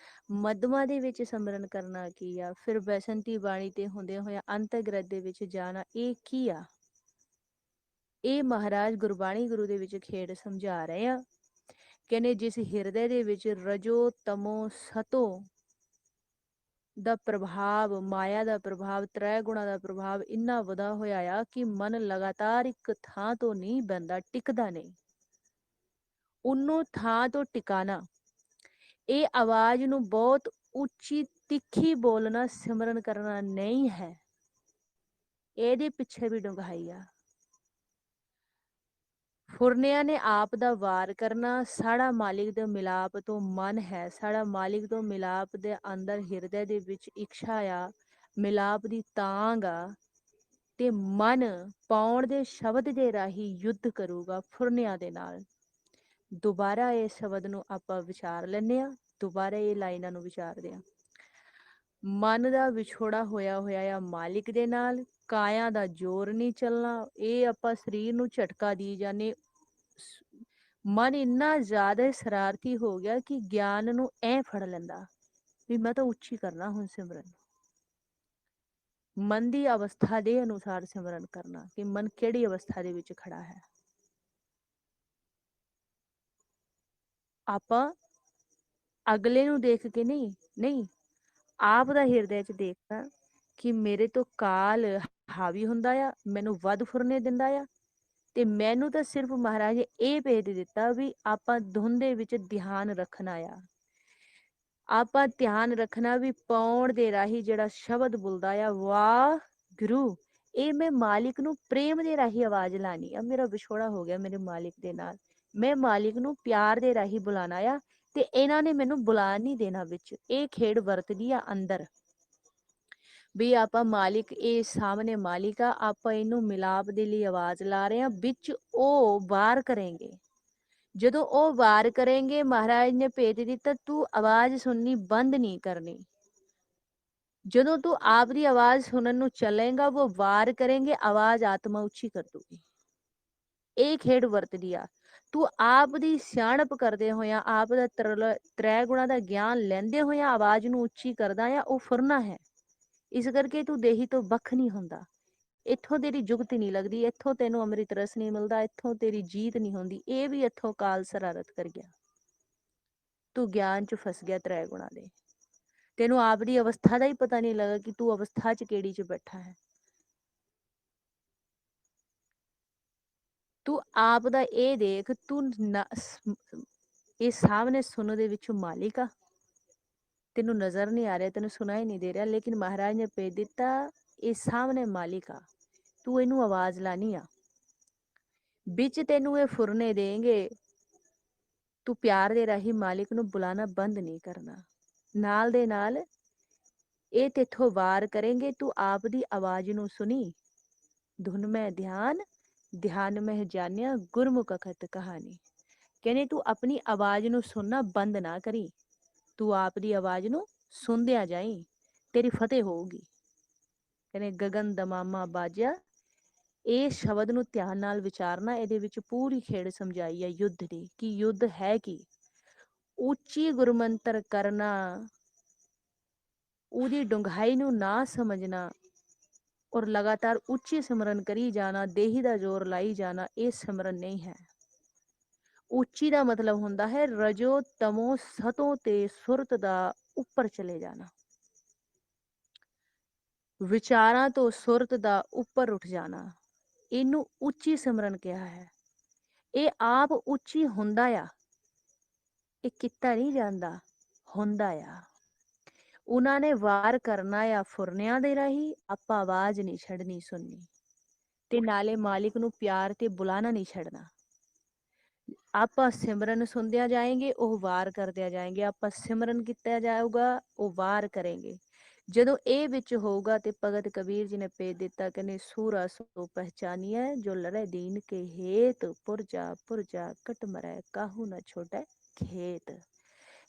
ਮਧਮਾ ਦੇ ਵਿੱਚ ਸਿਮਰਨ ਕਰਨਾ ਕੀ ਆ? ਫਿਰ ਬੈਸੰਤੀ ਬਾਣੀ ਤੇ ਹੁੰਦੇ ਹੋਇਆ ਅੰਤਰਗ੍ਰਹਿ ਦੇ ਵਿੱਚ ਜਾਣਾ, ਇਹ ਕੀ ਆ? ਇਹ ਮਹਾਰਾਜ ਗੁਰਬਾਣੀ ਗੁਰੂ ਦੇ ਵਿੱਚ ਖੇਡ ਸਮਝਾ ਰਹੇ ਆ। ਕਹਿੰਦੇ ਜਿਸ ਹਿਰਦੇ ਦੇ ਵਿੱਚ ਰਜੋ ਤਮੋ ਸਤੋ ਦਾ ਪ੍ਰਭਾਵ, ਮਾਇਆ ਦਾ ਪ੍ਰਭਾਵ, ਤ੍ਰੈ ਗੁਣਾ ਦਾ ਪ੍ਰਭਾਵ ਇੰਨਾ ਵਧਾ ਹੋਇਆ ਆ ਕਿ ਮਨ ਲਗਾਤਾਰ ਇੱਕ ਥਾਂ ਤੋਂ ਨਹੀਂ ਬਹਿੰਦਾ, ਟਿਕਦਾ ਨਹੀਂ। ਉਹਨੂੰ ਥਾਂ ਤੋਂ ਟਿਕਾਣਾ, ਇਹ ਆਵਾਜ਼ ਨੂੰ ਬਹੁਤ ਉੱਚੀ ਤਿੱਖੀ ਬੋਲਣਾ ਸਿਮਰਨ ਕਰਨਾ ਨਹੀਂ ਹੈ। ਇਹਦੇ ਪਿੱਛੇ ਵੀ ਡੂੰਘਾਈ ਆ। ਫੁਰਨਿਆਂ ਨੇ ਆਪ ਦਾ ਵਾਰ ਕਰਨਾ, ਸਾਡਾ ਮਾਲਿਕ ਦੇ ਮਿਲਾਪ ਤੋਂ ਮਨ ਹੈ, ਸਾਡਾ ਮਾਲਿਕ ਤੋਂ ਮਿਲਾਪ ਦੇ ਅੰਦਰ ਹਿਰਦੇ ਦੇ ਵਿੱਚ ਇੱਛਾ ਆ, ਮਿਲਾਪ ਦੀ ਤਾਂਘ ਆ। ਤੇ ਮਨ ਪਾਉਣ ਦੇ ਸ਼ਬਦ ਦੇ ਰਾਹੀਂ ਯੁੱਧ ਕਰੂਗਾ ਫੁਰਨਿਆਂ ਦੇ ਨਾਲ। ਦੁਬਾਰਾ ਇਹ ਸ਼ਬਦ ਨੂੰ ਆਪਾਂ ਵਿਚਾਰ ਲੈਂਦੇ ਹਾਂ, ਦੁਬਾਰਾ ਇਹ ਲਾਈਨਾਂ ਨੂੰ ਵਿਚਾਰਦੇ ਹਾਂ। ਮਨ ਦਾ ਵਿਛੋੜਾ ਹੋਇਆ ਹੋਇਆ ਆ ਮਾਲਿਕ ਦੇ ਨਾਲ, ਕਾਇਆ ਦਾ ਜ਼ੋਰ ਨਹੀਂ ਚੱਲਣਾ। ਇਹ ਆਪਾਂ ਸਰੀਰ ਨੂੰ ਝਟਕਾ ਦੀ ਜਾਂਦੇ। ਮਨ ਇੰਨਾ ਜ਼ਿਆਦਾ ਸ਼ਰਾਰਤੀ ਹੋ ਗਿਆ ਕਿ ਗਿਆਨ ਨੂੰ ਐ ਫੜ ਲੈਂਦਾ ਵੀ ਮੈਂ ਤਾਂ ਉੱਚੀ ਕਰਨਾ ਹੁਣ ਸਿਮਰਨ। ਮਨ ਦੀ ਅਵਸਥਾ ਦੇ ਅਨੁਸਾਰ ਸਿਮਰਨ ਕਰਨਾ ਕਿ ਮਨ ਕਿਹੜੀ ਅਵਸਥਾ ਦੇ ਵਿੱਚ ਖੜਾ ਹੈ। ਆਪਾਂ ਅਗਲੇ ਨੂੰ ਦੇਖ ਕੇ ਨਹੀਂ ਆਪ ਦਾ ਹਿਰਦੇ 'ਚ ਦੇਖਣਾ ਕਿ ਮੇਰੇ ਤੋਂ ਕਾਲ ਹਾਵੀ ਹੁੰਦਾ ਆ, ਮੈਨੂੰ ਵੱਧ ਫੁਰਨੇ ਦਿੰਦਾ ਆ, ਤੇ ਮੈਨੂੰ ਤਾਂ ਸਿਰਫ ਮਹਾਰਾਜ ਨੇ ਇਹ ਭੇਦ ਦਿੱਤਾ ਵੀ ਆਪਾਂ ਧੁਨ ਦੇ ਵਿੱਚ ਧਿਆਨ ਰੱਖਣਾ ਆ। ਆਪਾਂ ਧਿਆਨ ਰੱਖਣਾ ਵੀ ਪਾਉਣ ਦੇ ਰਾਹੀਂ ਜਿਹੜਾ ਸ਼ਬਦ ਬੋਲਦਾ ਆ ਵਾਹਿਗੁਰੂ, ਇਹ ਮੈਂ ਮਾਲਿਕ ਨੂੰ ਪ੍ਰੇਮ ਦੇ ਰਾਹੀਂ ਆਵਾਜ਼ ਲਾਣੀ ਆ। ਮੇਰਾ ਵਿਛੋੜਾ ਹੋ ਗਿਆ ਮੇਰੇ ਮਾਲਿਕ ਦੇ ਨਾਲ, ਮੈਂ ਮਾਲਿਕ ਨੂੰ ਪਿਆਰ ਦੇ ਰਾਹੀਂ ਬੁਲਾਣਾ ਆ, ਤੇ ਇਹਨਾਂ ਨੇ ਮੈਨੂੰ ਬੁਲਾ ਨਹੀਂ ਦੇਣਾ ਵਿੱਚ। ਇਹ ਖੇਡ ਵਰਤਦੀ ਆ ਅੰਦਰ ਵੀ ਆਪਾਂ ਮਾਲਿਕ, ਇਹ ਸਾਹਮਣੇ ਮਾਲਿਕ ਆ, ਆਪਾਂ ਇਹਨੂੰ ਮਿਲਾਪ ਦੇ ਲਈ ਆਵਾਜ਼ ਲਾ ਰਹੇ ਹਾਂ, ਵਿੱਚ ਉਹ ਵਾਰ ਕਰੇਂਗੇ। ਜਦੋਂ ਉਹ ਵਾਰ ਕਰੇਂਗੇ ਮਹਾਰਾਜ ਨੇ ਭੇਜ ਦਿੱਤਾ, ਤੂੰ ਆਵਾਜ਼ ਸੁਣਨੀ ਬੰਦ ਨਹੀਂ ਕਰਨੀ। ਜਦੋਂ ਤੂੰ ਆਪ ਦੀ ਆਵਾਜ਼ ਸੁਣਨ ਨੂੰ ਚੱਲੇਗਾ, ਉਹ ਵਾਰ ਕਰੇਂਗੇ, ਆਵਾਜ਼ ਆਤਮਾ ਉੱਚੀ ਕਰ ਦੂਗੀ। ਇਹ ਖੇਡ ਵਰਤਦੀ ਆ। ਤੂੰ ਆਪ ਦੀ ਸਿਆਣਪ ਕਰਦੇ ਹੋਇਆ, ਆਪ ਦਾ ਤ੍ਰੈ ਗੁਣਾ ਦਾ ਗਿਆਨ ਲੈਂਦੇ ਹੋਇਆ ਆਵਾਜ਼ ਨੂੰ ਉੱਚੀ ਕਰਦਾ ਆ, ਉਹ ਫੁਰਨਾ ਹੈ। ਇਸ ਕਰਕੇ ਤੂੰ ਦੇਹੀ ਤੋਂ ਵੱਖ ਨਹੀਂ ਹੁੰਦਾ। ਇੱਥੋਂ ਤੇਰੀ ਜੁਗਤ ਨਹੀਂ ਲੱਗਦੀ, ਇੱਥੋਂ ਤੈਨੂੰ ਅੰਮ੍ਰਿਤ ਰਸ ਨਹੀਂ ਮਿਲਦਾ, ਇੱਥੋਂ ਤੇਰੀ ਜੀਤ ਨਹੀਂ ਹੁੰਦੀ। ਇਹ ਵੀ ਇੱਥੋਂ ਕਾਲ ਸ਼ਰਾਰਤ ਕਰ ਗਿਆ। ਤੂੰ ਗਿਆਨ 'ਚ ਫਸ ਗਿਆ ਤ੍ਰੈ ਗੁਣਾ ਦੇ। ਤੈਨੂੰ ਆਪ ਦੀ ਅਵਸਥਾ ਦਾ ਹੀ ਪਤਾ ਨਹੀਂ ਲੱਗਾ ਕਿ ਤੂੰ ਅਵਸਥਾ 'ਚ ਕਿਹੜੀ 'ਚ ਬੈਠਾ ਹੈ। ਤੂੰ ਆਪ ਦਾ ਇਹ ਦੇਖ, ਤੂੰ ਇਹ ਸਾਹਮਣੇ ਸੁਣਨ ਦੇ ਵਿੱਚ ਮਾਲਿਕ ਆ, ਤੈਨੂੰ ਨਜ਼ਰ ਨਹੀਂ ਆ ਰਿਹਾ, ਤੈਨੂੰ ਸੁਣਾਈ ਨਹੀਂ ਦੇ ਰਿਹਾ, ਲੇਕਿਨ ਮਹਾਰਾਜ ਨੇ ਭੇਜ ਦਿੱਤਾ ਇਹ ਸਾਹਮਣੇ ਮਾਲਿਕ ਆ, ਤੂੰ ਇਹਨੂੰ ਆਵਾਜ਼ ਲਾਣੀ ਆ। ਵਿੱਚ ਤੈਨੂੰ ਇਹ ਫੁਰਨੇ ਦੇਂਗੇ, ਤੂੰ ਪਿਆਰ ਦੇ ਰਾਹੀਂ ਮਾਲਿਕ ਨੂੰ ਬੁਲਾਣਾ ਬੰਦ ਨਹੀਂ ਕਰਨਾ। ਨਾਲ ਦੇ ਨਾਲ ਇਹ ਤੇਥੋਂ ਵਾਰ ਕਰੇਂਗੇ, ਤੂੰ ਆਪ ਦੀ ਆਵਾਜ਼ ਨੂੰ ਸੁਣੀ। ਧੁਨ ਮੈਂ ਧਿਆਨ, ਧਿਆਨ ਮੈਂ ਜਾਣਿਆ, ਗੁਰਮੁਖ ਅਖਤ ਕਹਾਣੀ। ਕਹਿੰਦੇ ਤੂੰ ਆਪਣੀ ਆਵਾਜ਼ ਨੂੰ ਸੁਣਨਾ ਬੰਦ ਨਾ ਕਰੀ, ਤੂੰ ਆਪ ਦੀ ਆਵਾਜ਼ ਨੂੰ ਸੁਣਦਿਆਂ ਜਾਈ, ਤੇਰੀ ਫਤਿਹ ਹੋਊਗੀ। ਕਹਿੰਦੇ ਗਗਨ ਦਮਾਮਾ ਬਾਜਿਆ, ਇਹ ਸ਼ਬਦ ਨੂੰ ਧਿਆਨ ਨਾਲ ਵਿਚਾਰਨਾ। ਇਹਦੇ ਵਿੱਚ ਪੂਰੀ ਖੇਡ ਸਮਝਾਈ ਹੈ ਯੁੱਧ ਦੀ, ਕਿ ਯੁੱਧ ਹੈ ਕੀ। ਉੱਚੀ ਗੁਰਮੰਤਰ ਕਰਨਾ, ਉਹਦੀ ਡੂੰਘਾਈ ਨੂੰ ਨਾ ਸਮਝਣਾ, ਔਰ ਲਗਾਤਾਰ ਉੱਚੀ ਸਿਮਰਨ ਕਰੀ ਜਾਣਾ, ਦੇਹੀ ਦਾ ਜ਼ੋਰ ਲਾਈ ਜਾਣਾ, ਇਹ ਸਿਮਰਨ ਨਹੀਂ ਹੈ। ਉੱਚੀ ਦਾ ਮਤਲਬ ਹੁੰਦਾ ਹੈ ਰਜੋ ਤਮੋ ਸਤੋਂ ਤੇ ਸੁਰਤ ਦਾ ਉੱਪਰ ਚਲੇ ਜਾਣਾ, ਵਿਚਾਰਾਂ ਤੋਂ ਸੁਰਤ ਦਾ ਉੱਪਰ ਉੱਠ ਜਾਣਾ। ਇਹਨੂੰ ਉੱਚੀ ਸਿਮਰਨ ਕਿਹਾ ਹੈ। ਇਹ ਆਪ ਉੱਚੀ ਹੁੰਦਾ ਆ, ਇਹ ਕੀਤਾ ਨਹੀਂ ਜਾਂਦਾ, ਹੁੰਦਾ ਆ। ਉਹਨਾਂ ਨੇ ਵਾਰ ਕਰਨਾ ਆ ਫੁਰਨਿਆਂ ਦੇ ਰਾਹੀਂ, ਆਪਾਂ ਆਵਾਜ਼ ਨਹੀਂ ਛੱਡਣੀ ਸੁਣਨੀ, ਤੇ ਨਾਲੇ ਮਾਲਿਕ ਨੂੰ ਪਿਆਰ ਤੇ ਬੁਲਾਣਾ ਨਹੀਂ ਛੱਡਣਾ। ਆਪਾਂ ਸਿਮਰਨ ਸੁਣਦਿਆਂ ਜਾਏਂਗੇ, ਉਹ ਵਾਰ ਕਰਦਿਆਂ ਜਾਏਂਗੇ। ਆਪਾਂ ਸਿਮਰਨ ਕੀਤਾ ਜਾਊਗਾ, ਉਹ ਵਾਰ ਕरेंगे। ਜਦੋਂ ਇਹ ਵਿੱਚ ਹੋਊਗਾ ਤੇ ਭਗਤ ਕਬੀਰ ਜੀ ਨੇ ਭੇਜ ਦਿੱਤਾ, ਕਹਿੰਦੇ ਸੂਰਾ ਸੋ ਪਹਿਚਾਨੀਐ, ਜੋ ਲੜੈ ਦੀਨ ਕੇ ਹੇਤ, ਪੁਰਜਾ ਪੁਰਜਾ ਕਟ ਮਰੈ, ਕਾਹੂ ਨਾ ਛੋਟੈ ਖੇਤ।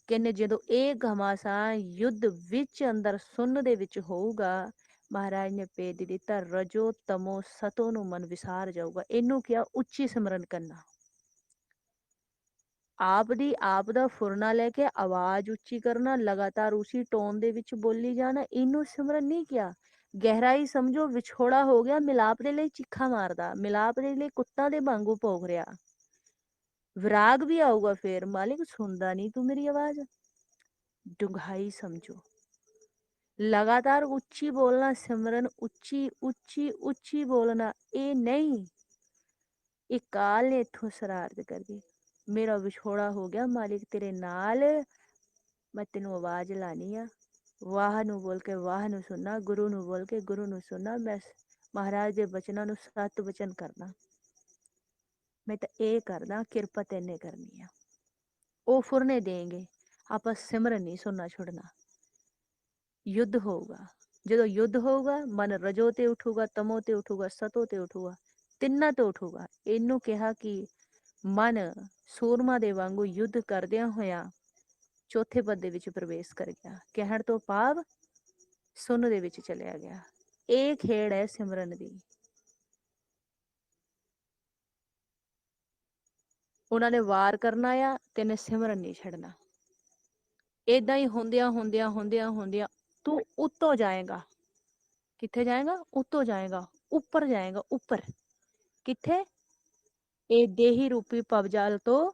ਕਹਿੰਦੇ ਜਦੋਂ ਇਹ ਘਮਾਸਾਨ ਯੁੱਧ ਵਿੱਚ ਅੰਦਰ ਸੁਣਨ ਦੇ ਵਿੱਚ ਹੋਊਗਾ, ਮਹਾਰਾਜ ਨੇ ਭੇਜ ਦਿੱਤਾ ਰਜੋ ਤਮੋ ਸਤੋ ਨੂੰ ਮਨ ਵਿਸਾਰ ਜਾਊਗਾ। ਇਹਨੂੰ ਕਿਹਾ ਉੱਚੀ ਸਿਮਰਨ ਕਰਨਾ। ਆਪ ਦਾ ਫੁਰਨਾ ਲੈ ਕੇ ਆਵਾਜ਼ ਉੱਚੀ ਕਰਨਾ, ਲਗਾਤਾਰ ਉਸੀ ਟੋਨ ਦੇ ਵਿੱਚ ਬੋਲੀ ਜਾਣਾ, ਇਹਨੂੰ ਸਿਮਰਨ ਨਹੀਂ ਕਿਹਾ। ਗਹਿਰਾਈ ਸਮਝੋ, ਵਿਛੋੜਾ ਹੋ ਗਿਆ, ਮਿਲਾਪ ਦੇ ਲਈ ਚਿੱਖਾ ਮਾਰਦਾ, ਮਿਲਾਪ ਦੇ ਲਈ ਕੁੱਤਾ ਦੇ ਵਾਂਗੂ ਭੌਂਕ ਰਿਹਾ। ਵਿਰਾਗ ਵੀ ਆਊਗਾ, ਫੇਰ ਮਾਲਿਕ ਸੁਣਦਾ ਨਹੀਂ ਤੂੰ ਮੇਰੀ ਆਵਾਜ਼। ਡੂੰਘਾਈ ਸਮਝੋ, ਲਗਾਤਾਰ ਉੱਚੀ ਬੋਲਣਾ, ਸਿਮਰਨ ਉੱਚੀ ਉੱਚੀ ਉੱਚੀ ਬੋਲਣਾ। ਇਹ ਨਹੀਂ, ਇਹ ਕਾਲ ਨੇ ਇੱਥੋਂ ਸ਼ਰਾਰਤ ਕਰ ਗਈ। ਮੇਰਾ ਵਿਛੋੜਾ ਹੋ ਗਿਆ ਮਾਲਿਕ ਤੇਰੇ ਨਾਲ, ਮੈਂ ਤੈਨੂੰ ਆਵਾਜ਼ ਲਾਣੀ ਆ। ਵਾਹ ਨੂੰ ਬੋਲ ਕੇ ਵਾਹ ਨੂੰ ਸੁਣਨਾ, ਗੁਰੂ ਨੂੰ ਬੋਲ ਕੇ ਗੁਰੂ ਨੂੰ ਸੁਣਨਾ। ਮੈਂ ਮਹਾਰਾਜ ਦੇ ਬਚਨਾਂ ਨੂੰ ਸਤ ਵਚਨ ਕਰਨਾ, ਮੈਂ ਤਾਂ ਇਹ ਕਰਦਾ, ਕਿਰਪਾ ਤੈਨੇ ਕਰਨੀ ਆ। ਉਹ ਫੁਰਨੇ ਦੇਂਗੇ, ਆਪਾਂ ਸਿਮਰਨ ਨਹੀਂ ਸੁਣਨਾ ਛੁੱਡਣਾ। ਯੁੱਧ ਹੋਊਗਾ, ਜਦੋਂ ਯੁੱਧ ਹੋਊਗਾ ਮਨ ਰਜੋ ਤੇ ਉਠੂਗਾ, ਤਮੋ ਤੇ ਉਠੂਗਾ, ਸਤੋ ਤੇ ਉਠੂਗਾ, ਤਿੰਨਾਂ ਤੇ ਉਠੂਗਾ। ਇਹਨੂੰ ਕਿਹਾ ਕਿ ਮਨ ਸੂਰਮਾ ਦੇ ਵਾਂਗੂ ਯੁੱਧ ਕਰਦਿਆਂ ਹੋਇਆਂ ਚੌਥੇ ਪਦ ਦੇ ਵਿੱਚ ਪ੍ਰਵੇਸ਼ ਕਰ ਗਿਆ। ਕਹਿਣ ਤੋਂ ਭਾਵ ਸੁਨ ਦੇ ਵਿੱਚ ਚਲਿਆ ਗਿਆ। ਇਹ ਖੇਡ ਹੈ ਸਿਮਰਨ ਦੀ। ਉਹਨਾਂ ਨੇ ਵਾਰ ਕਰਨਾ ਆ ਤੇ ਨੇ ਸਿਮਰਨ ਨਹੀਂ ਛੱਡਣਾ। ਏਦਾਂ ਹੀ ਹੁੰਦਿਆਂ ਹੁੰਦਿਆਂ ਹੁੰਦਿਆਂ ਹੁੰਦਿਆਂ ਤੂੰ ਉੱਤੋਂ ਜਾਏਗਾ। ਕਿੱਥੇ ਜਾਏਗਾ? ਉੱਤੋਂ ਜਾਏਗਾ, ਉੱਪਰ ਜਾਏਗਾ। ਉੱਪਰ ਕਿੱਥੇ? ਇਹ ਦੇਹੀ ਰੂਪੀ ਭਵਜਾਲ ਤੋਂ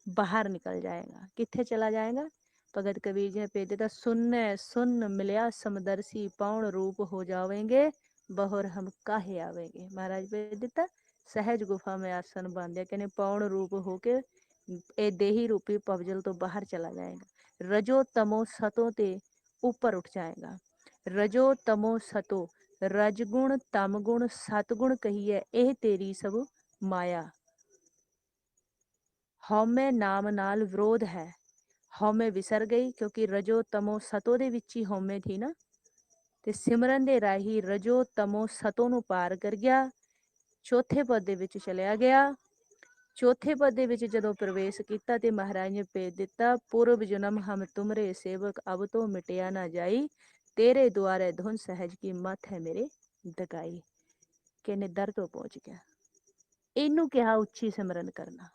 ਬਾਹਰ ਨਿਕਲ ਜਾਏਗਾ। ਕਿੱਥੇ ਚਲਾ ਜਾਏਗਾ? ਭਗਤ ਕਬੀਰ जी ने ਭੇਜ ਦਿੱਤਾ, ਸੁਨੈ ਸੁਨ ਮਿਲਿਆ ਸਮਦਰਸੀ, ਪੌਣ ਰੂਪ ਹੋ ਜਾਵੇਂਗੇ, ਬਹੁਰ ਹਮ ਕਾਹੇ ਆਵੇਂਗੇ। ਮਹਾਰਾਜ ਭੇਜ ਦਿੱਤਾ, ਸਹਿਜ ਗੁਫਾ में ਆਸਨ ਬਾਂਧਿਆ। ਕਹਿੰਦੇ ਪੌਣ ਰੂਪ ਹੋ ਕੇ ਇਹ ਦੇਹੀ ਰੂਪੀ ਭਵਜਲ ਤੋਂ ਬਾਹਰ ਚਲਾ ਜਾਏਗਾ। ਰਜੋ ਤਮੋ ਸਤੋ ਤੇ ਉੱਪਰ ਉੱਠ ਜਾਏਗਾ। ਰਜੋ ਤਮੋ ਸਤੋ, ਰਜਗੁਣ ਤਮਗੁਣ ਸਤਗੁਣ ਕਹੀਏ, ਇਹ ਤੇਰੀ ਸਭ ਮਾਇਆ। ਹਉਮੈ ਨਾਮ ਨਾਲ ਵਿਰੋਧ ਹੈ। ਹਉਮੈ ਵਿਸਰ ਗਈ ਕਿਉਂਕਿ ਰਜੋ ਤਮੋ ਸਤੋ ਦੇ ਵਿੱਚ ਹੀ ਹਉਮੈ ਥੀ ਨਾ। ਤੇ ਸਿਮਰਨ ਦੇ ਰਾਹੀਂ ਰਜੋ ਤਮੋ ਸਤੋ ਨੂੰ ਪਾਰ ਕਰ ਗਿਆ, ਚੌਥੇ ਪਦ ਦੇ ਵਿੱਚ ਚਲਿਆ ਗਿਆ। ਚੌਥੇ ਪਦ ਦੇ ਵਿੱਚ ਜਦੋਂ ਪ੍ਰਵੇਸ਼ ਕੀਤਾ ਤੇ ਮਹਾਰਾਜ ਨੇ ਭੇਜ ਦਿੱਤਾ, ਪੂਰਵ ਜਨਮ ਹਮ ਤੁਮਰੇ ਸੇਵਕ, ਅਬ ਤੋਂ ਮਿਟਿਆ ਨਾ ਜਾਈ, ਤੇਰੇ ਦੁਆਰੇ ਧੁਨ ਸਹਿਜ ਕੀ ਮਤ ਹੈ ਮੇਰੇ ਦਗਾਈ। ਕਹਿੰਦੇ ਦਰ ਤੋਂ ਪਹੁੰਚ ਗਿਆ। ਇਹਨੂੰ ਕਿਹਾ ਉੱਚੀ ਸਿਮਰਨ ਕਰਨਾ।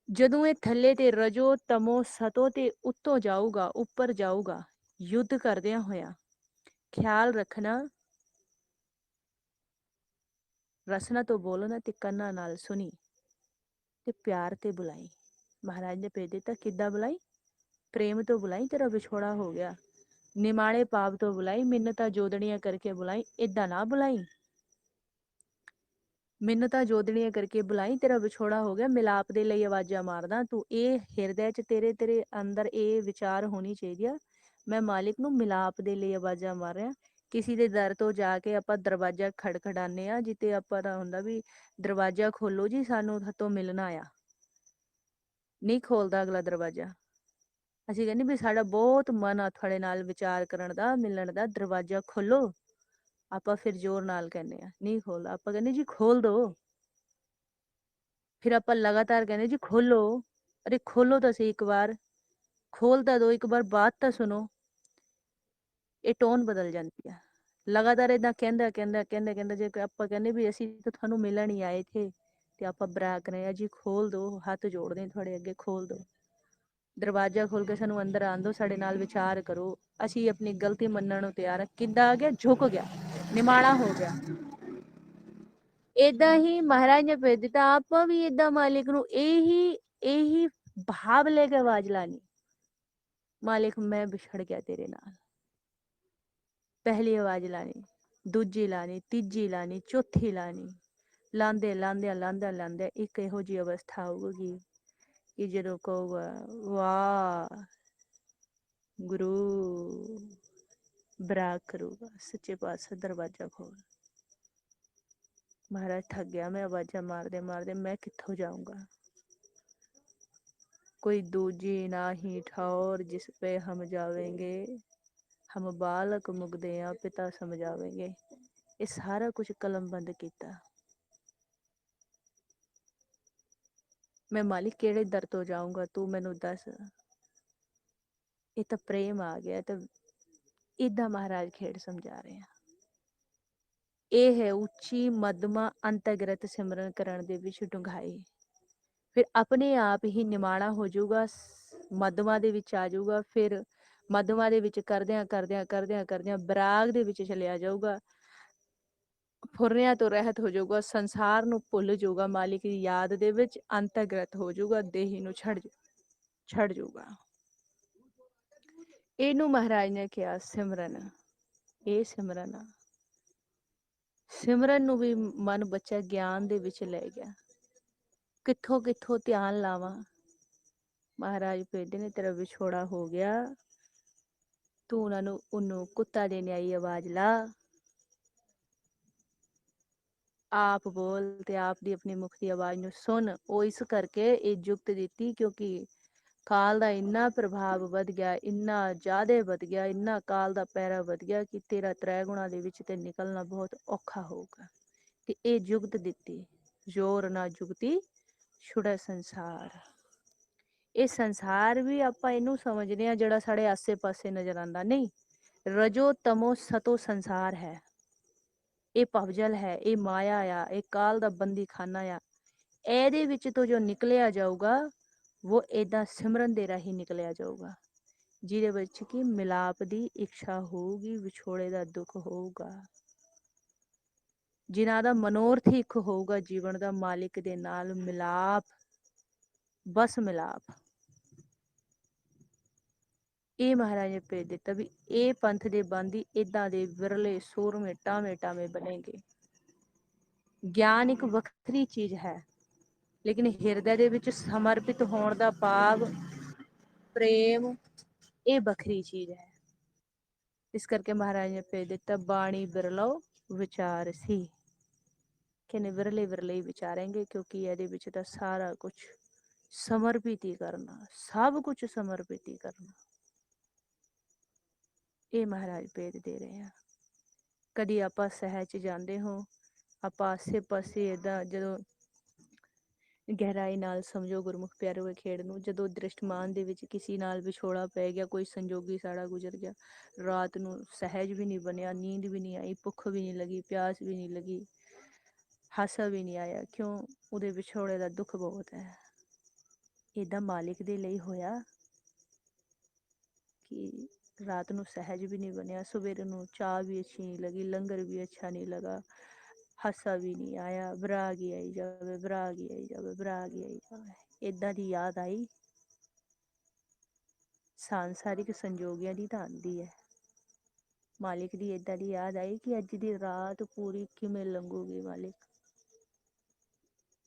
ਜਦੋਂ ਇਹ ਥੱਲੇ ਤੇ ਰਜੋ ਤਮੋ ਸਤੋ ਤੇ ਉੱਤੋਂ ਜਾਊਗਾ, ਉੱਪਰ ਜਾਊਗਾ, ਯੁੱਧ ਕਰਦਿਆਂ ਹੋਇਆ, ਖਿਆਲ ਰੱਖਣਾ ਰਸਨਾ ਤੋਂ ਬੋਲਣਾ ਤੇ ਕੰਨਾਂ ਨਾਲ ਸੁਣੀ ਤੇ ਪਿਆਰ ਤੇ ਬੁਲਾਈ। ਮਹਾਰਾਜ ਨੇ ਭੇਜ ਦਿੱਤਾ, ਕਿੱਦਾਂ ਬੁਲਾਈ? ਪ੍ਰੇਮ ਤੋਂ ਬੁਲਾਈ, ਤੇਰਾ ਵਿਛੋੜਾ ਹੋ ਗਿਆ। ਨਿਮਾਣੇ ਪਾਪ ਤੋਂ ਬੁਲਾਈ, ਮਿੰਨਤਾਂ ਜੋਦੜੀਆਂ ਕਰਕੇ ਬੁਲਾਈ। ਏਦਾਂ ਨਾ ਬੁਲਾਈ, ਮਿੰਨਤਾਂ ਜੋਦੜੀਆਂ ਕਰਕੇ ਬੁਲਾਈ, ਤੇਰਾ ਵਿਛੋੜਾ ਹੋ ਗਿਆ। ਮਿਲਾਪ ਦੇ ਲਈ ਆਵਾਜ਼ਾਂ ਮਾਰਦਾ ਤੂੰ। ਇਹ ਹਿਰਦੇ 'ਚ ਤੇਰੇ ਅੰਦਰ ਇਹ ਵਿਚਾਰ ਹੋਣੀ ਚਾਹੀਦੀ ਆ, ਮੈਂ ਮਾਲਿਕ ਨੂੰ ਮਿਲਾਪ ਦੇ ਲਈ ਆਵਾਜ਼ਾਂ ਮਾਰ ਰਿਹਾ। ਕਿਸੇ ਦੇ ਦਰ ਤੋਂ ਜਾ ਕੇ ਆਪਾਂ ਦਰਵਾਜ਼ਾ ਖੜਖੜਾਉਂਦੇ ਆ, ਜਿੱਤੇ ਆਪਾਂ ਦਾ ਹੁੰਦਾ ਵੀ ਦਰਵਾਜ਼ਾ ਖੋਲੋ ਜੀ, ਸਾਨੂੰ ਹੱਥੋਂ ਮਿਲਣਾ ਆ। ਨਹੀਂ ਖੋਲਦਾ ਅਗਲਾ ਦਰਵਾਜ਼ਾ। ਅਸੀਂ ਕਹਿੰਦੇ ਵੀ ਸਾਡਾ ਬਹੁਤ ਮਨ ਆ ਤੁਹਾਡੇ ਨਾਲ ਵਿਚਾਰ ਕਰਨ ਦਾ, ਮਿਲਣ ਦਾ, ਦਰਵਾਜ਼ਾ ਖੋਲੋ। ਆਪਾਂ ਫਿਰ ਜ਼ੋਰ ਨਾਲ ਕਹਿੰਦੇ ਆ, ਨਹੀਂ ਖੋਲਦਾ। ਆਪਾਂ ਕਹਿੰਦੇ ਜੀ ਖੋਲ ਦੋ। ਫਿਰ ਆਪਾਂ ਲਗਾਤਾਰ ਕਹਿੰਦੇ ਜੀ ਖੋਲੋ। ਅਰੇ ਖੋਲੋ ਤਾਂ ਸਹੀ ਇੱਕ ਵਾਰ, ਖੋਲ ਤਾਂ ਦੋ, ਇੱਕ ਵਾਰ ਬਾਤ ਤਾਂ ਸੁਣੋ। ਇਹ ਟੋਨ ਬਦਲ ਜਾਂਦੀ ਆ। ਲਗਾਤਾਰ ਏਦਾਂ ਕਹਿੰਦਾ ਜੇ ਆਪਾਂ ਕਹਿੰਦੇ ਵੀ ਅਸੀਂ ਤਾਂ ਤੁਹਾਨੂੰ ਮਿਲਣ ਹੀ ਆਏ ਥੇ ਤੇ ਆਪਾਂ ਬਰਾਕ ਰਹੇ ਆ ਜੀ, ਖੋਲ ਦੋ, ਹੱਥ ਜੋੜਦੇ ਤੁਹਾਡੇ ਅੱਗੇ, ਖੋਲ ਦੋ ਦਰਵਾਜ਼ਾ। ਖੋਲ ਕੇ ਸਾਨੂੰ ਅੰਦਰ ਆਉਣ ਦਿਓ, ਸਾਡੇ ਨਾਲ ਵਿਚਾਰ ਕਰੋ। ਅਸੀਂ ਆਪਣੀ ਗਲਤੀ ਮੰਨਣ ਨੂੰ ਤਿਆਰ ਆ। ਕਿੱਦਾਂ ਆ ਗਿਆ? ਝੁਕ ਗਿਆ, ਨਿਮਾਣਾ ਹੋ ਗਿਆ। ਏਦਾਂ ਹੀ ਮਹਾਰਾਜ ਨੇ ਭੇਜ ਦਿੱਤਾ। ਆਪਾਂ ਵੀ ਏਦਾਂ ਮਾਲਿਕ ਨੂੰ ਇਹੀ ਭਾਵ ਲੈ ਕੇ ਆਵਾਜ਼ ਲਾਣੀ, ਮਾਲਿਕ ਮੈਂ ਵਿਛੜ ਗਿਆ ਤੇਰੇ ਨਾਲ। ਪਹਿਲੀ ਆਵਾਜ਼ ਲਾਣੀ, ਦੂਜੀ ਲਾਣੀ, ਤੀਜੀ ਲਾਣੀ, ਚੌਥੀ ਲਾਣੀ। ਲਾਂਦਿਆਂ ਇੱਕ ਇਹੋ ਜਿਹੀ ਅਵਸਥਾ ਆਊਗੀ ਕਿ ਜਦੋਂ ਕਹੂਗਾ ਵਾਹ ਗੁਰੂ, ਬਰਾਕ ਕਰੂਗਾ, ਸੱਚੇ ਪਾਤਸ਼ਾਹ ਦਰਵਾਜ਼ਾ ਖੋਲ। ਮਹਾਰਾਜ ਥੱਕ ਗਿਆ, ਮੈਂ ਆਵਾਜ਼ਾਂ ਮਾਰਦੇ ਮਾਰਦੇ ਮੈਂ ਕਿੱਥੋਂ ਜਾਊਂਗਾ। ਕੋਈ ਦੂਜੀ ਨਾ ਹੀ ਠੌਰ ਜਿਸ ਪੇ ਹਮ ਜਾਵੇਂਗੇ, ਹਮ ਬਾਲਕ ਮੁਗਦੇ ਆ ਪਿਤਾ ਸਮਝਾਵੇਂਗੇ। ਇਹ ਸਾਰਾ ਕੁਝ ਕਲਮਬੰਦ ਕੀਤਾ। ਮੈਂ ਮਾਲਿਕ ਕਿਹੜੇ ਦਰ ਤੋਂ ਜਾਊਂਗਾ, ਤੂੰ ਮੈਨੂੰ ਦੱਸ। ਇਹ ਤਾਂ ਪ੍ਰੇਮ ਆ ਗਿਆ। ਤਾਂ ਏਦਾਂ ਮਹਾਰਾਜ ਖੇਡ ਸਮਝਾ ਰਹੇ ਆ। ਇਹ ਹੈ ਉੱਚੀ ਮਧਮਾ ਅੰਤਰਗਤ ਸਿਮਰਨ ਕਰਨ ਦੇ ਵਿੱਚ ਡੂੰਘਾਈ। ਫਿਰ ਆਪਣੇ ਆਪ ਹੀ ਨਿਮਾਣਾ ਹੋ ਜਾਊਗਾ, ਮਧਮਾ ਦੇ ਵਿੱਚ ਆ ਜਾਊਗਾ। ਫਿਰ ਮਧਮਾ ਦੇ ਵਿੱਚ ਕਰਦਿਆਂ ਬਰਾਗ ਦੇ ਵਿੱਚ ਚਲਿਆ ਜਾਊਗਾ। ਫੁਰਨਿਆਂ ਤੋਂ ਰਹਿਤ ਹੋ ਜਾਊਗਾ, ਸੰਸਾਰ ਨੂੰ ਭੁੱਲ ਜਾਊਗਾ, ਮਾਲਿਕ ਦੀ ਯਾਦ ਦੇ ਵਿੱਚ ਅੰਤਰਗਤ ਹੋ ਜਾਊਗਾ, ਦੇਹੀ ਨੂੰ ਛੱਡ ਜਾਊਗਾ। ਇਹਨੂੰ ਮਹਾਰਾਜ ਨੇ ਕਿਹਾ ਸਿਮਰਨ। ਇਹ ਸਿਮਰਨ ਆ। ਸਿਮਰਨ ਨੂੰ ਵੀ ਮਨ ਬੱਚਾ ਗਿਆਨ ਦੇ ਵਿੱਚ ਲੈ ਗਿਆ। ਕਿੱਥੋਂ ਕਿੱਥੋਂ ਧਿਆਨ ਲਾਵਾਂ। ਮਹਾਰਾਜ ਭੇਜਦੇ ਨੇ, ਤੇਰਾ ਵਿਛੋੜਾ ਹੋ ਗਿਆ, ਤੂੰ ਉਹਨੂੰ ਕੁੱਤਾ ਦੇ ਨਿਆਈ ਆਵਾਜ਼ ਲਾ। ਆਪ ਬੋਲ ਤੇ ਆਪ ਦੀ ਆਪਣੀ ਮੁਖ ਦੀ ਆਵਾਜ਼ ਨੂੰ ਸੁਣ। ਉਹ ਇਸ ਕਰਕੇ ਇਹ ਜੁਗਤ ਦਿੱਤੀ ਕਿਉਂਕਿ ਕਾਲ ਦਾ ਇੰਨਾ ਪ੍ਰਭਾਵ ਵੱਧ ਗਿਆ, ਇੰਨਾ ਜ਼ਿਆਦਾ ਵੱਧ ਗਿਆ, ਇੰਨਾ ਕਾਲ ਦਾ ਪੈਰਾ ਵੱਧ ਗਿਆ ਕਿ ਤੇਰਾ ਤ੍ਰੈ ਗੁਣਾ ਦੇ ਵਿੱਚ ਤੇ ਨਿਕਲਣਾ ਬਹੁਤ ਔਖਾ ਹੋਊਗਾ। ਤੇ ਇਹ ਜੁਗਤ ਦਿੱਤੀ, ਜੋਰ ਨਾ ਜੁਗਤੀ ਛੁੜਾ ਸੰਸਾਰ। ਇਹ ਸੰਸਾਰ ਵੀ ਆਪਾਂ ਇਹਨੂੰ ਸਮਝਦੇ ਆ ਜਿਹੜਾ ਸਾਡੇ ਆਸੇ ਪਾਸੇ ਨਜ਼ਰ ਆਉਂਦਾ, ਨਹੀਂ। ਰਜੋ ਤਮੋ ਸਤੋ ਸੰਸਾਰ ਹੈ। ਇਹ ਭਵਜਲ ਹੈ, ਇਹ ਮਾਇਆ ਆ, ਇਹ ਕਾਲ ਦਾ ਬੰਦੀ ਖਾਨਾ ਆ। ਇਹਦੇ ਵਿੱਚ ਤੋਂ ਜੋ ਨਿਕਲਿਆ ਜਾਊਗਾ ਉਹ ਏਦਾਂ ਸਿਮਰਨ ਦੇ ਰਾਹੀਂ ਨਿਕਲਿਆ ਜਾਊਗਾ, ਜਿਹਦੇ ਵਿੱਚ ਕਿ ਮਿਲਾਪ ਦੀ ਇੱਛਾ ਹੋਊਗੀ, ਵਿਛੋੜੇ ਦਾ ਦੁੱਖ ਹੋਊਗਾ। ਜਿਨ੍ਹਾਂ ਦਾ ਮਨੋਰਥ ਇੱਕ ਹੋਊਗਾ ਜੀਵਨ ਦਾ, ਮਾਲਿਕ ਦੇ ਨਾਲ ਮਿਲਾਪ, ਬਸ ਮਿਲਾਪ। ਇਹ ਮਹਾਰਾਜ ਨੇ ਭੇਜ ਦਿੱਤਾ ਵੀ ਇਹ ਪੰਥ ਦੇ ਬੰਦੀ ਏਦਾਂ ਦੇ ਵਿਰਲੇ ਸੂਰਮੇ ਟਾਵੇਂ ਟਾਵੇਂ ਬਣੇਗੇ। ਗਿਆਨ ਇੱਕ ਵੱਖਰੀ ਚੀਜ਼ ਹੈ, ਲੇਕਿਨ ਹਿਰਦੇ ਦੇ ਵਿੱਚ ਸਮਰਪਿਤ ਹੋਣ ਦਾ ਭਾਵ, ਪ੍ਰੇਮ, ਇਹ ਵੱਖਰੀ ਚੀਜ਼ ਹੈ। ਇਸ ਕਰਕੇ ਮਹਾਰਾਜ ਨੇ ਭੇਜ ਦਿੱਤਾ ਬਾਣੀ ਬਿਰਲੋ ਵਿਚਾਰ ਸੀ। ਕਹਿੰਦੇ ਵਿਰਲੇ ਵਿਰਲੇ ਹੀ ਵਿਚਾरेंगे, ਕਿਉਂਕਿ ਇਹਦੇ ਵਿੱਚ ਤਾਂ ਸਾਰਾ ਕੁਝ ਸਮਰਪਿਤ ਹੀ ਕਰਨਾ, ਸਭ ਕੁਝ ਸਮਰਪਿਤ ਹੀ ਕਰਨਾ। ਇਹ ਮਹਾਰਾਜ ਭੇਦ ਦੇ ਰਹੇ ਆ। ਕਦੀ ਆਪਾਂ ਸਹਿਜ ਚ ਜਾਂਦੇ ਹੋ, ਆਪਾਂ ਆਸੇ ਪਾਸੇ ਏਦਾਂ ਜਦੋਂ ਗਹਿਰਾਈ ਨਾਲ ਸਮਝੋ ਗੁਰਮੁਖ ਪਿਆਰੇ ਹੋਏ ਖੇਡ ਨੂੰ, ਜਦੋਂ ਦ੍ਰਿਸ਼ਟਮਾਨ ਦੇ ਵਿੱਚ ਕਿਸੇ ਨਾਲ ਵਿਛੋੜਾ ਪੈ ਗਿਆ, ਕੋਈ ਸੰਜੋਗੀ ਸਾੜਾ ਗੁਜ਼ਰ ਗਿਆ, ਰਾਤ ਨੂੰ ਸਹਿਜ ਵੀ ਨਹੀਂ ਬਣਿਆ, ਨੀਂਦ ਵੀ ਨਹੀਂ ਆਈ, ਭੁੱਖ ਵੀ ਨਹੀਂ ਲੱਗੀ, ਪਿਆਸ ਵੀ ਨਹੀਂ ਲੱਗੀ, ਹਾਸਾ ਵੀ ਨਹੀਂ ਆਇਆ। ਕਿਉਂ? ਉਹਦੇ ਵਿਛੋੜੇ ਦਾ ਦੁੱਖ ਬਹੁਤ ਹੈ। ਏਦਾਂ ਮਾਲਿਕ ਦੇ ਲਈ ਹੋਇਆ ਕਿ ਰਾਤ ਨੂੰ ਸਹਿਜ ਵੀ ਨਹੀਂ ਬਣਿਆ, ਸਵੇਰ ਨੂੰ ਚਾਹ ਵੀ ਅੱਛੀ ਨਹੀਂ ਲਗੀ, ਲੰਗਰ ਵੀ ਅੱਛਾ ਨਹੀਂ ਲਗਾ, ਹਾਸਾ ਵੀ ਨਹੀਂ ਆਇਆ, ਵਿਰਾਗ ਹੀ ਆਈ ਜਾਵੇ, ਵਿਰਾਗ ਹੀ ਆਈ ਜਾਵੇ, ਵਿਰਾਗ ਹੀ ਆਈ ਜਾਵੇ। ਏਦਾਂ ਦੀ ਯਾਦ ਆਈ। ਸਾਂਸਾਰਿਕ ਸੰਜੋਗੀਆਂ ਦੀ ਤਾਂ ਆਉਂਦੀ ਹੈ, ਮਾਲਿਕ ਦੀ ਏਦਾਂ ਦੀ ਯਾਦ ਆਈ ਕਿ ਅੱਜ ਦੀ ਰਾਤ ਪੂਰੀ ਕਿਵੇਂ ਲੰਘੂਗੀ ਮਾਲਿਕ,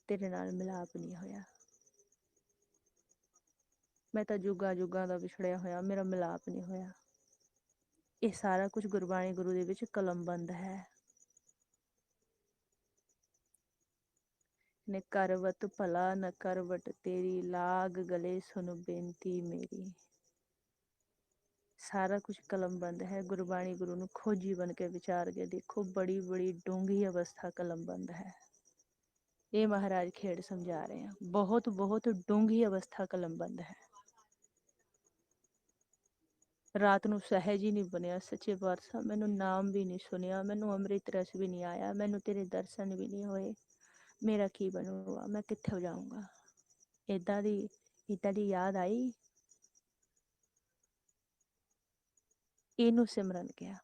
ਤੇਰੇ ਨਾਲ ਮਿਲਾਪ ਨਹੀਂ ਹੋਇਆ। ਮੈਂ ਤਾਂ ਜੁਗਾਂ ਜੁਗਾਂ ਦਾ ਵਿਛੜਿਆ ਹੋਇਆ, ਮੇਰਾ ਮਿਲਾਪ ਨਹੀਂ ਹੋਇਆ। ਇਹ ਸਾਰਾ ਕੁਝ ਗੁਰਬਾਣੀ ਗੁਰੂ ਦੇ ਵਿੱਚ ਕਲਮਬੰਦ ਹੈ। ਨੇ ਕਰਵਤ ਭਲਾ ਨ ਕਰਵਟ ਤੇਰੀ, ਲਾਗ ਗਲੇ ਸੁਨ ਬੇਨਤੀ ਮੇਰੀ। ਸਾਰਾ ਕੁਝ ਕਲਮਬੰਦ ਹੈ। ਗੁਰਬਾਣੀ ਗੁਰੂ ਨੂੰ ਖੋਜੀ ਬਣ ਕੇ ਵਿਚਾਰ ਕੇ ਦੇਖੋ, ਬੜੀ ਬੜੀ ਡੂੰਘੀ ਅਵਸਥਾ ਕਲਮਬੰਦ ਹੈ। ਇਹ ਮਹਾਰਾਜ ਖੇਡ ਸਮਝਾ ਰਹੇ ਆ, ਬਹੁਤ ਬਹੁਤ ਡੂੰਘੀ ਅਵਸਥਾ ਕਲਮਬੰਦ ਹੈ। ਰਾਤ ਨੂੰ ਸਹਿਜ ਹੀ ਨਹੀਂ ਬਣਿਆ, ਸੱਚੇ ਪਾਤਸ਼ਾਹ ਮੈਨੂੰ ਨਾਮ ਵੀ ਨਹੀਂ ਸੁਣਿਆ, ਮੈਨੂੰ ਅੰਮ੍ਰਿਤ ਰਸ ਵੀ ਨਹੀਂ ਆਇਆ, ਮੈਨੂੰ ਤੇਰੇ ਦਰਸ਼ਨ ਵੀ ਨਹੀਂ ਹੋਏ, ਮੇਰਾ ਕੀ ਬਣੂਗਾ, ਮੈਂ ਕਿੱਥੇ ਜਾਊਂਗਾ। ਏਦਾਂ ਦੀ ਯਾਦ ਆਈ। ਇਹਨੂੰ ਸਿਮਰਨ ਕਿਹਾ।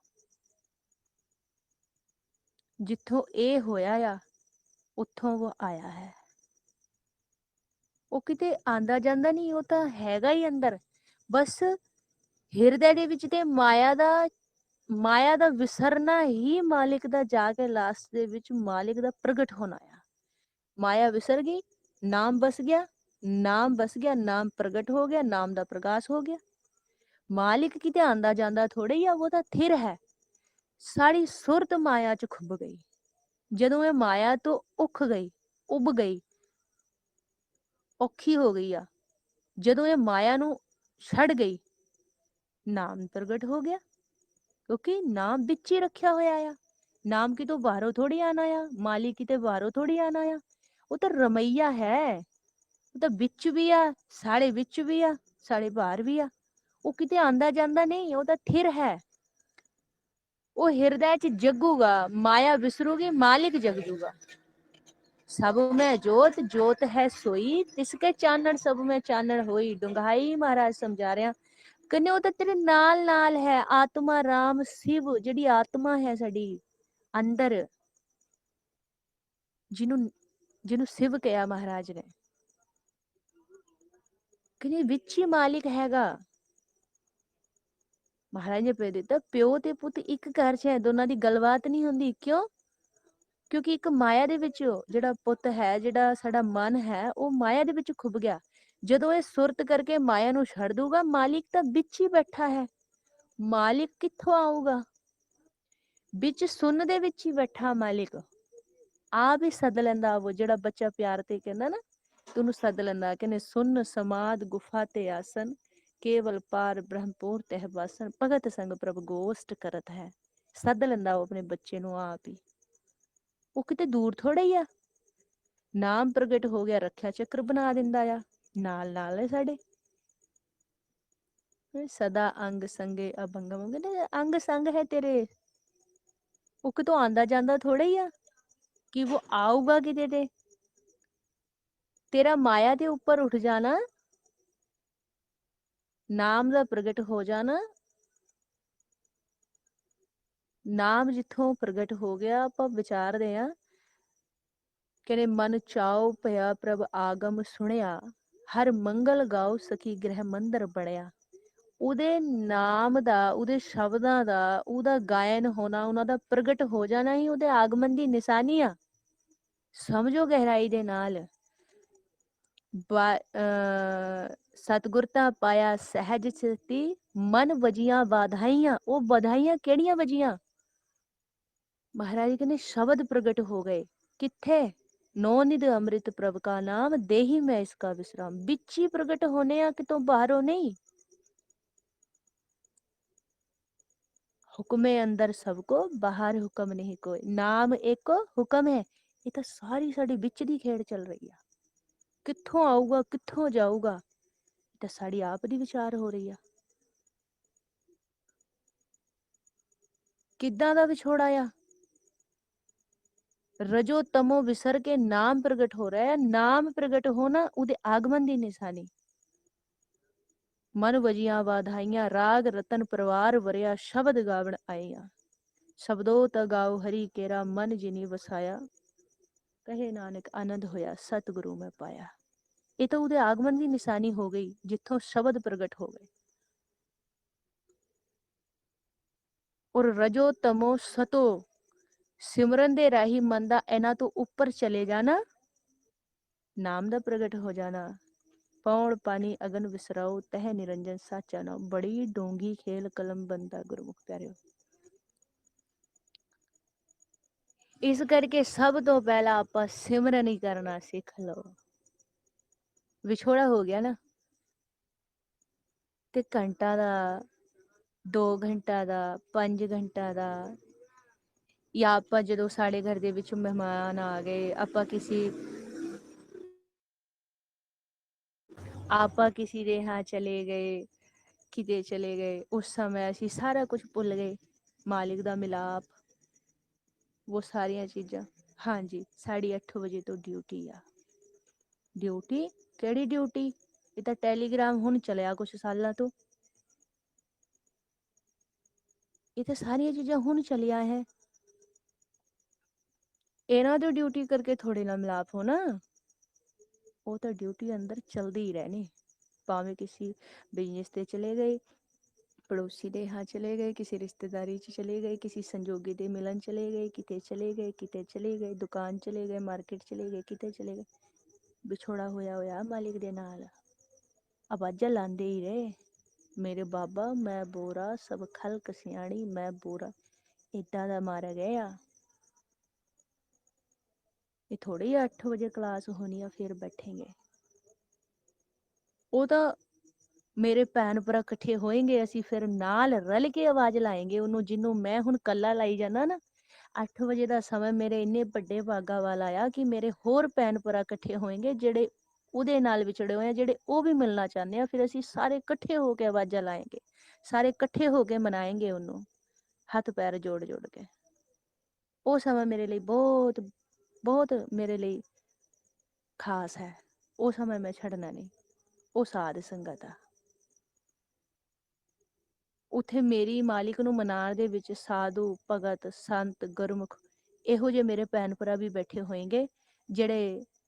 ਜਿੱਥੋਂ ਇਹ ਹੋਇਆ ਆ ਉੱਥੋਂ ਉਹ ਆਇਆ ਹੈ। ਉਹ ਕਿਤੇ ਆਂਦਾ ਜਾਂਦਾ ਨਹੀਂ, ਉਹ ਤਾਂ ਹੈਗਾ ਹੀ ਅੰਦਰ। ਬਸ ਹਿਰਦੇ ਦੇ ਵਿੱਚ ਤੇ ਮਾਇਆ ਦਾ ਵਿਸਰਨਾ ਹੀ ਮਾਲਿਕ ਦਾ ਜਾ ਕੇ ਲਾਸਟ ਦੇ ਵਿੱਚ ਮਾਲਿਕ ਦਾ ਪ੍ਰਗਟ ਹੋਣਾ ਆ। ਮਾਇਆ ਵਿਸਰ ਗਈ, ਨਾਮ ਬਸ ਗਿਆ, ਨਾਮ ਬਸ ਗਿਆ, ਨਾਮ ਪ੍ਰਗਟ ਹੋ ਗਿਆ, ਨਾਮ ਦਾ ਪ੍ਰਕਾਸ਼ ਹੋ ਗਿਆ। ਮਾਲਿਕ ਕਿਤੇ ਆਂਦਾ ਜਾਂਦਾ ਥੋੜੇ ਆ, ਉਹ ਤਾਂ ਥਿਰ ਹੈ। ਸਾਰੀ ਸੁਰਤ ਮਾਇਆ ਚ ਖੁੱਭ ਗਈ। ਜਦੋਂ ਇਹ ਮਾਇਆ ਤੋਂ ਉੱਖ ਗਈ, ਉੱਭ ਗਈ, ਔਖੀ ਹੋ ਗਈ ਆ, ਜਦੋਂ ਇਹ ਮਾਇਆ ਨੂੰ ਛੱਡ ਗਈ, ਨਾਮ ਪ੍ਰਗਟ ਹੋ ਗਿਆ। ਕਿਉਂਕਿ ਨਾਮ ਵਿੱਚ ਹੀ ਰੱਖਿਆ ਹੋਇਆ ਆ। ਨਾਮ ਕਿਤੋਂ ਬਾਹਰੋਂ ਥੋੜੀ ਆਣਾ ਆ, ਮਾਲਿਕ ਕਿਤੇ ਬਾਹਰੋਂ ਥੋੜੀ ਆਣਾ ਆ। ਉਹ ਤਾਂ ਰਮਈਆ ਹੈ, ਉਹ ਤਾਂ ਵਿੱਚ ਵੀ ਆ, ਸਾਡੇ ਵਿੱਚ ਵੀ ਆ, ਸਾਡੇ ਬਾਹਰ ਵੀ ਆ। ਉਹ ਕਿਤੇ ਆਂਦਾ ਜਾਂਦਾ ਨਹੀਂ, ਉਹ ਤਾਂ ਥਿਰ ਹੈ। ਉਹ ਹਿਰਦੇ ਚ ਜਗੂਗਾ, ਮਾਇਆ ਵਿਸਰੂਗੀ, ਮਾਲਿਕ ਜਗ ਜੂਗਾ। ਸਭ ਮੈਂ ਜੋਤ, ਜੋਤ ਹੈ ਸੋਈ, ਤਿਸਕੇ ਚਾਨਣ ਸਭ ਮੈਂ ਚਾਨਣ ਹੋਈ। ਡੁੰਗਾਈ ਮਹਾਰਾਜ ਸਮਝਾ ਰਿਹਾ, ਕਹਿੰਦੇ ਉਹ ਤਾਂ ਤੇਰੇ ਨਾਲ ਨਾਲ ਹੈ। ਆਤਮਾ ਰਾਮ ਸ਼ਿਵ, ਜਿਹੜੀ ਆਤਮਾ ਹੈ ਸਾਡੀ ਅੰਦਰ, ਜਿਹਨੂੰ ਸ਼ਿਵ ਕਿਹਾ ਮਹਾਰਾਜ ਨੇ, ਕਹਿੰਦੇ ਵਿੱਚ ਹੀ ਮਾਲਿਕ ਹੈਗਾ। ਮਹਾਰਾਜ ਨੇ ਭੇਜ ਦਿੱਤਾ, ਪਿਓ ਤੇ ਪੁੱਤ ਇੱਕ ਘਰ ਚ ਹੈ, ਦੋਨਾਂ ਦੀ ਗੱਲਬਾਤ ਨਹੀਂ ਹੁੰਦੀ। ਕਿਉਂ? ਕਿਉਂਕਿ ਇੱਕ ਮਾਇਆ ਦੇ ਵਿੱਚ ਜਿਹੜਾ ਪੁੱਤ ਹੈ, ਜਿਹੜਾ ਸਾਡਾ ਮਨ ਹੈ, ਉਹ ਮਾਇਆ ਦੇ ਵਿੱਚ ਖੁੱਭ ਗਿਆ। ਜਦੋਂ ਇਹ ਸੁਰਤ ਕਰਕੇ ਮਾਇਆ ਨੂੰ ਛੱਡ ਦੂਗਾ, ਮਾਲਿਕ ਤਾਂ ਵਿੱਚ ਹੀ ਬੈਠਾ ਹੈ। ਮਾਲਿਕ ਕਿੱਥੋਂ ਆਊਗਾ? ਵਿੱਚ ਸੁਣ ਦੇ ਵਿੱਚ ਹੀ ਬੈਠਾ ਮਾਲਿਕ ਆਪ ਹੀ ਸੱਦ ਲੈਂਦਾ। ਉਹ ਜਿਹੜਾ ਬੱਚਾ ਪਿਆਰ ਤੇ ਕਹਿੰਦਾ ਨਾ, ਤੈਨੂੰ ਸੱਦ ਲੈਂਦਾ ਕਹਿੰਦੇ ਸੁਨ ਸਮਾਦ ਗੁਫਾ ਤੇ ਆਸਨ ਕੇਵਲ ਪਾਰ ਬ੍ਰਹਮਪੁਰ ਤਹਿ ਵਾਸਨ ਭਗਤ ਸੰਗ ਪ੍ਰਭ ਗੋਸ਼ਟ ਕਰਤ ਹੈ। ਸੱਦ ਲੈਂਦਾ ਉਹ ਆਪਣੇ ਬੱਚੇ ਨੂੰ ਆਪ ਹੀ। ਉਹ ਕਿਤੇ ਦੂਰ ਥੋੜਾ ਹੀ ਆ, ਨਾਮ ਪ੍ਰਗਟ ਹੋ ਗਿਆ ਰੱਖਿਆ ਚੱਕਰ ਬਣਾ ਦਿੰਦਾ ਆ, ਨਾਲ ਨਾਲ ਹੈ ਸਾਡੇ। ਸਦਾ ਅੰਗ ਸੰਗੇ ਅਭੰਗਮ, ਕਹਿੰਦੇ ਅੰਗ ਸੰਗ ਹੈ ਤੇਰੇ, ਉਹ ਕਿਤੋਂ ਆਂਦਾ ਜਾਂਦਾ ਥੋੜਾ ਹੀ ਆ ਕਿ ਉਹ ਆਊਗਾ ਕਿਤੇ ਤੇ। ਤੇਰਾ ਮਾਇਆ ਦੇ ਉੱਪਰ ਉੱਠ ਜਾਣਾ, ਨਾਮ ਦਾ ਪ੍ਰਗਟ ਹੋ ਜਾਣਾ। ਨਾਮ ਜਿੱਥੋਂ ਪ੍ਰਗਟ ਹੋ ਗਿਆ, ਆਪਾਂ ਵਿਚਾਰਦੇ ਆ ਕਹਿੰਦੇ ਮਨ ਚਾਉ ਭਇਆ ਪ੍ਰਭ ਆਗਮ ਸੁਣਿਆ, ਹਰ ਮੰਗਲ ਗਾਓ ਸਖੀ ਗ੍ਰਹਿ ਮੰਦਰ ਬਣਿਆ। ਉਹਦੇ ਨਾਮ ਦਾ, ਉਹਦੇ ਸ਼ਬਦਾਂ ਦਾ, ਉਹਦਾ ਗਾਇਨ ਹੋਣਾ, ਉਹਨਾਂ ਦਾ ਪ੍ਰਗਟ ਹੋ ਜਾਣਾ ਹੀ ਉਹਦੇ ਆਗਮਨ ਦੀ ਨਿਸ਼ਾਨੀ ਆ। ਸਮਝੋ ਗਹਿਰਾਈ ਦੇ ਨਾਲ। ਸਤਿਗੁਰ ਤਾਂ ਪਾਇਆ ਸਹਿਜ ਸਤੀ, ਮਨ ਵਜੀਆਂ ਵਾਧਾਈਆਂ। ਉਹ ਵਧਾਈਆਂ ਕਿਹੜੀਆਂ ਵਜੀਆਂ? ਮਹਾਰਾਜ ਕਹਿੰਦੇ ਸ਼ਬਦ ਪ੍ਰਗਟ ਹੋ ਗਏ। ਕਿੱਥੇ? ਨੌ ਨਿਧ ਅੰਮ੍ਰਿਤ ਪ੍ਰਭ ਕਾ ਨਾਮ, ਦੇਹੀ ਮੈਂ ਇਸਕਾ ਵਿਸਰਾਮ। ਵਿੱਚ ਹੀ ਪ੍ਰਗਟ ਹੋਣੇ ਆ, ਕਿਤੋਂ ਬਾਹਰੋਂ ਨਹੀਂ। ਹੁਕਮੇ ਅੰਦਰ ਸਭ ਕੋ, ਬਾਹਰ ਹੁਕਮ ਨਹੀਂ ਕੋਈ। ਨਾਮ ਇੱਕ ਹੁਕਮ ਹੈ। ਇਹ ਤਾਂ ਸਾਰੀ ਸਾਡੀ ਵਿੱਚ ਦੀ ਖੇਡ ਚੱਲ ਰਹੀ ਆ। ਕਿੱਥੋਂ ਆਊਗਾ, ਕਿੱਥੋਂ ਜਾਊਗਾ, ਇਹ ਤਾਂ ਸਾਡੀ ਆਪ ਦੀ ਵਿਚਾਰ ਹੋ ਰਹੀ ਆ। ਕਿੱਦਾਂ ਦਾ ਵਿਛੋੜਾ ਆ? ਰਜੋ ਤਮੋ ਵਿਸਰ ਕੇ ਨਾਮ ਪ੍ਰਗਟ ਹੋ ਰਿਹਾ ਹੈ। ਨਾਮ ਪ੍ਰਗਟ ਹੋਣਾ ਉਹਦੇ ਆਗਮਨ ਦੀ ਨਿਸ਼ਾਨੀ। ਮਨ ਵਜੀਆਂ ਵਾਧਾਈਆਂ, ਰਾਗ ਰਤਨ ਪਰਵਾਰ ਵਰਿਆ, ਸ਼ਬਦ ਗਾਵਣ ਆਈਆਂ। ਸ਼ਬਦੋ ਤਾ ਗਾਓ ਹਰੀ ਕੇਰਾ, ਮਨ ਜਿਨੀ ਵਸਾਇਆ, ਕਹੇ ਨਾਨਕ ਆਨੰਦ ਹੋਇਆ, ਸਤਿਗੁਰੂ ਮੈਂ ਪਾਇਆ। ਇਹ ਤਾਂ ਉਹਦੇ ਆਗਮਨ ਦੀ ਨਿਸ਼ਾਨੀ ਹੋ ਗਈ, ਜਿੱਥੋਂ ਸ਼ਬਦ ਪ੍ਰਗਟ ਹੋ ਗਏ। ਔਰ ਰਜੋ ਤਮੋ ਸਤੋ, ਸਿਮਰਨ ਦੇ ਰਾਹੀਂ ਮਨ ਦਾ ਇਹਨਾਂ ਤੋਂ ਉੱਪਰ ਚਲੇ ਜਾਣਾ, ਨਾਮ ਦਾ ਪ੍ਰਗਟ ਹੋ ਜਾਣਾ। ਪੌਣ ਪਾਣੀ ਅਗਨ ਵਿਸਰਾਓ, ਤਹਿ ਨਿਰੰਜਨ ਸਾਚਾ ਨਾਮ। ਬੜੀ ਡੂੰਗੀ ਖੇਲ ਕਲਮ ਬੰਦਾ ਗੁਰਮੁਖ ਪਿਆਰਿਓ। ਇਸ ਕਰਕੇ ਸਭ ਤੋਂ ਪਹਿਲਾਂ ਆਪਾਂ ਸਿਮਰਨ ਹੀ ਕਰਨਾ ਸਿੱਖ ਲਓ। ਵਿਛੋੜਾ ਹੋ ਗਿਆ ਨਾ, ਤੇ ਘੰਟਾ ਦਾ, 2 ਘੰਟਾ ਦਾ, 5 ਘੰਟਾ ਦਾ, ਜਾਂ ਆਪਾਂ ਜਦੋਂ ਸਾਡੇ ਘਰ ਦੇ ਵਿੱਚ ਮਹਿਮਾਨ ਆ ਗਏ, ਆਪਾਂ ਕਿਸੇ ਦੇ यहाँ ਚਲੇ ਗਏ, ਕਿਤੇ ਚਲੇ ਗਏ, ਉਸ ਸਮੇਂ ਅਸੀਂ ਸਾਰਾ ਕੁਝ ਭੁੱਲ ਗਏ, ਮਾਲਿਕ ਦਾ ਮਿਲਾਪ, ਉਹ ਸਾਰੀਆਂ ਚੀਜ਼ਾਂ। ਹਾਂਜੀ, ਸਾਡੀ 8 ਵਜੇ ਤੋਂ ਡਿਊਟੀ ਆ। ਡਿਊਟੀ ਕਿਹੜੀ ਡਿਊਟੀ? ਇਹ ਤਾਂ ਟੈਲੀਗ੍ਰਾਮ ਹੁਣ ਚੱਲਿਆ ਕੁਛ ਸਾਲਾਂ ਤੋਂ। ਇਹ ਤਾਂ ਸਾਰੀਆਂ ਚੀਜ਼ਾਂ ਹੁਣ ਚੱਲੀਆਂ ਹੈ। ਇਹਨਾਂ ਦੀ ਡਿਊਟੀ ਕਰਕੇ ਥੋੜੇ ਨਾ ਮਿਲਾਪ ਹੋਣਾ। ਉਹ ਤਾਂ ਡਿਊਟੀ ਅੰਦਰ ਚਲਦੀ ਹੀ ਰਹਿਣੀ। ਭਾਵੇਂ ਕਿਸੇ ਬਿਜ਼ਨਸ ਤੇ ਚਲੇ ਗਏ, ਪੜੋਸੀ ਦੇ यहाँ ਚਲੇ ਗਏ, ਕਿਸੇ ਰਿਸ਼ਤੇਦਾਰੀ 'ਚ ਚਲੇ ਗਏ, ਕਿਸੇ ਸੰਜੋਗੀ ਦੇ ਮਿਲਣ ਚਲੇ ਗਏ, ਕਿਤੇ ਚਲੇ ਗਏ, ਕਿਤੇ ਚਲੇ ਗਏ, ਦੁਕਾਨ ਚਲੇ ਗਏ, ਮਾਰਕੀਟ ਚਲੇ ਗਏ, ਕਿਤੇ ਚਲੇ ਗਏ। ਵਿਛੋੜਾ ਹੋਇਆ ਮਾਲਿਕ ਦੇ ਨਾਲ। ਆਵਾਜ਼ਾਂ ਲਾਉਂਦੇ ਹੀ ਰਹੇ, ਮੇਰੇ ਬਾਬਾ ਮੈਂ ਬੋਰਾ, ਸਭ ਖਲਕ ਸਿਆਣੀ ਮੈਂ ਬੋਰਾ। ਏਦਾਂ ਦਾ ਮਾਰ ਗਿਆ। ਇਹ ਥੋੜੀ 8 ਵਜੇ ਕਲਾਸ ਹੋਣੀ ਆ ਫਿਰ ਬੈਠेंगे। ਉਹ ਤਾਂ ਮੇਰੇ ਭੈਣ ਭਰਾ ਇਕੱਠੇ ਹੋਏਂਗੇ, ਅਸੀਂ ਫਿਰ ਨਾਲ ਰਲ ਕੇ ਆਵਾਜ਼ ਲਾਏਂਗੇ ਉਹਨੂੰ, ਜਿਹਨੂੰ ਮੈਂ ਹੁਣ ਕੱਲਾ ਲਾਈ ਜਾਂਦਾ ਨਾ। 8 ਵਜੇ ਦਾ ਸਮਾਂ ਮੇਰੇ ਇੰਨੇ ਵੱਡੇ ਭਾਗਾ ਵਾਲਾ ਆ ਕਿ ਮੇਰੇ ਹੋਰ ਭੈਣ ਭਰਾ ਇਕੱਠੇ ਹੋਏਂਗੇ, ਜਿਹੜੇ ਉਹਦੇ ਨਾਲ ਵਿਛੜੇ ਹੋਏ ਆ, ਜਿਹੜੇ ਉਹ ਵੀ ਮਿਲਣਾ ਚਾਹੁੰਦੇ ਆ। ਫਿਰ ਅਸੀਂ ਸਾਰੇ ਇਕੱਠੇ ਹੋ ਕੇ ਆਵਾਜ਼ਾਂ ਲਾਏਂਗੇ, ਸਾਰੇ ਇਕੱਠੇ ਹੋ ਕੇ ਮਨਾਏਂਗੇ ਉਹਨੂੰ, ਹੱਥ ਪੈਰ ਜੋੜ ਜੋੜ ਕੇ। ਉਹ ਸਮਾਂ ਮੇਰੇ ਲਈ ਬਹੁਤ ਬਹੁਤ ਮੇਰੇ ਲਈ ਖਾਸ ਹੈ। ਉਹ ਸਮਾਂ ਮੈਂ ਛੱਡਣਾ ਨਹੀਂ। ਉਹ ਸਾਧ ਸੰਗਤ ਆ। ਉੱਥੇ ਮੇਰੀ ਮਾਲਿਕ ਨੂੰ ਮਨਾਉਣ ਦੇ ਵਿੱਚ ਸਾਧੂ, ਭਗਤ, ਸੰਤ, ਗੁਰਮੁਖ, ਇਹੋ ਜਿਹੇ ਮੇਰੇ ਭੈਣ ਭਰਾ ਵੀ ਬੈਠੇ ਹੋਏਗੇ,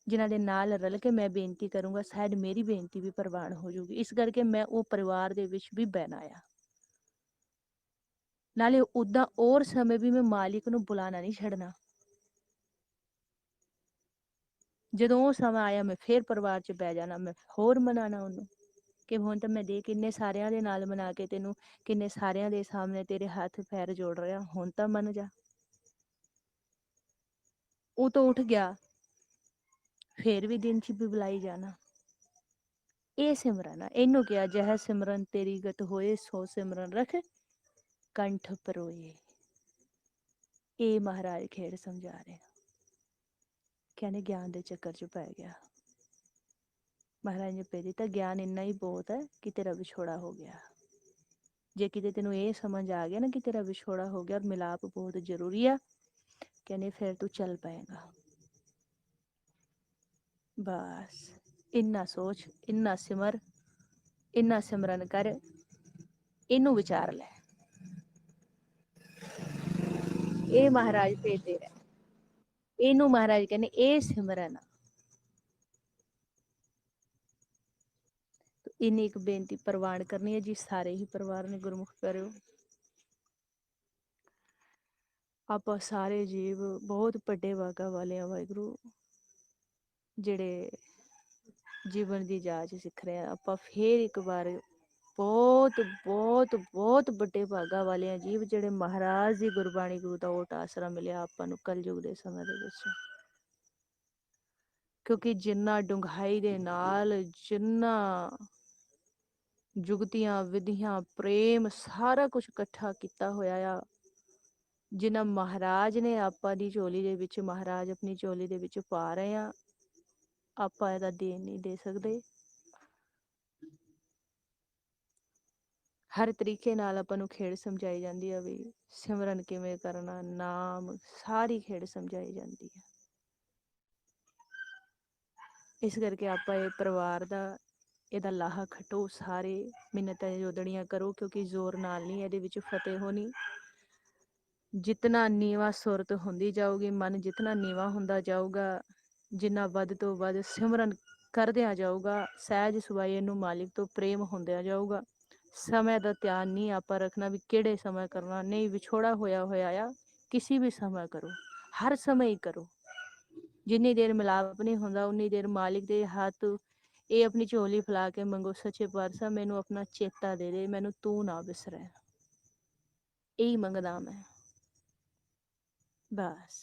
ਜਿਨ੍ਹਾਂ ਦੇ ਨਾਲ ਰਲ ਕੇ ਮੈਂ ਬੇਨਤੀ ਕਰੂੰਗਾ, ਸ਼ਾਇਦ ਮੇਰੀ ਬੇਨਤੀ ਵੀ ਪ੍ਰਵਾਨ ਹੋ ਜਾਊਗੀ। ਇਸ ਕਰਕੇ ਮੈਂ ਉਹ ਪਰਿਵਾਰ ਦੇ ਵਿੱਚ ਵੀ ਬਹਿਣਾ ਆ। ਨਾਲੇ ਉਦਾਂ ਔਰ ਸਮੇਂ ਵੀ ਮੈਂ ਮਾਲਿਕ ਨੂੰ ਬੁਲਾਣਾ ਨਹੀਂ ਛੱਡਣਾ। ਜਦੋਂ ਉਹ ਸਮਾਂ ਆਇਆ ਮੈਂ ਫੇਰ ਪਰਿਵਾਰ 'ਚ ਬਹਿ ਜਾਣਾ, ਮੈਂ ਹੋਰ ਮਨਾਣਾ ਉਹਨੂੰ ਕਿ ਹੁਣ ਤਾਂ ਮੈਂ ਦੇਖ ਕਿੰਨੇ ਸਾਰਿਆਂ ਦੇ ਨਾਲ ਮਨਾ ਕੇ ਤੈਨੂੰ, ਕਿੰਨੇ ਸਾਰਿਆਂ ਦੇ ਸਾਹਮਣੇ ਤੇਰੇ ਹੱਥ ਪੈਰ ਜੋੜ ਰਿਹਾ, ਹੁਣ ਤਾਂ ਮੰਨ ਜਾ। ਉਹ ਤਾਂ ਉੱਠ ਗਿਆ, ਫੇਰ ਵੀ ਦਿਨ 'ਚ ਵੀ ਬੁਲਾਈ ਜਾਣਾ। ਇਹ ਸਿਮਰਨ ਆ, ਇਹਨੂੰ ਕਿਹਾ ਜਹ ਸਿਮਰਨ ਤੇਰੀ ਗਤ ਹੋਏ ਸੋ ਸਿਮਰਨ ਰਖ ਕੰਠ ਪਰੋਏ। ਇਹ ਮਹਾਰਾਜ ਖੇਡ ਸਮਝਾ ਰਹੇ ਆ। ਕਹਿੰਦੇ ਗਿਆਨ ਦੇ ਚੱਕਰ 'ਚ ਪੈ ਗਿਆ। ਮਹਾਰਾਜ ਨੇ ਪੇ ਦਿੱਤਾ ਗਿਆਨ ਇੰਨਾ ਹੀ ਬਹੁਤ ਹੈ ਕਿ ਤੇਰਾ ਵਿਛੋੜਾ ਹੋ ਗਿਆ। ਜੇ ਕਿਤੇ ਤੈਨੂੰ ਇਹ ਸਮਝ ਆ ਗਿਆ ਨਾ ਕਿ ਤੇਰਾ ਵਿਛੋੜਾ ਹੋ ਗਿਆ ਔਰ ਮਿਲਾਪ ਬਹੁਤ ਜ਼ਰੂਰੀ ਆ, ਕਹਿੰਦੇ ਫਿਰ ਤੂੰ ਚੱਲ ਪਏਗਾ। ਬਸ ਇੰਨਾ ਸੋਚ, ਇੰਨਾ ਸਿਮਰ, ਇੰਨਾ ਸਿਮਰਨ ਕਰ, ਇਹਨੂੰ ਵਿਚਾਰ ਲੈ। ਇਹ ਮਹਾਰਾਜ ਭੇਜਦੇ ਰਹੇ, ਇਹਨੂੰ ਮਹਾਰਾਜ ਕਹਿੰਦੇ ਇਹ ਸਿਮਰਨ ਆ। ਇੰਨੀ ਇੱਕ ਬੇਨਤੀ ਪ੍ਰਵਾਨ ਕਰਨੀ ਹੈ ਜੀ ਸਾਰੇ ਹੀ ਪਰਿਵਾਰ ਨੇ ਗੁਰਮੁਖ ਪਿਆਰਿਓ। ਆਪਾਂ ਸਾਰੇ ਜੀਵ ਬਹੁਤ ਵੱਡੇ ਭਾਗਾਂ ਵਾਲੇ ਆ ਵਾਹਿਗੁਰੂ, ਜਿਹੜੇ ਜੀਵਨ ਦੀ ਜਾਚ ਸਿੱਖ ਰਹੇ ਆ। ਆਪਾਂ ਫੇਰ ਇੱਕ ਵਾਰ ਬਹੁਤ ਬਹੁਤ ਬਹੁਤ ਵੱਡੇ ਭਾਗਾਂ ਵਾਲੇ ਆ ਜੀਵ, ਜਿਹੜੇ ਮਹਾਰਾਜ ਦੀ ਗੁਰਬਾਣੀ ਗੁਰੂ ਦਾ ਓਟ ਆਸਰਾ ਮਿਲਿਆ ਆਪਾਂ ਨੂੰ ਕਲਯੁਗ ਦੇ ਸਮੇਂ ਦੇ ਵਿੱਚ। ਕਿਉਂਕਿ ਜਿੰਨਾ ਡੂੰਘਾਈ ਦੇ ਨਾਲ, ਜਿੰਨਾ ਜੁਗਤੀਆਂ ਵਿਧੀਆਂ ਪ੍ਰੇਮ ਸਾਰਾ ਕੁਝ ਇਕੱਠਾ ਕੀਤਾ ਹੋਇਆ ਆ, ਜਿੰਨਾ ਮਹਾਰਾਜ ਨੇ ਆਪਾਂ ਦੀ ਝੋਲੀ ਦੇ ਵਿੱਚ, ਮਹਾਰਾਜ ਆਪਣੀ ਝੋਲੀ ਦੇ ਵਿੱਚ ਪਾ ਰਹੇ ਆ, ਆਪਾਂ ਇਹਦਾ ਦੇਣ ਨਹੀਂ ਦੇ ਸਕਦੇ। ਹਰ ਤਰੀਕੇ ਨਾਲ ਆਪਾਂ ਨੂੰ ਖੇਡ ਸਮਝਾਈ ਜਾਂਦੀ ਆ ਵੀ ਸਿਮਰਨ ਕਿਵੇਂ ਕਰਨਾ, ਨਾਮ ਸਾਰੀ ਖੇਡ ਸਮਝਾਈ ਜਾਂਦੀ ਆ। ਇਸ ਕਰਕੇ ਆਪਾਂ ਇਹ ਪਰਿਵਾਰ ਦਾ ਇਹਦਾ ਲਾਹਾ ਖੱਟੋ, ਸਾਰੇ ਮਿੰਨਤਾਂ ਜੋਦੜੀਆਂ ਕਰੋ, ਕਿਉਂਕਿ ਜ਼ੋਰ ਨਾਲ ਨਹੀਂ ਇਹਦੇ ਵਿੱਚ ਫਤਿਹ ਹੋਣੀ। ਜਿਤਨਾ ਨੀਵਾਂ ਸੁਰਤ ਹੁੰਦੀ ਜਾਊਗੀ, ਮਨ ਜਿਤਨਾ ਨੀਵਾਂ ਹੁੰਦਾ ਜਾਊਗਾ, ਜਿੰਨਾ ਵੱਧ ਤੋਂ ਵੱਧ ਸਿਮਰਨ ਕਰਦਿਆਂ ਜਾਊਗਾ, ਸਹਿਜ ਸੁਭਾਏ ਨੂੰ ਮਾਲਿਕ ਤੋਂ ਪ੍ਰੇਮ ਹੁੰਦਿਆ ਜਾਊਗਾ। ਸਮੇਂ ਦਾ ਧਿਆਨ ਨਹੀਂ ਆਪਾਂ ਰੱਖਣਾ ਵੀ ਕਿਹੜੇ ਸਮੇਂ ਕਰਨਾ, ਨਹੀਂ ਵਿਛੋੜਾ ਹੋਇਆ ਹੋਇਆ ਆ, ਕਿਸੇ ਵੀ ਸਮੇਂ ਕਰੋ, ਹਰ ਸਮੇਂ ਹੀ ਕਰੋ। ਜਿੰਨੀ ਦੇਰ ਮਿਲਾਪ ਨਹੀਂ ਹੁੰਦਾ ਉਨੀ ਦੇਰ ਮਾਲਿਕ ਦੇ ਹੱਥ ਇਹ ਆਪਣੀ ਝੋਲੀ ਫੈਲਾ ਕੇ ਮੰਗੋ, ਸੱਚੇ ਪਾਤਸ਼ਾਹ ਮੈਨੂੰ ਆਪਣਾ ਚੇਤਾ ਦੇ ਦੇ, ਮੈਨੂੰ ਤੂੰ ਨਾ ਵਿਸਰੈ। ਇਹੀ ਮੰਗਦਾ ਮੈਂ ਬਸ।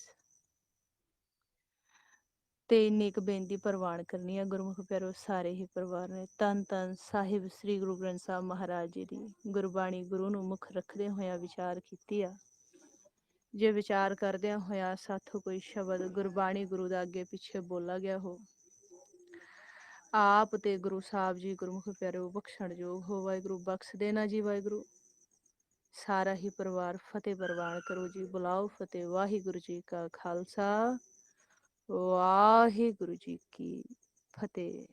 ਤੇ ਇੰਨੀ ਇੱਕ ਬੇਨਤੀ ਪ੍ਰਵਾਨ ਕਰਨੀ ਆ ਗੁਰਮੁਖ ਪਿਆਰੋ ਸਾਰੇ ਹੀ ਪਰਿਵਾਰ ਨੇ। ਧੰਨ ਧੰਨ ਸਾਹਿਬ ਸ੍ਰੀ ਗੁਰੂ ਗ੍ਰੰਥ ਸਾਹਿਬ ਮਹਾਰਾਜ ਜੀ ਦੀ ਗੁਰਬਾਣੀ ਗੁਰੂ ਨੂੰ ਮੁੱਖ ਰੱਖਦੇ ਹੋਇਆ ਵਿਚਾਰ ਕੀਤੀ ਆ। ਜੇ ਵਿਚਾਰ ਕਰਦਿਆਂ ਹੋਇਆ ਸਾਥੋਂ ਕੋਈ ਸ਼ਬਦ ਗੁਰਬਾਣੀ ਗੁਰੂ ਦਾ ਅੱਗੇ ਪਿੱਛੇ ਬੋਲਾ ਗਿਆ ਹੋ, ਆਪ ਤੇ ਗੁਰੂ ਸਾਹਿਬ ਜੀ ਗੁਰਮੁਖ ਪਿਆਰਿਓ ਬਖਸ਼ਣ ਯੋਗ ਹੋ। ਵਾਹਿਗੁਰੂ ਬਖਸ਼ ਦੇਣਾ ਜੀ ਵਾਹਿਗੁਰੂ। ਸਾਰਾ ਹੀ ਪਰਿਵਾਰ ਫਤਿਹ ਪ੍ਰਵਾਨ ਕਰੋ ਜੀ। ਬੁਲਾਓ ਫਤਿਹ। ਵਾਹਿਗੁਰੂ ਜੀ ਕਾ ਖਾਲਸਾ, ਵਾਹਿਗੁਰੂ ਜੀ ਕੀ ਫਤਿਹ।